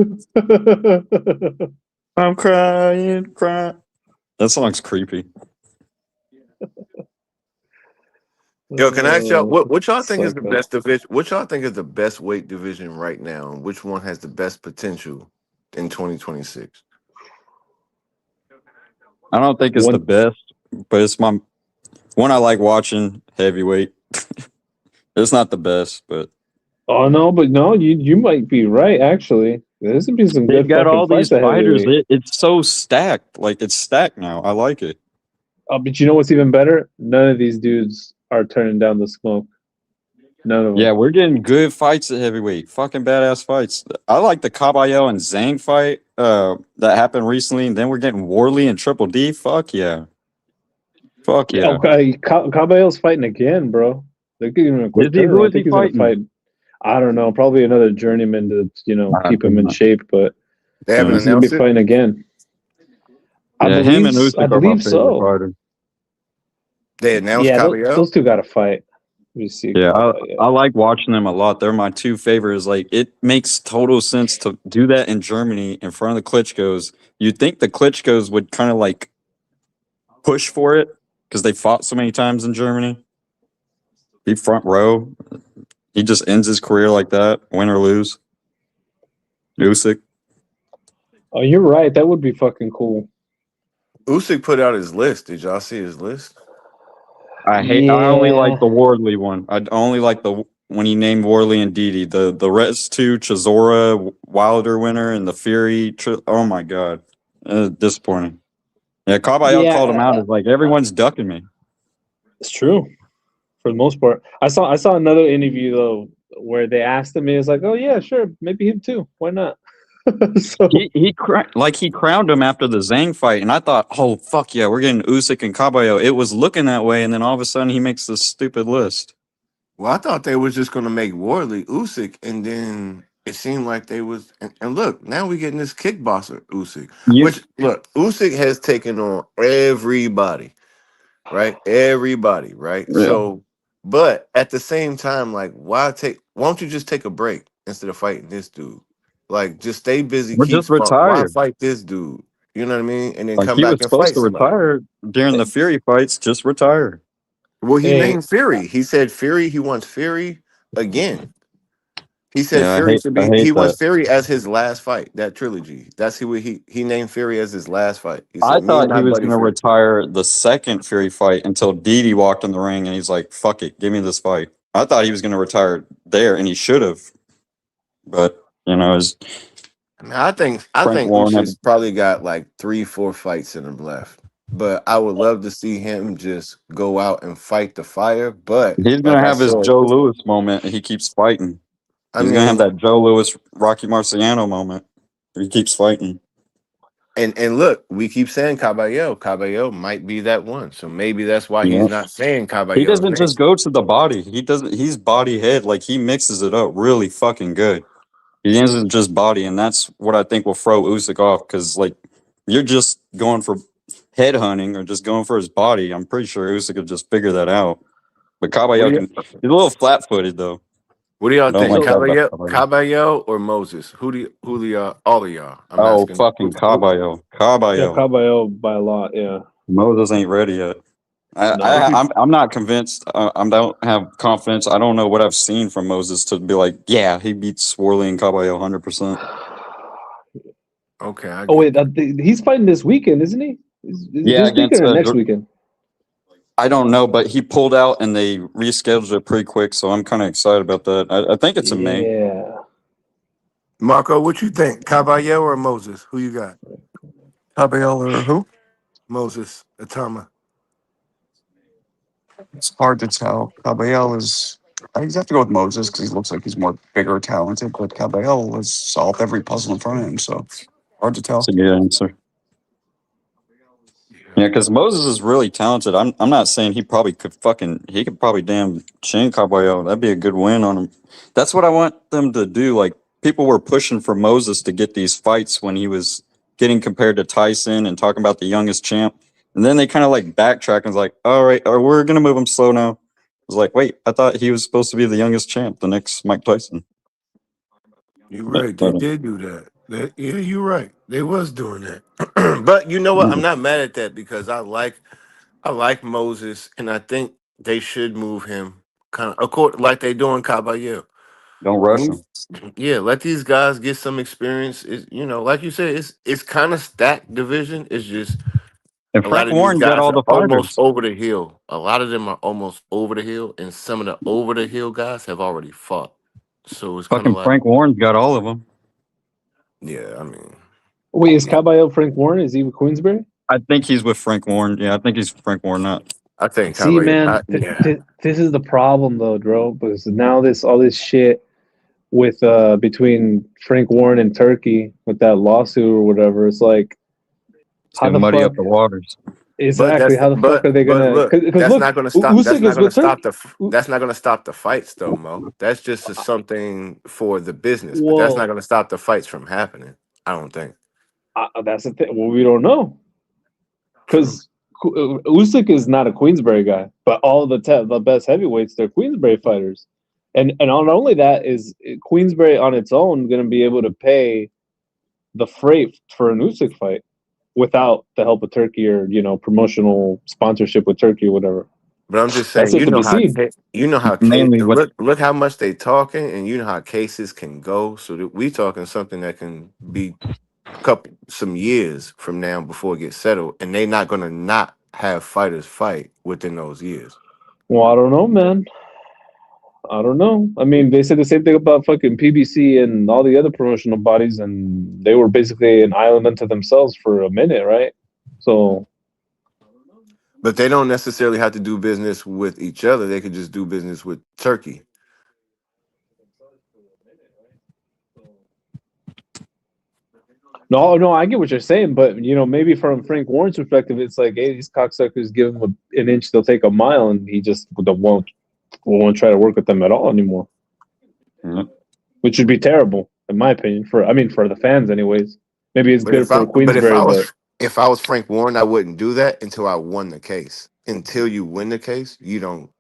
I'm crying. That song's creepy. Yo, can I ask y'all what y'all think is the Psycho. best division? What y'all think is the best weight division right now? And which one has the best potential in 2026? I don't think it's the best, but it's my one I like watching. Heavyweight. It's not the best, but Oh no, but no, you might be right. Actually, there's gonna be some they've good got fucking all these fights at fighters. heavyweight. It's so stacked. Like it's stacked now. I like it. But you know what's even better? None of these dudes are turning down the smoke. None of them. Yeah, we're getting good fights at heavyweight. Fucking badass fights. I like the Caballero and Zhang fight that happened recently, and then we're getting Worley and Triple D. Fuck yeah. Fuck yeah. Okay, Caballero's fighting again, bro. They're giving him a quick Is he? Who turnaround. I is he think he's gonna fighting? fight. I don't know. Probably another journeyman to keep him in shape, but They haven't he's gonna be announced it. fighting again. Yeah, him and Usyk I are my believe favorite so. fighter. They announced Yeah, Caballero. those two got to fight. You see, Yeah, I like watching them a lot. They're my two favorites. Like, it makes total sense to do that in Germany in front of the Klitschko's. You'd think the Klitschko's would kind of like push for it because they fought so many times in Germany. He front row. He just ends his career like that, win or lose. Usyk. Oh, you're right. That would be fucking cool. Usyk put out his list. Did y'all see his list? I only like the Wardley one. I only like the when he named Worley and Didi. The rest two, Chisora, Wilder winner, and the Fury. Oh my god, disappointing. Yeah, Caballero called him out as like everyone's ducking me. It's true, for the most part. I saw another interview though where they asked him. He was like, "Oh yeah, sure, maybe him too. Why not?" So, he crowned him after the Zhang fight, and I thought, oh fuck yeah, we're getting Usyk and Caballero. It was looking that way, and then all of a sudden he makes this stupid list. Well, I thought they was just gonna make Worley Usyk, and then it seemed like they was. And look, now we getting this kickboxer Usyk. Which look, Usyk has taken on everybody, right? Everybody, right? Yeah. So, but at the same time, like, why don't you just take a break instead of fighting this dude? Like, just stay busy. We're Keep just sparring. Why retired. fight this dude? You know what I mean? And then Like come he back was and supposed fight to somebody. retire during the Fury fights, just retire. Well, he Hey. named Fury. He said Fury. He wants Fury again. He said Yeah, Fury should I be. hate He wants that. Fury as his last fight. That trilogy. That's who he named Fury as his last fight. He I said, "Me thought and he my was buddy going to Fury." retire the second Fury fight until Didi walked in the ring, and he's like, "Fuck it, give me this fight." I thought he was going to retire there, and he should have. But you know, as I mean, I think Frank Warren had, Usyk's probably got like 3-4 fights in him left. But I would love to see him just go out and fight the fire. But he's like gonna I have his said, Joe Louis moment. He keeps fighting. I He's gonna have mean, that Joe Louis Rocky Marciano moment. He keeps fighting. and look, we keep saying Caballero. Caballero might be that one. So maybe that's why he's Yeah. not saying He Caballero's doesn't name. just go to the body. He doesn't. He's body head. Like he mixes it up really fucking good. He isn't just body, and that's what I think will throw Usyk off. Because like you're just going for head hunting or just going for his body. I'm pretty sure Usyk could just figure that out. But Caballero can. He's a little flat-footed though. What do y'all I don't think? like that about Caballero. Caballero or Moses? Who do y'all, all of y'all? I'm Oh, asking. fucking Caballero. Yeah, Caballero. Caballero by a lot. Yeah. Moses ain't ready yet. No. I'm not convinced. I don't have confidence. I don't know what I've seen from Moses to be like, yeah, he beats Swarley and Caballero 100%. Okay. Oh wait, he's fighting this weekend, isn't he? Yeah, This against weekend or next weekend? I don't know, but he pulled out and they rescheduled it pretty quick, so I'm kind of excited about that. I think it's in May. Yeah. Marco, what you think? Caballero or Moses? Who you got? Caballero or who? Moses, Atama. It's hard to tell. Caballero is. I just have to go with Moses because he looks like he's more bigger, talented. But Caballero has solved every puzzle in front of him, so hard to tell. That's a good answer. Yeah, because Moses is really talented. I'm not saying he could probably damn chin Caballero. That'd be a good win on him. That's what I want them to do. Like people were pushing for Moses to get these fights when he was getting compared to Tyson and talking about the youngest champ. And then they kind of like backtrack and was like, all right, we're gonna move him slow now. I was like, wait, I thought he was supposed to be the youngest champ, the next Mike Tyson. You're right. They did do that. Yeah, you're right. They was doing that. But you know what? I'm not mad at that because I like Moses, and I think they should move him kind of like they doing Caballero. Don't rush him. Yeah, let these guys get some experience. Like you said, it's kind of stacked division. It's just And a lot Frank of Warren these got guys all are the almost fighters. over the hill. A lot of them are almost over the hill, and some of the over the hill guys have already fought. So it's kind of Fucking like, Frank Warren's got all of them. yeah, I mean, Wait, is Caballero Frank Warren? Is he with Queensberry? I think he's with Frank Warren. Yeah, I think he's Frank Warren. Not. I think See, man, yeah. this is the problem though, Dro, because now all this shit with between Frank Warren and Turkey with that lawsuit or whatever, it's like It's gonna muddy up the waters. Exactly. How the fuck are they gonna? Look, Because that's look, not going to stop. Usyk That's not is going to with stop Turkey. that's not going to stop the fights, though, Mo. That's just something for the business, but that's Well, not going to stop the fights from happening. I don't think. That's the thing. Well, we don't know because Usyk is not a Queensberry guy, but all the best heavyweights, they're Queensberry fighters, and not only that is Queensberry on its own going to be able to pay the freight for an Usyk fight without the help of Turkey or promotional sponsorship with Turkey or whatever. But I'm just That's saying, it to be seen. Mainly what- look how much they talking, and you know how cases can go. So that we talking something that can be some years from now before it gets settled, and they not gonna not have fighters fight within those years. Well, I don't know, man. I don't know. I mean, they said the same thing about fucking PBC and all the other promotional bodies, and they were basically an island unto themselves for a minute, right? So, But they don't necessarily have to do business with each other. They could just do business with Turkey. no, I get what you're saying, but maybe from Frank Warren's perspective, it's like, hey, these cocksuckers give him an inch, they'll take a mile, and he just won't try to work with them at all anymore. Mm-hmm. Which would be terrible, in my opinion. For the fans, anyways. Maybe it's good for Queensberry, if I was Frank Warren, I wouldn't do that until I won the case. Until you win the case, you don't.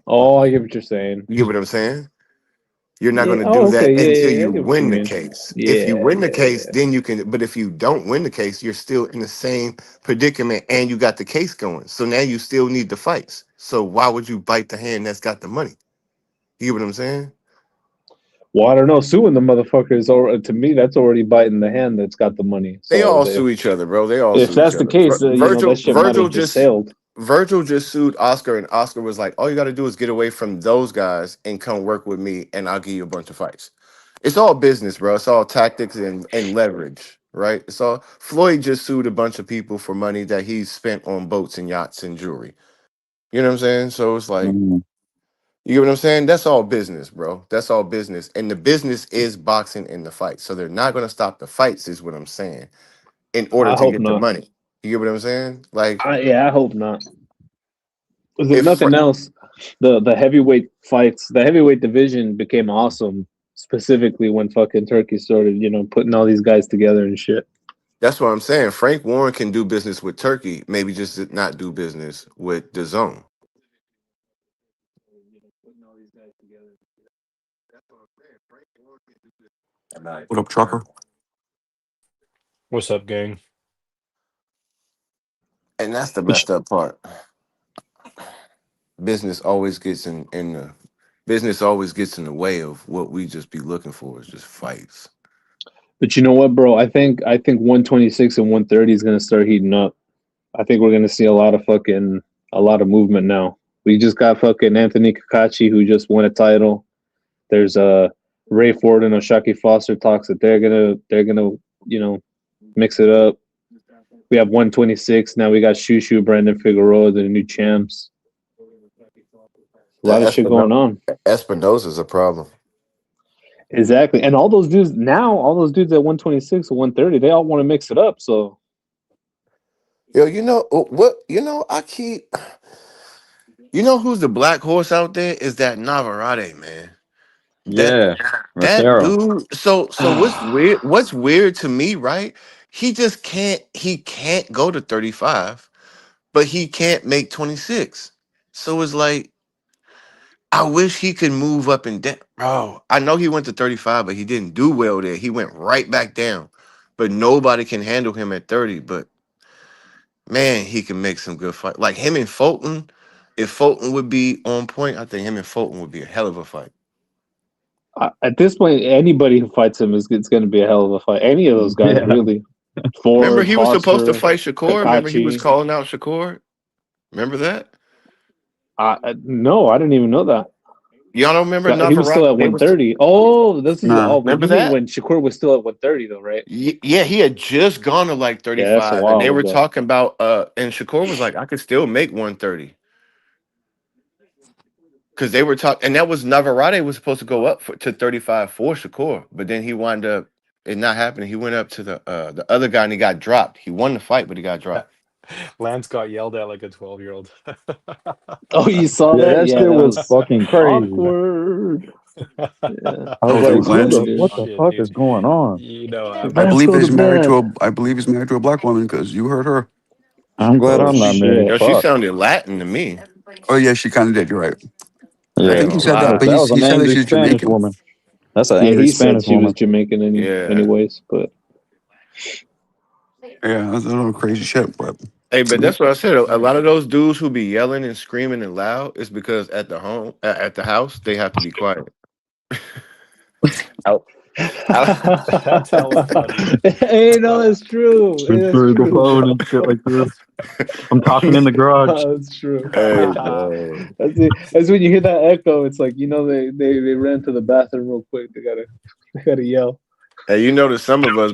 Oh, I get what you're saying. You get what I'm saying? You're not Yeah, going to do that okay, until I you get what win you the mean. case. Yeah, If you win the case, then you can. But if you don't win the case, you're still in the same predicament, and you got the case going. So now you still need the fights. So why would you bite the hand that's got the money? You get what I'm saying? Well, I don't know. Suing the motherfuckers, to me, that's already biting the hand that's got the money. They So all sue each other, bro. They all. If sue that's each the other. case, Virgil that shit might have just sailed. Virgil just sued Oscar, and Oscar was like, "All you got to do is get away from those guys and come work with me, and I'll give you a bunch of fights." It's all business, bro. It's all tactics and leverage, right? It's all. Floyd just sued a bunch of people for money that he spent on boats and yachts and jewelry. You know what I'm saying? So it's like, Mm. you get what I'm saying? That's all business, bro. That's all business, and the business is boxing in the fight. So they're not going to stop the fights, is what I'm saying, in order I to hope get the not. money. You get what I'm saying? Like, I hope not. If if nothing else, the heavyweight fights, the heavyweight division became awesome specifically when fucking Turkey started, putting all these guys together and shit. That's what I'm saying. Frank Warren can do business with Turkey, maybe just not do business with the zone. What up, trucker? What's up, gang? And that's the messed up part. Business always gets in the business always gets in the way of what we just be looking for is just fights. But you know what, bro? I think 126 and 130 is gonna start heating up. I think we're gonna see a lot of movement now. We just got fucking Anthony Kakachi, who just won a title. There's Ray Ford and Oshaki Foster talks that they're gonna mix it up. We have 126 now. We got Shushu, Brandon Figueroa, the new champs. A lot of shit going on. Espinosa's a problem. Exactly, and all those dudes at 126 or 130, they all want to mix it up. So, Yo, you know what? You know who's the black horse out there? Is that Navarrete, man. Yeah, That Rosero. dude. So what's weird? What's weird to me, right? He just can't. He can't go to 35, but he can't make 26. So it's like, I wish he could move up and down. Bro, I know he went to 35, but he didn't do well there. He went right back down. But nobody can handle him at 30. But man, he can make some good fight. Like him and Fulton. If Fulton would be on point, I think him and Fulton would be a hell of a fight. at this point, anybody who fights him it's going to be a hell of a fight. Any of those guys, really. Ford, Remember, he was supposed to Foster, fight Shakur. Remember, he was Kakachi. calling out Shakur. Remember that? No, I didn't even know that. Y'all don't remember? He was still at 130. Oh, this is remember you mean that? when Shakur was still at 130 though, right? Yeah, he had just gone to like 35, Yeah, that's a while and they were ago. talking about and Shakur was like, I could still make 130. Because they were talking, and that was Navarrete was supposed to go up to 35 for Shakur, but then he wound up it not happening. He went up to the other guy and he got dropped. He won the fight, but he got dropped. Lance got yelled at like a 12-year-old. Oh, you saw that? That Yeah, shit that was fucking crazy. Awkward. I was like, what the fuck is going on? You know, I believe he's married to a black woman because you heard her. I'm glad I'm not married. Yo, she Fuck. sounded Latin to me. Oh yeah, she kind of did. You're right. Yeah, I think he said that, but that was he an said that angry she's Spanish Jamaican. woman. That's an Yeah, angry he said Spanish she was woman. Jamaican anyways, but Yeah, that's a little crazy shit, but Hey, but that's what I said. A lot of those dudes who be yelling and screaming and loud is because at the house, they have to be quiet. Out. That's hella funny. Hey, no, that's true. Hey, that's Through the true. phone and shit like this. I'm talking in the garage. That's true. Hey, bro. That's when you hear that echo. It's like they ran to the bathroom real quick. They gotta yell. Hey, you know that some of us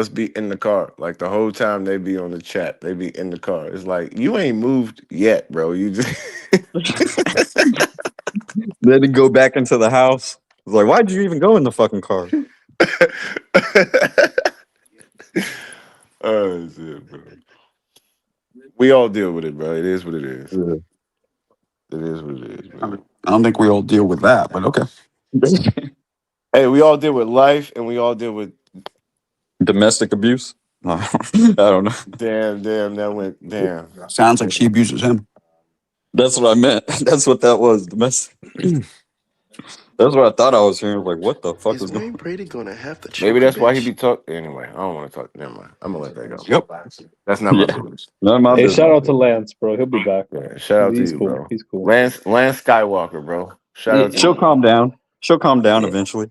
be in the car. Like the whole time they be on the chat. They be in the car. It's like, you ain't moved yet, bro. You just Then he go back into the house. It's like, why'd you even go in the fucking car? Oh shit, bro. We all deal with it, bro. It is what it is. Yeah. It is what it is, man. I don't think we all deal with that. But okay. Hey, we all deal with life, and we all deal with Domestic abuse? No, I don't know. damn. That went damn. Sounds like she abuses him. That's what I meant. That's what that was. Domestic. That's what I thought I was hearing. Like, what the fuck is going on? Brady gonna have to Maybe that's why he be talking. Anyway, I don't want to talk. Never mind. I'm gonna let that go. Yep. That's not my Yeah. business. None of my Hey, business. shout out to Lance, bro. He'll be back. Yeah, shout out He's to you, cool. bro. He's cool. Lance Skywalker, bro. Shout out to She'll you. calm down. She'll calm down eventually.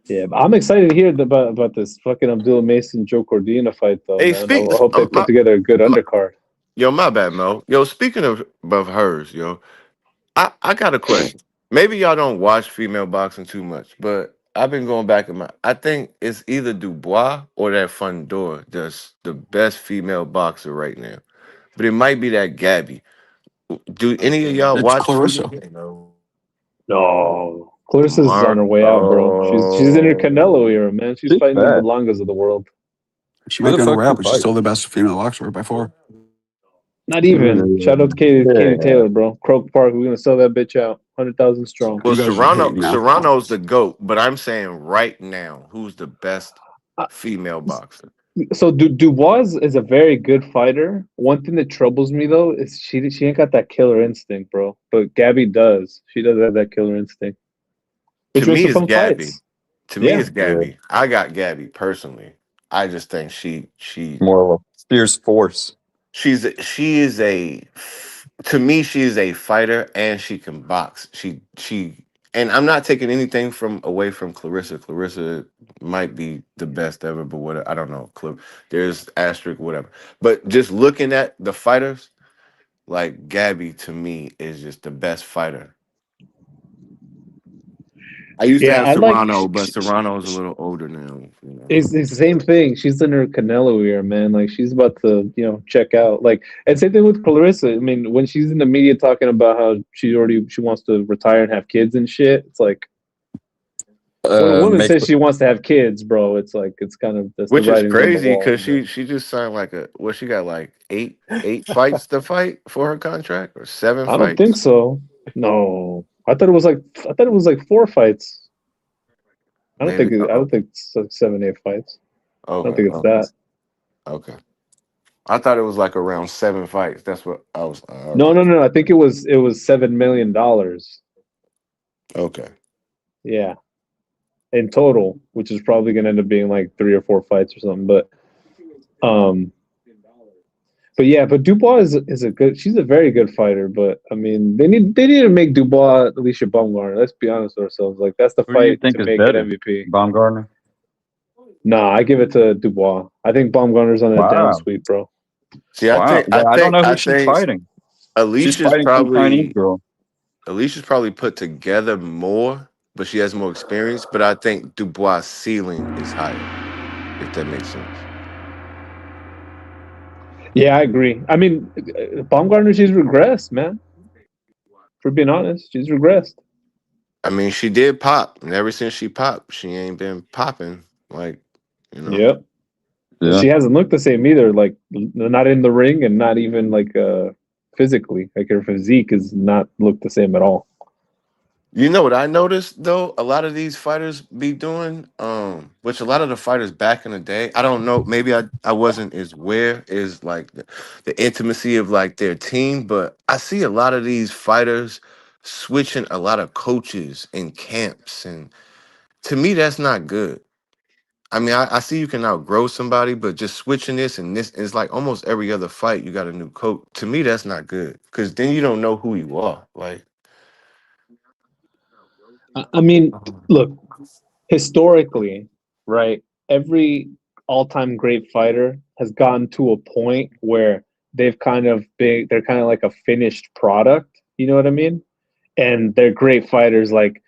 Yeah, but I'm excited to hear about this fucking Abdullah Mason Joe Cordina fight though. Hey, Man. I hope they put my together a good undercard. Yo, my bad, Mo. Yo, speaking of hers, yo, I got a question. Maybe y'all don't watch female boxing too much, but I've been going back in my. I think it's either Dubois or that Fundora that's the best female boxer right now. But it might be that Gabby. Do any of y'all It's watch Clarissa. No, Clarissa's on her way out, bro. She's in her Marco? Canelo era, man. She's She's fighting the bad. Berlangas of the world. She Where might the be on her fuck way she out, but she's fight? still the best female boxer by far. Not even. Shout out to Katie Yeah. Taylor, bro. Croke Park. We're gonna sell that bitch out. 100,000 strong. Well, You guys are hating now. Serrano's the GOAT, but I'm saying right now, who's the best female boxer? So Dubois is a very good fighter. One thing that troubles me though is she ain't got that killer instinct, bro. But Gabby does. She does have that killer instinct. Which To makes me, for it's fun Gabby. fights. To me, Yeah. it's Gabby. I got Gabby personally. I just think she More of a fierce force. she is a to me she is a fighter and she can box. She and I'm not taking anything away from Clarissa. Clarissa might be the best ever, but what I don't know. There's asterisk whatever. But just looking at the fighters, like Gabby to me is just the best fighter. I used to Yeah, have I like. Serrano, but Serrano's a little older now. You know. It's the same thing. She's in her Canelo era, man. Like she's about to, check out. Like, and same thing with Clarissa. I mean, when she's in the media talking about how she wants to retire and have kids and shit, it's like when a woman says she wants to have kids, bro. It's like it's kind of that's Which the is writing's on the crazy wall. because she just signed like she got like eight fights to fight for her contract or 7 I fights. don't think so. No, I thought it was like 4 fights. I don't think it's like 7, 8 fights. Okay, I don't think it's that. Okay, I thought it was like around 7 fights. That's what I was. No. I think it was $7 million. Okay. Yeah, in total, which is probably going to end up being like 3 or 4 fights or something. But Dubois she's a very good fighter. But I mean, they need to make Dubois Alicia Baumgartner. Let's be honest with ourselves. Like that's the Who do you fight think to is make better? an MVP. Baumgartner? Nah, I give it to Dubois. I think Baumgartner's on a down sweep, bro. See, I don't know who she's fighting. Alicia's She's fighting some Chinese girl. Alicia's probably put together more, but she has more experience. But I think Dubois' ceiling is higher, if that makes sense. Yeah, I agree. I mean, Baumgartner, she's regressed, man. For being honest, she's regressed. I mean, she did pop, and ever since she popped, she ain't been popping. Like, Yep. Yeah. She hasn't looked the same either. Like, not in the ring, and not even like physically. Like her physique has not looked the same at all. You know what I noticed though? A lot of these fighters be doing, which a lot of the fighters back in the day, I don't know, maybe I wasn't as aware is like the intimacy of like their team, but I see a lot of these fighters switching a lot of coaches in camps, and to me that's not good. I mean, I see you can outgrow somebody, but just switching this and this is like almost every other fight you got a new coach. To me, that's not good because then you don't know who you are. Like. I mean, look, historically, right? Every all-time great fighter has gotten to a point where they're kind of like a finished product. You know what I mean? And they're great fighters. Like,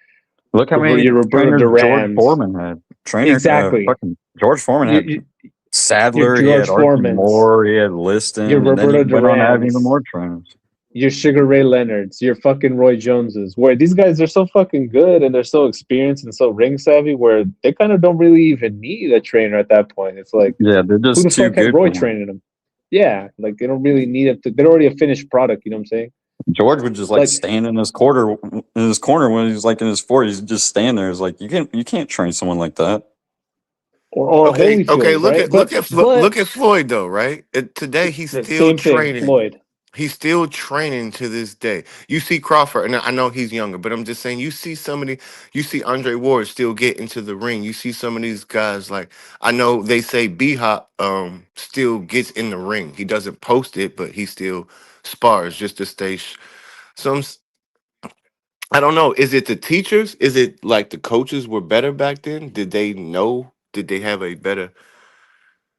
look how many Roberto George Foreman had. Exactly. George Foreman had Sadler. He had Archie Moore. He had Liston. Your Roberto and then he went on to have even Durans. more trainers. Your Sugar Ray Leonards, your fucking Roy Joneses, where these guys are so fucking good and they're so experienced and so ring savvy, where they kind of don't really even need a trainer at that point. It's like, yeah, they're just who the too fuck had good. Roy training them? Yeah, like they don't really need it. They're already a finished product. You know what I'm saying? George would just like stand in his corner when he's like in his 40s. He'd just stand there. It's like you can't train someone like that. Or Okay, Holyfield, right? Look at Floyd though, right? Today he's still training. Floyd. He's still training to this day. You see Crawford, and I know he's younger, but I'm just saying you see Andre Ward still get into the ring. You see some of these guys, like I know they say B-Hop still gets in the ring. He doesn't post it, but he still spars just to stay. I don't know. Is it the teachers? Is it like the coaches were better back then? Did they know? Did they have a better?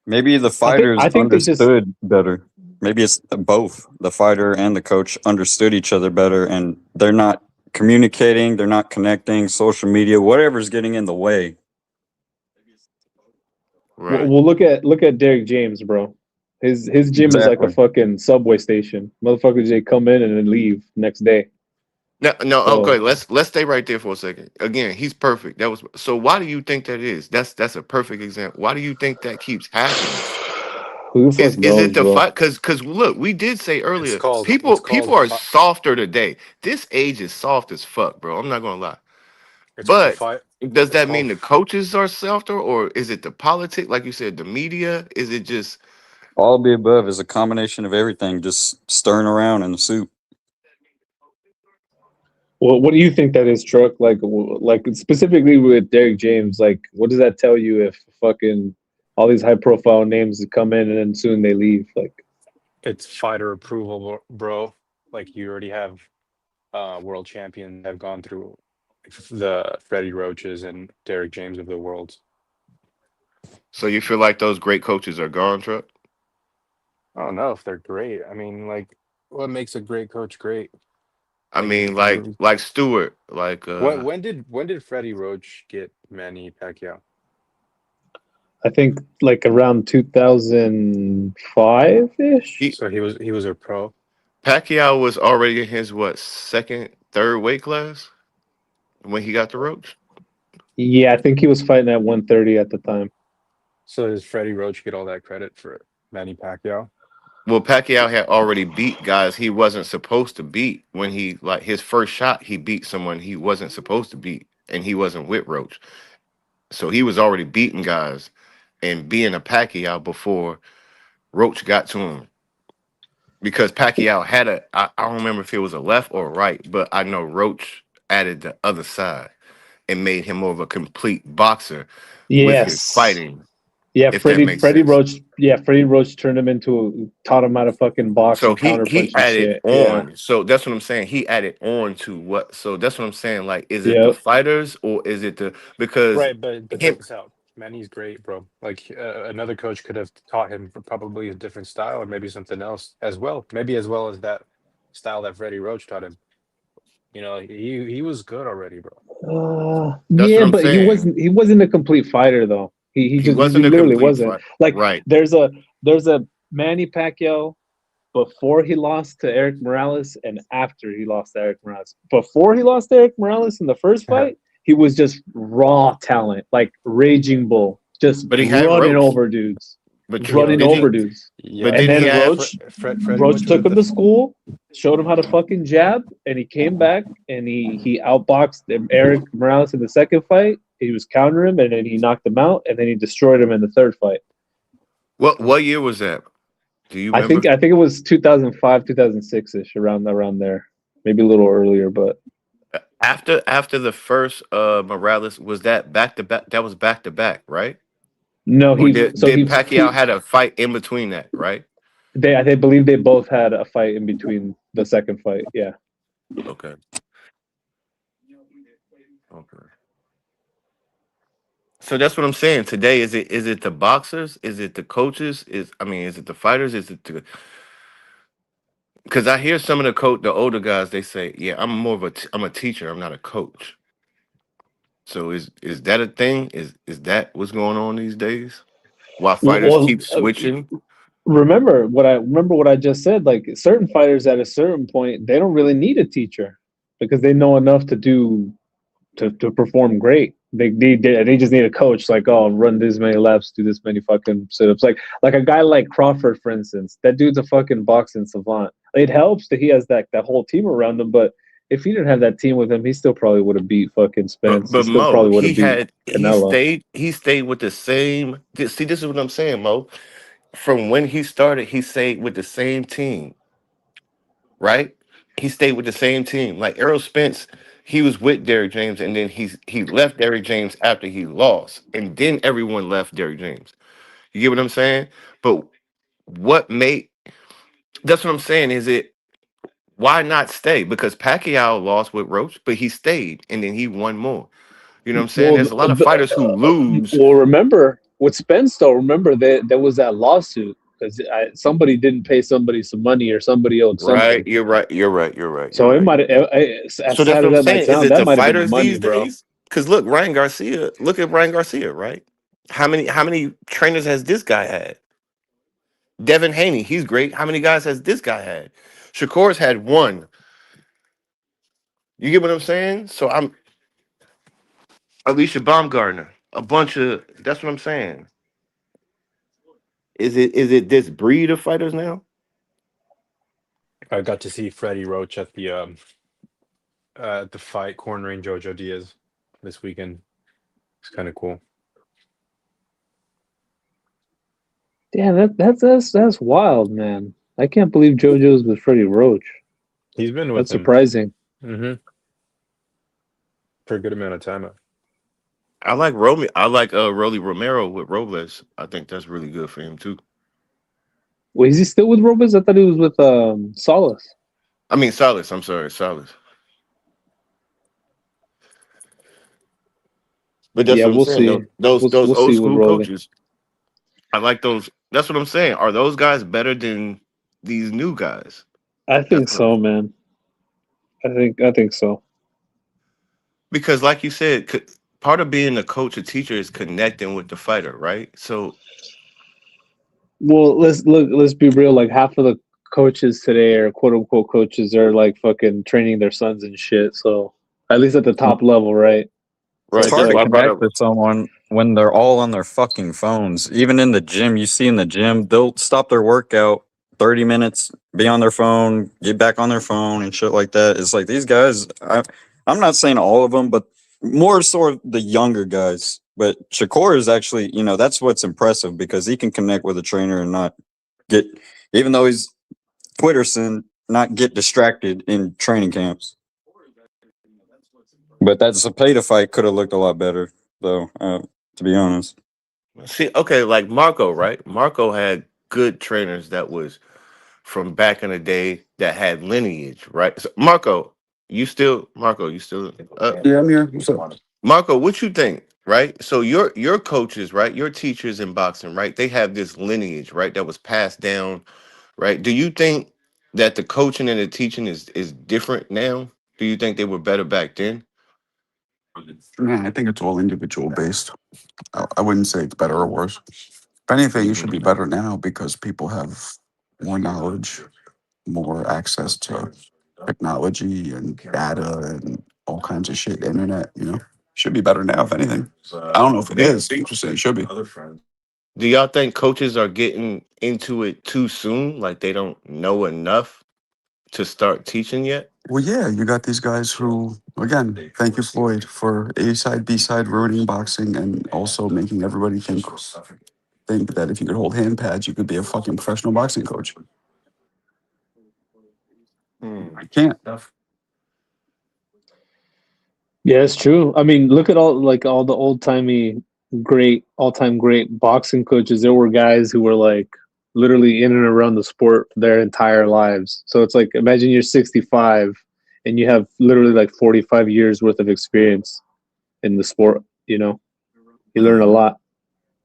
Maybe the fighters understood better. maybe it's both. The fighter and the coach understood each other better, and they're not communicating. They're not connecting. Social media, whatever's getting in the way. Right. Well, look at Derek James, bro. His gym is like a Exactly. fucking subway station. Motherfuckers, they come in and then leave next day. No, So okay. Let's stay right there for a second. Again, he's perfect. That was so. Why do you think that is? That's a perfect example. Why do you think that keeps happening? who the fuck Is knows, it the bro? fight? Because look, we did say It's earlier, called people are softer today. This age is soft as fuck, bro. I'm not gonna lie. the But fight. does It's that mean called the coaches are softer, or is it the politics? Like you said, the media? Is it just All of the above is a combination of everything, just stirring around in the soup. Well, what do you think that is, Truck? Like specifically with Derek James, like, what does that tell you if fucking all these high profile names come in and then soon they leave? Like, it's fighter approval, bro. Like you already have world champions that have gone through the Freddie Roaches and Derek James of the world. so you feel like those great coaches are gone, Truck? I don't know if they're great. I mean, like, what makes a great coach great? I Like, mean, like Stewart, like when did Freddie Roach get Manny Pacquiao? I think like around 2005 ish. So he was a pro. Pacquiao was already in his second, third weight class when he got the Roach. Yeah, I think he was fighting at 130 at the time. So does Freddie Roach get all that credit for Manny Pacquiao? Well, Pacquiao had already beat guys he wasn't supposed to beat when his first shot, he beat someone he wasn't supposed to beat, and he wasn't with Roach. So he was already beating guys and being a Pacquiao before Roach got to him. Because Pacquiao had I don't remember if it was a left or a right, but I know Roach added the other side and made him more of a complete boxer with his fighting. Yeah, if that Freddie makes Freddie sense. Roach. Yeah, Freddie Roach turned him taught him how to fucking box So and counterpunch he and added shit. on. So that's what I'm saying. He added on to what? So that's what I'm saying. Like, is it the Yep. fighters or is it because Right, but check this out. Manny's great, bro. Like another coach could have taught him probably a different style or maybe something else as well. Maybe as well as that style that Freddie Roach taught him. You know, he was good already, bro. That's Yeah, what I'm but saying. he wasn't a complete fighter though. He wasn't a literally complete wasn't. fighter. Like Right. there's a Manny Pacquiao before he lost to Eric Morales and after he lost to Eric Morales. Before he lost to Eric Morales in the first fight, he was just raw talent, like Raging Bull, just But he had running Roach. over dudes. But Running did he- over dudes. But And then he then had Roach took him to school, showed him how to fucking jab, and he came back and he outboxed Eric Morales in the second fight. He was countering him and then he knocked him out and then he destroyed him in the third fight. What year was that? Do you I remember? think it was 2005, 2006 ish, around there, maybe a little earlier, but After the first Morales, was that back to back? That was back to back, right? no, Or did Pacquiao had a fight in between that, right? They believe they both had a fight in between the second fight. Yeah. Okay. Okay. So that's what I'm saying. Today, is it the boxers? Is it the coaches? Is it the fighters? Is it the? Because I hear some of the older guys, they say, "Yeah, I'm a teacher. I'm not a coach." So is that a thing? Is that what's going on these days? Why fighters keep switching? Remember what I just said. Like certain fighters at a certain point, they don't really need a teacher because they know enough to perform great. They just need a coach. Like, oh, run this many laps, do this many fucking sit-ups. Like a guy like Crawford, for instance. That dude's a fucking boxing savant. It helps that he has that whole team around him, but if he didn't have that team with him, he still probably would have beat fucking Spence. But he still Mo, probably would have beat Canelo. he stayed with the same. See, this is what I'm saying, Mo. From when he started, he stayed with the same team, right? He stayed with the same team. Like Errol Spence, he was with Derrick James, and then he left Derrick James after he lost, and then everyone left Derrick James. You get what I'm saying? But that's what I'm saying. Why not stay? Because Pacquiao lost with Roach, but he stayed, and then he won more. You know what I'm saying? There's a lot of fighters who lose. Well, remember with Spence though. Remember there was that lawsuit. because somebody didn't pay somebody some money or somebody owed something. Right, you're right. You're right. You're right. So You're it right. might as So that's sad what as I'm that might saying. Is sound, it that the might have been the fighters money, these bro. days? Because look, Ryan Garcia. Look at Ryan Garcia, right? How many trainers has this guy had? Devin Haney, he's great. How many guys has this guy had? Shakur's had one. You get what I'm saying? So I'm Alicia Baumgartner. A bunch of. That's what I'm saying. Is it this breed of fighters now? I got to see Freddie Roach at the fight cornering Jojo Diaz this weekend. It's kind of cool. Damn, that's wild, man. I can't believe JoJo's with Freddie Roach. He's been with That's him. surprising. Mm-hmm. For a good amount of time. I like Rolly Romero with Robles. I think that's really good for him too. Wait, is he still with Robles? I thought he was with Salas. I mean Salas. I'm sorry, Salas. But that's Yeah, what I'm we'll saying. see. Those We'll old see with school Rolly. coaches. I like those. That's what I'm saying. Are those guys better than these new guys? I think so, man. I think so. Because, like you said, part of being a coach or teacher is connecting with the fighter, right? So, Well, let's be real. Like half of the coaches today are quote unquote coaches are like fucking training their sons and shit. So at least at the top level, right? It's So hard it's to like, connect with someone when they're all on their fucking phones. Even in the gym, you see in the gym, they'll stop their workout 30 minutes, be on their phone, get back on their phone and shit like that. It's like these guys, I'm not saying all of them, but more sort of the younger guys. But Shakur is actually, that's what's impressive because he can connect with a trainer and not get, even though he's Twitterson, not get distracted in training camps. But that Zepeda fight could have looked a lot better, though, to be honest. see, okay, like Marco, right? Marco had good trainers that was from back in the day that had lineage, right? So Marco, you still? Yeah, I'm here. What's up? Marco, what you think, right? So your coaches, right? Your teachers in boxing, right? They have this lineage, right? That was passed down, right? Do you think that the coaching and the teaching is different now? Do you think they were better back then? Man, I think it's all individual based. I wouldn't say it's better or worse. If anything, it should be better now because people have more knowledge, more access to technology and data and all kinds of shit. Internet, should be better now. If anything, I don't know if it is. I'm just saying it should be. Do y'all think coaches are getting into it too soon? Like they don't know enough to start teaching yet? Well, yeah, you got these guys who, again, thank you, Floyd, for A side, B side ruining boxing and also making everybody think that if you could hold hand pads, you could be a fucking professional boxing coach. I can't. yeah, it's true. I mean, look at all the old timey all time great boxing coaches. There were guys who were like literally in and around the sport their entire lives. So it's like imagine you're 65 and you have literally like 45 years worth of experience in the sport. You learn a lot.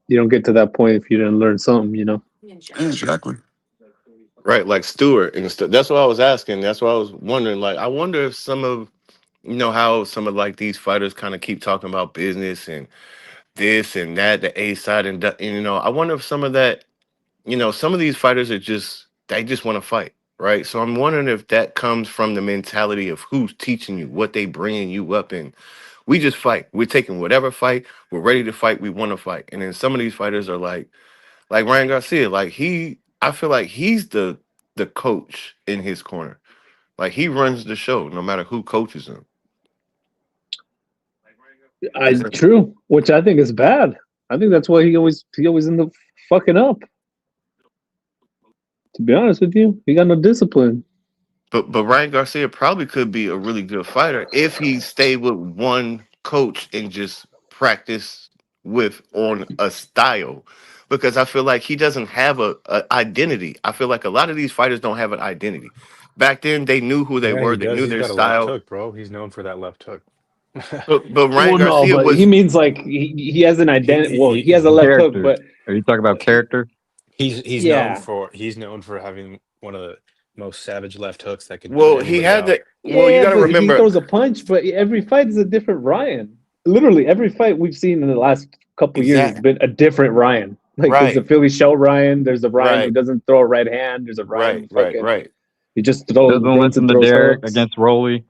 You don't get to that point if you didn't learn something. Exactly. Right, like Stewart and stuff. That's what I was asking. That's what I was wondering. Like, I wonder if some of, how some of like these fighters kind of keep talking about business and this and that, the A side, and I wonder if some of that, some of these fighters they just want to fight, right? So I'm wondering if that comes from the mentality of who's teaching you, what they bringing you up in. We just fight. We're taking whatever fight. We're ready to fight. We want to fight. And then some of these fighters are like Ryan Garcia, I feel like he's the coach in his corner. Like he runs the show, no matter who coaches him. True, which I think is bad. I think that's why he always ends up fucking up. To be honest with you, he got no discipline. But Ryan Garcia probably could be a really good fighter if he stayed with one coach and just practice on a style. Because I feel like he doesn't have a identity. I feel like a lot of these fighters don't have an identity. Back then, they knew who they Yeah, were. he They does. knew He's their got a left style. hook, bro. He's known for that left hook. But Ryan Well, Garcia no, but he means like he has an identity. Well, he has a left hook, but Are you talking about character? He's known Yeah. for having one of the most savage left hooks that can put Well, he anybody had out. the. Well, you Yeah, got to but he remember. throws a punch. But every fight is a different Ryan. Literally, every fight we've seen in the last couple years has Exactly. been a different Ryan. Like there's the Right. Philly show Ryan. There's the Ryan who Right. doesn't throw a right hand. There's a Ryan Right. who Right. fucking Right. he just Doesn't runs listen and to throws Derek hooks. against Rolly.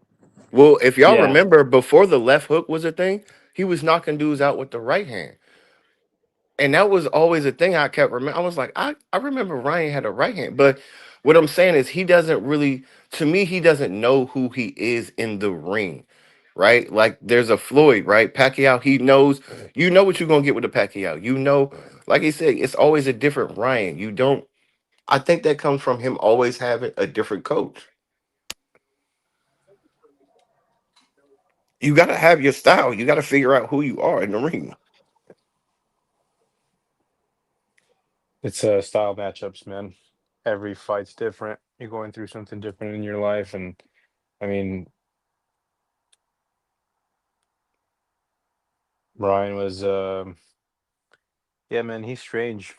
Well, if y'all Yeah. remember, before the left hook was a thing, he was knocking dudes out with the right hand. And that was always a thing I kept remember. I was like, I remember Ryan had a right hand. But what I'm saying is he doesn't really, to me, he doesn't know who he is in the ring. Right? Like there's a Floyd, right? Pacquiao, he knows, you know what you're gonna get with a Pacquiao. You know, like he said, it's always a different Ryan. You don't, I think that comes from him always having a different coach. You gotta have your style. You gotta figure out who you are in the ring. It's style matchups, man. Every fight's different. You're going through something different in your life, and I mean, Ryan was, yeah, man, he's strange.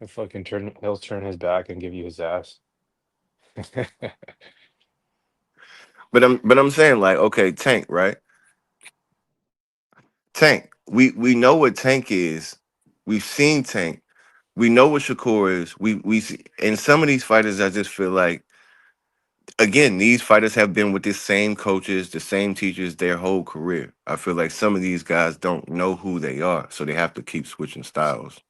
He'll turn his back and give you his ass. But I'm saying like, okay, Tank, right? Tank. We know what Tank is. We've seen Tank. We know what Shakur is. We see, and some of these fighters, I just feel like, again, these fighters have been with the same coaches, the same teachers their whole career. I feel like some of these guys don't know who they are, so they have to keep switching styles.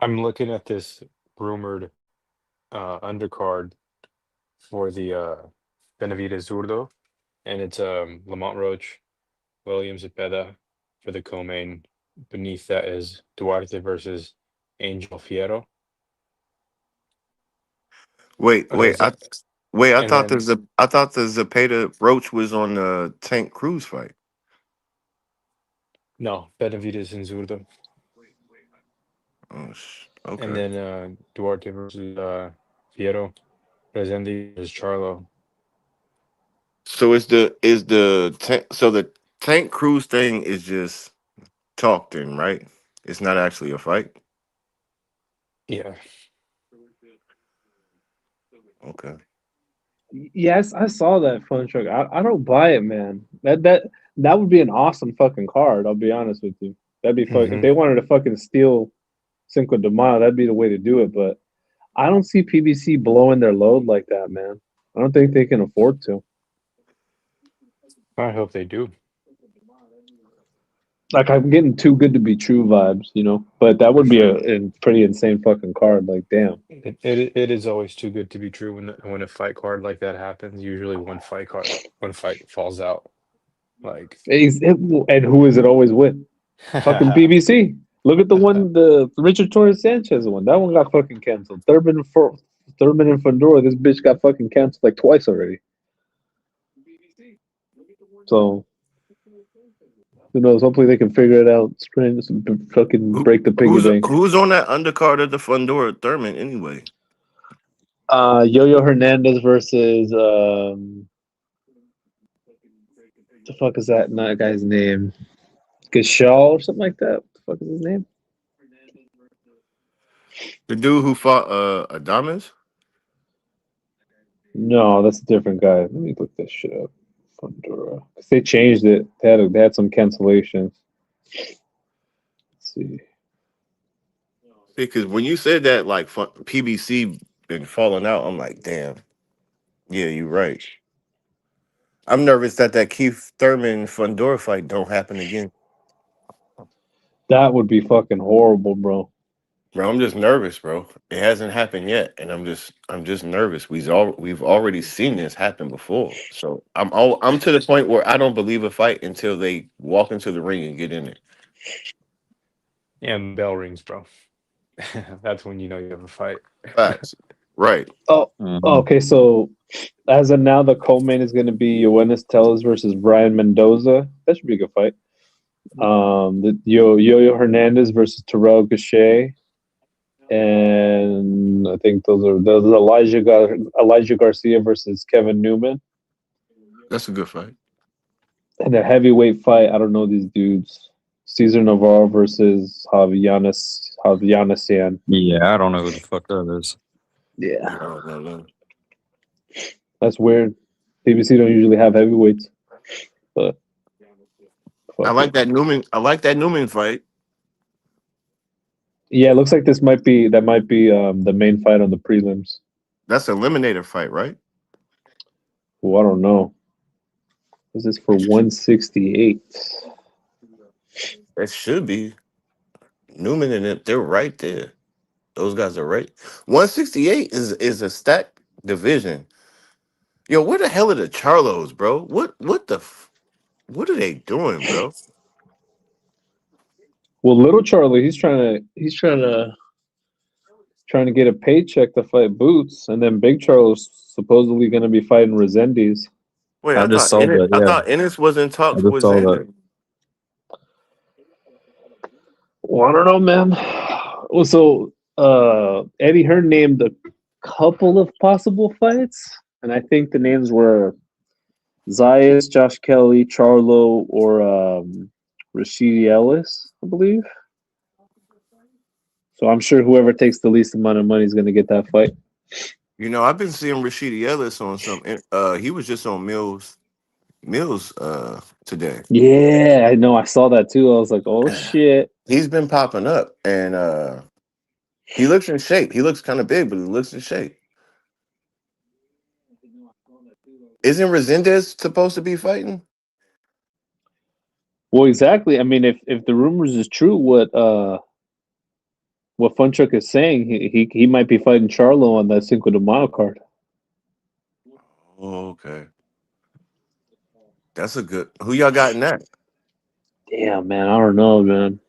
I'm looking at this rumored undercard for the Benavidez Zurdo, and it's Lamont Roach, William Zepeda for the co-main. Beneath that is Duarte versus Angel Fierro. Wait, wait, Reza, I and thought then I thought the Zapata Roach was on the Tank Cruz fight. no, Benavidez and Zurdo, Oh, and okay. then Duarte versus Fierro, Rezendi versus Charlo. So the Tank Cruz thing is just talked in, right? It's not actually a fight. Yeah, Okay. Yes, I saw that fun truck. I don't buy it, man. That would be an awesome fucking card. I'll be honest with you. That'd be fuck if hmm they wanted to fucking steal Cinco de Mayo, that'd be the way to do it. But I don't see PBC blowing their load like that, man. I don't think they can afford to. I hope they do. Like I'm getting too good to be true vibes, you know. But that would be a pretty insane fucking card. Like, damn. It is always too good to be true when a fight card like that happens. Usually one fight falls out. Like And who is it always with? Fucking PBC. Look at the Richard Torres Sanchez one. That one got fucking canceled. Thurman and Fundora. This bitch got fucking canceled like twice already. So who knows? Hopefully they can figure it out. Fucking break the piggy bank. Who's on that undercard of the Fundora Thurman anyway? Yo-Yo Hernandez versus the fuck is that guy's name? Gashal or something like that. What the fuck is his name? The dude who fought Adames? No, that's a different guy. Let me look this shit up. Fundora. They changed it. They had some cancellations. Let's see. Because when you said that, like PBC been falling out, I'm like, damn. Yeah, you're right. I'm nervous that Keith Thurman Fundora fight don't happen again. That would be fucking horrible, bro. Bro, I'm just nervous, bro. It hasn't happened yet, and I'm just nervous. We've already seen this happen before, so I'm to the point where I don't believe a fight until they walk into the ring and get in it. and bell rings, bro. That's when you know you have a fight. Facts. Right. Oh, okay. So as of now, the co-main is going to be Yoenis Tellez versus Brian Mendoza. That should be a good fight. The Yo-Yo Hernandez versus Terrell Gausha. And I think those are Elijah Garcia versus Kevin Newman. That's a good fight. And a heavyweight fight, I don't know these dudes. Cesar Navarro versus Javyanasian. Yeah, I don't know who the fuck that is. Yeah, I don't know them. that's weird. PBC don't usually have heavyweights, but I like that Newman fight. yeah, it looks like that might be the main fight on the prelims. That's an eliminator fight, right? Well, I don't know. This is for 168. It should be. Newman and them, they're right there. Those guys are right. 168 is a stacked division. Yo, where the hell are the Charlos, bro? What are they doing, bro? Well, little Charlie, he's trying to get a paycheck to fight Boots, and then Big Charlie's supposedly going to be fighting Resendiz. Wait, I thought Ennis was in talks with Xander. Well, I don't know, man. Well, so Eddie Hearn named a couple of possible fights, and I think the names were Zayas, Josh Kelly, Charlo, or Rashidi Ellis, I believe. So I'm sure whoever takes the least amount of money is going to get that fight. You know, I've been seeing Rashidi Ellis on some. He was just on Mills today. Yeah, I know. I saw that too. I was like, oh shit. He's been popping up, and he looks in shape. He looks kind of big, but he looks in shape. Isn't Resendez supposed to be fighting? Well, exactly. I mean, if the rumors is true, what Funchuk is saying, he might be fighting Charlo on that Cinco de Mayo card. Oh, okay. That's a good. Who y'all got in that? Damn, man, I don't know, man.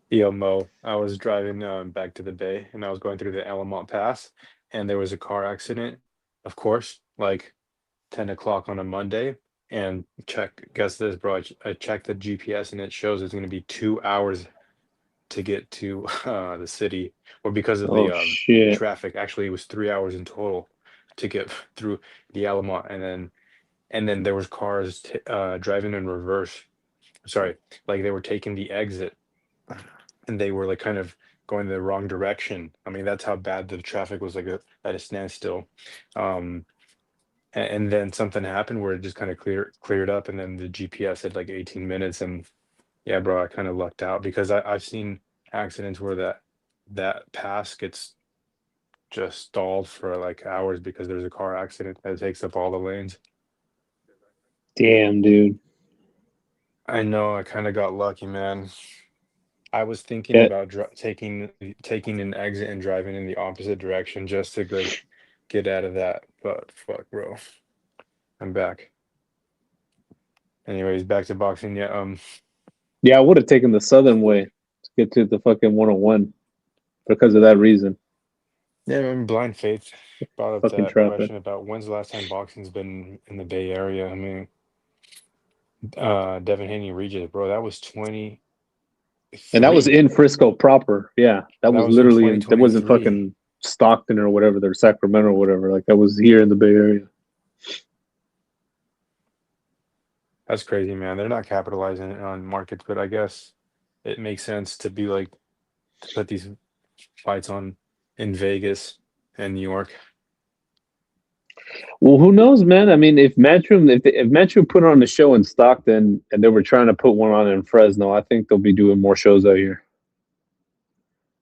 Yo, Mo, I was driving back to the Bay, and I was going through the Alamont Pass, and there was a car accident, of course, like 10 o'clock on a Monday. And guess this, bro, I checked the GPS, and it shows it's going to be 2 hours to get to the city, or because of the traffic. Actually, it was 3 hours in total to get through the Alamont, and then there was cars driving in reverse. Sorry, like they were taking the exit, and they were like kind of going the wrong direction. I mean, that's how bad the traffic was, like at a standstill. And then something happened where it just kind of cleared up, and then the GPS said like 18 minutes, and yeah, bro, I kind of lucked out because I've seen accidents where that pass gets just stalled for like hours because there's a car accident that takes up all the lanes. Damn, dude. I know. I kind of got lucky, man. I was thinking about taking an exit and driving in the opposite direction just to get out of that. But fuck, bro, I'm back. Anyways, back to boxing. Yeah. Yeah, I would have taken the southern way to get to the fucking 101 because of that reason. Yeah, I mean, Blind Faith brought up Fucking that traffic. question about when's the last time boxing's been in the Bay Area. I mean, Devin Haney Regis, bro, that was 20. And that was in Frisco proper. Yeah, that was was in literally that wasn't 2023. fucking Stockton or whatever, or Sacramento or whatever. Like that was here in the Bay Area. That's crazy, man. They're not capitalizing on markets, but I guess it makes sense to be like to put these fights on in Vegas and New York. Well, who knows, man? I mean, if Matchroom put on a show in Stockton and they were trying to put one on in Fresno, I think they'll be doing more shows out here.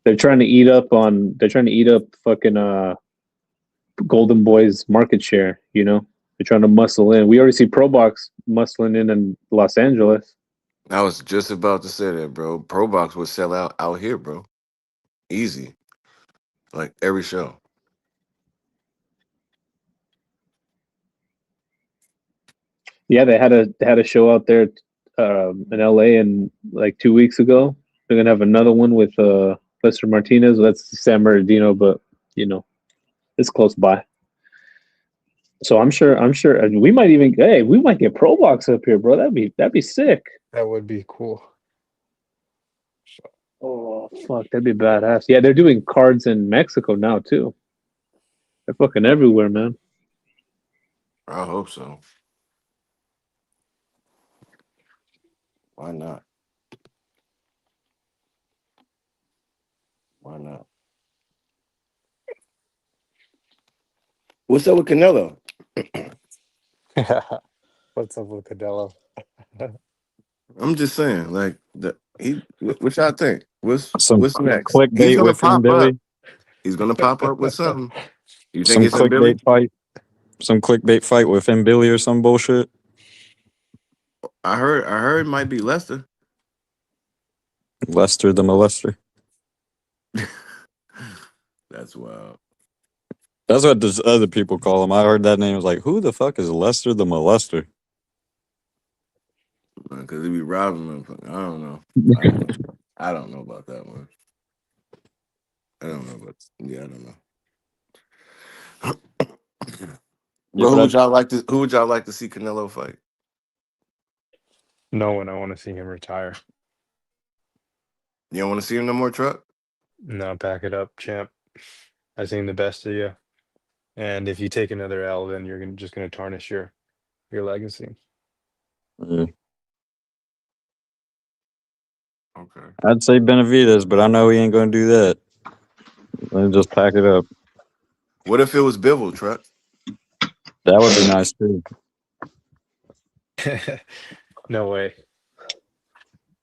They're trying to eat up fucking Golden Boy's market share, you know? They're trying to muscle in. We already see Pro Box muscling in Los Angeles. I was just about to say that, bro. Pro Box would sell out here, bro. Easy. Like every show. Yeah, they had a show out there in LA and like 2 weeks ago. They're gonna have another one with Lester Martinez. That's San Bernardino, but you know, it's close by. So I'm sure we might get Pro Box up here, bro. That'd be sick. That would be cool. Oh fuck, that'd be badass. Yeah, they're doing cards in Mexico now too. They're fucking everywhere, man. I hope so. Why not? Why not? What's up with Canelo? What's up with Canelo? I'm just saying, like what y'all think? What's Some next? He's clickbait gonna with him, pop up. Billy. He's gonna pop up with something. You think Some it's in Billy? clickbait fight. Some clickbait fight with him, Billy, or some bullshit. I heard it might be Lester. Lester the molester. That's wild. That's what the other people call him. I heard that name. I was like, who the fuck is Lester the molester? Because he be robbing them. I don't know. I don't know about that one. I don't know about. Yeah, I don't know. But who would y'all like to? Who would y'all like to see Canelo fight? No one. I want to see him retire. You don't want to see him no more, Truck? No, pack it up, champ. I've seen the best of you. And if you take another L, then you're just gonna tarnish your legacy. Yeah. Okay. I'd say Benavidez, but I know he ain't gonna do that. Let just pack it up. What if it was Bivol, Truck? That would be nice too. No way.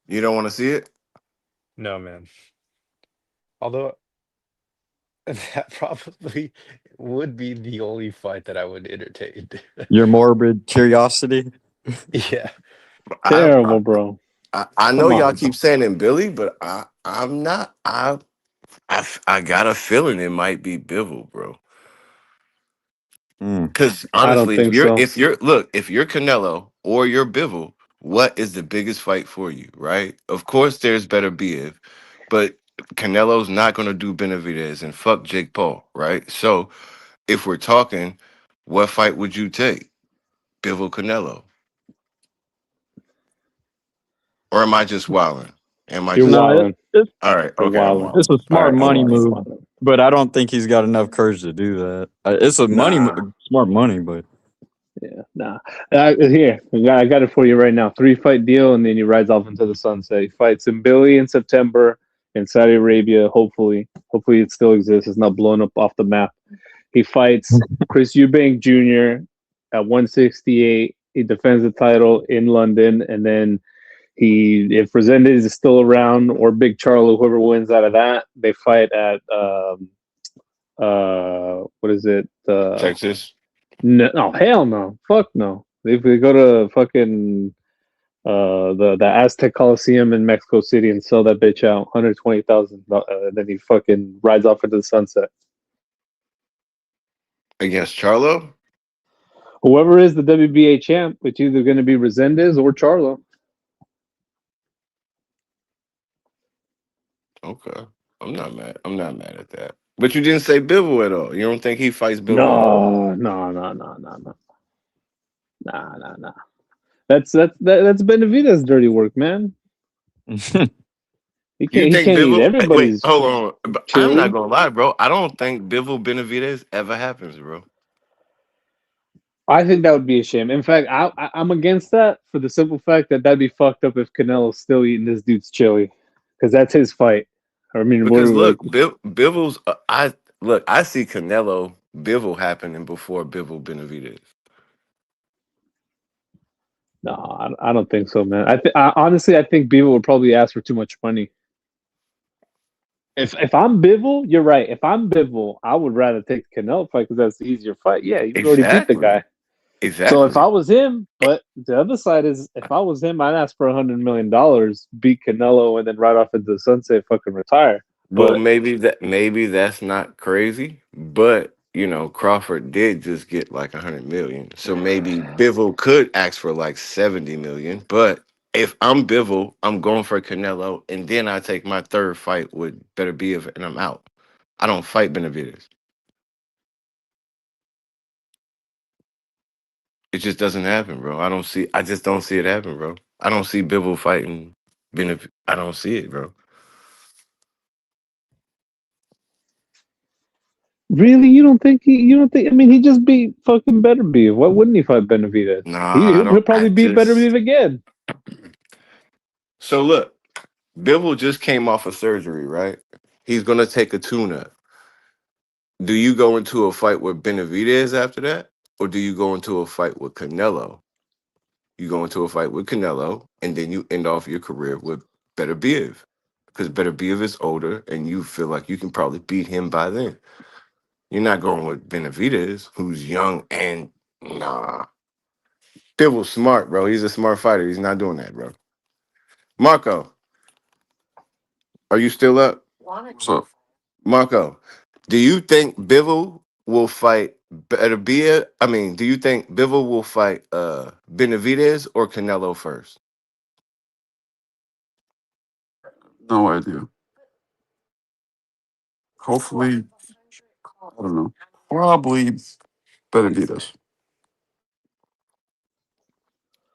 You don't want to see it? No, man. Although that probably would be the only fight that I would entertain. Your morbid curiosity. Yeah. Terrible, bro. I know Come y'all on. keep saying it, Billy, but I'm not. I got a feeling it might be Bivol, bro. Because I don't honestly, think so. if you're Canelo or you're Bivol, what is the biggest fight for you, right? Of course, there's better Biev, but Canelo's not going to do Benavidez and fuck Jake Paul, right? So, if we're talking, what fight would you take, Bivol Canelo, or am I just wilding? Am I You're just wilding. all right? You're Okay, I'm wilding. wilding. It's a All smart right, I'm money wilding. move, but I don't think he's got enough courage to do that. It's a smart money, but Yeah, nah. Here, I got it for you right now. 3-fight deal, and then he rides off into the sunset. He fights in Billy in September in Saudi Arabia. Hopefully it still exists. It's not blown up off the map. He fights Chris Eubank Jr. at 168. He defends the title in London, and then if Resendez is still around or Big Charlo, whoever wins out of that, they fight at what is it? Texas. No, hell no. Fuck no. If we go to fucking the Aztec Coliseum in Mexico City and sell that bitch out, 120,000, then he fucking rides off into the sunset. Against Charlo? Whoever is the WBA champ, it's either going to be Resendez or Charlo. Okay, I'm not mad. I'm not mad at that. But you didn't say Bivol at all. You don't think he fights Bivol at all? No. Nah. That's Benavidez' dirty work, man. He can't You think eat Bivol? Wait, everybody's hold on. But I'm chili. not gonna lie, bro. I don't think Bivol Benavidez ever happens, bro. I think that would be a shame. In fact, I'm against that for the simple fact that that'd be fucked up if Canelo's still eating this dude's chili, because that's his fight. I mean, Because we're look, Bivol's. I see Canelo Bivol happening before Bivol Benavidez. no, I don't think so, man. Honestly, I think Bivol would probably ask for too much money. If I'm Bivol, you're right. If I'm Bivol, I would rather take the Canelo fight because that's the easier fight. Yeah, you already beat the guy. Exactly. So if I was him, but the other side is, if I was him, I'd ask for $100 million, beat Canelo, and then right off into the sunset, fucking retire. Well, But maybe that's not crazy, but Crawford did just get like 100 million, so maybe Bivol could ask for like 70 million. But if I'm Bivol, I'm going for Canelo, and then I take my third fight with Better Biev, and I'm out. I don't fight Benavidez. It just doesn't happen, bro. I just don't see it happen, bro. I don't see Bivol fighting Benavidez. I don't see it, bro. really, you don't think? I mean, he just beat fucking Better Beef. Why wouldn't he fight Benavidez? Nah, He'll probably beat Better Beef again. So look, Bivol just came off of surgery, right? He's gonna take a tune-up. Do you go into a fight with Benavidez after that, or do you go into a fight with Canelo? You go into a fight with Canelo, and then you end off your career with Beterbiev, because Beterbiev is older, and you feel like you can probably beat him by then. You're not going with Benavidez, who's young and nah. Bivol's smart, bro. He's a smart fighter. He's not doing that, bro. Marco, are you still up? What's up? Marco, do you think Bivol will fight Beterbiev? I mean, do you think Bivol will fight Benavidez or Canelo first? No idea. Hopefully, I don't know. Probably Benavidez.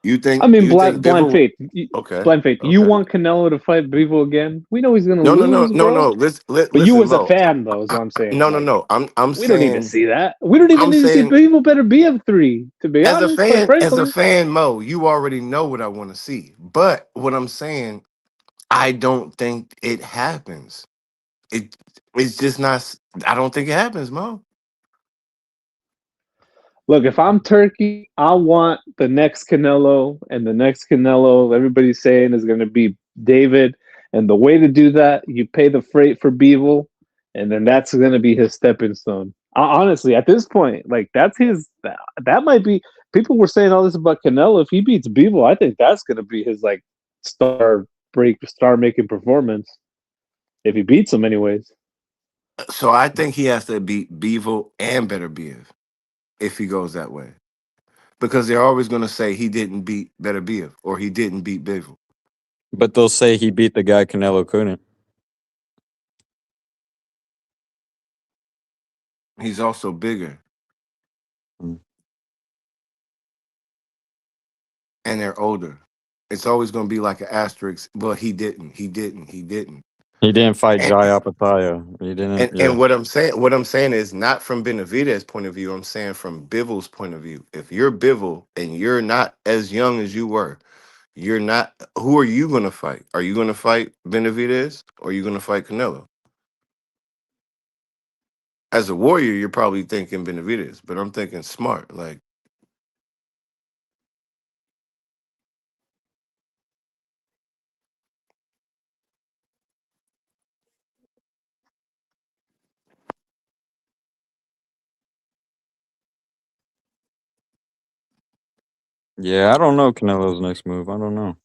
You think? I mean, You think blind Bivol? faith. Okay. Blind faith. You Okay. want Canelo to fight Bivol again? We know he's gonna No, no, no, lose, no, bro. no. Let But you listen, as a Mo. fan, though, is what I'm saying. No, no, Like, no. I'm we don't need to saying see that. We don't even I'm need to see saying Bivol better be of 3, to be honest, quite as a frankly. fan, Mo, you already know what I want to see. But what I'm saying, I don't think it happens. It's just not. I don't think it happens, Mo. Look, if I'm Turkey, I want the next Canelo, and the next Canelo, everybody's saying is going to be David. And the way to do that, you pay the freight for Bivol, and then that's going to be his stepping stone. Honestly, at this point, like that's his. That might be. People were saying all this about Canelo. If he beats Bivol, I think that's going to be his like star making performance. If he beats him, anyways. So I think he has to beat Bivol and Beterbiev if he goes that way, because they're always going to say he didn't beat Beterbiev or he didn't beat Bivol. But they'll say he beat the guy Canelo couldn't. He's also bigger. And they're older. It's always going to be like an asterisk. Well, he didn't. He didn't. He didn't. He didn't fight And, Jai Apataya. He didn't. Yeah. and what I'm saying is not from Benavidez's point of view. I'm saying from Bivol's point of view. If you're Bivol and you're not as young as you were, you're not. Who are you going to fight? Are you going to fight Benavidez or are you going to fight Canelo? As a warrior, you're probably thinking Benavidez, but I'm thinking smart. Like, Yeah, I don't know Canelo's next move. I don't know.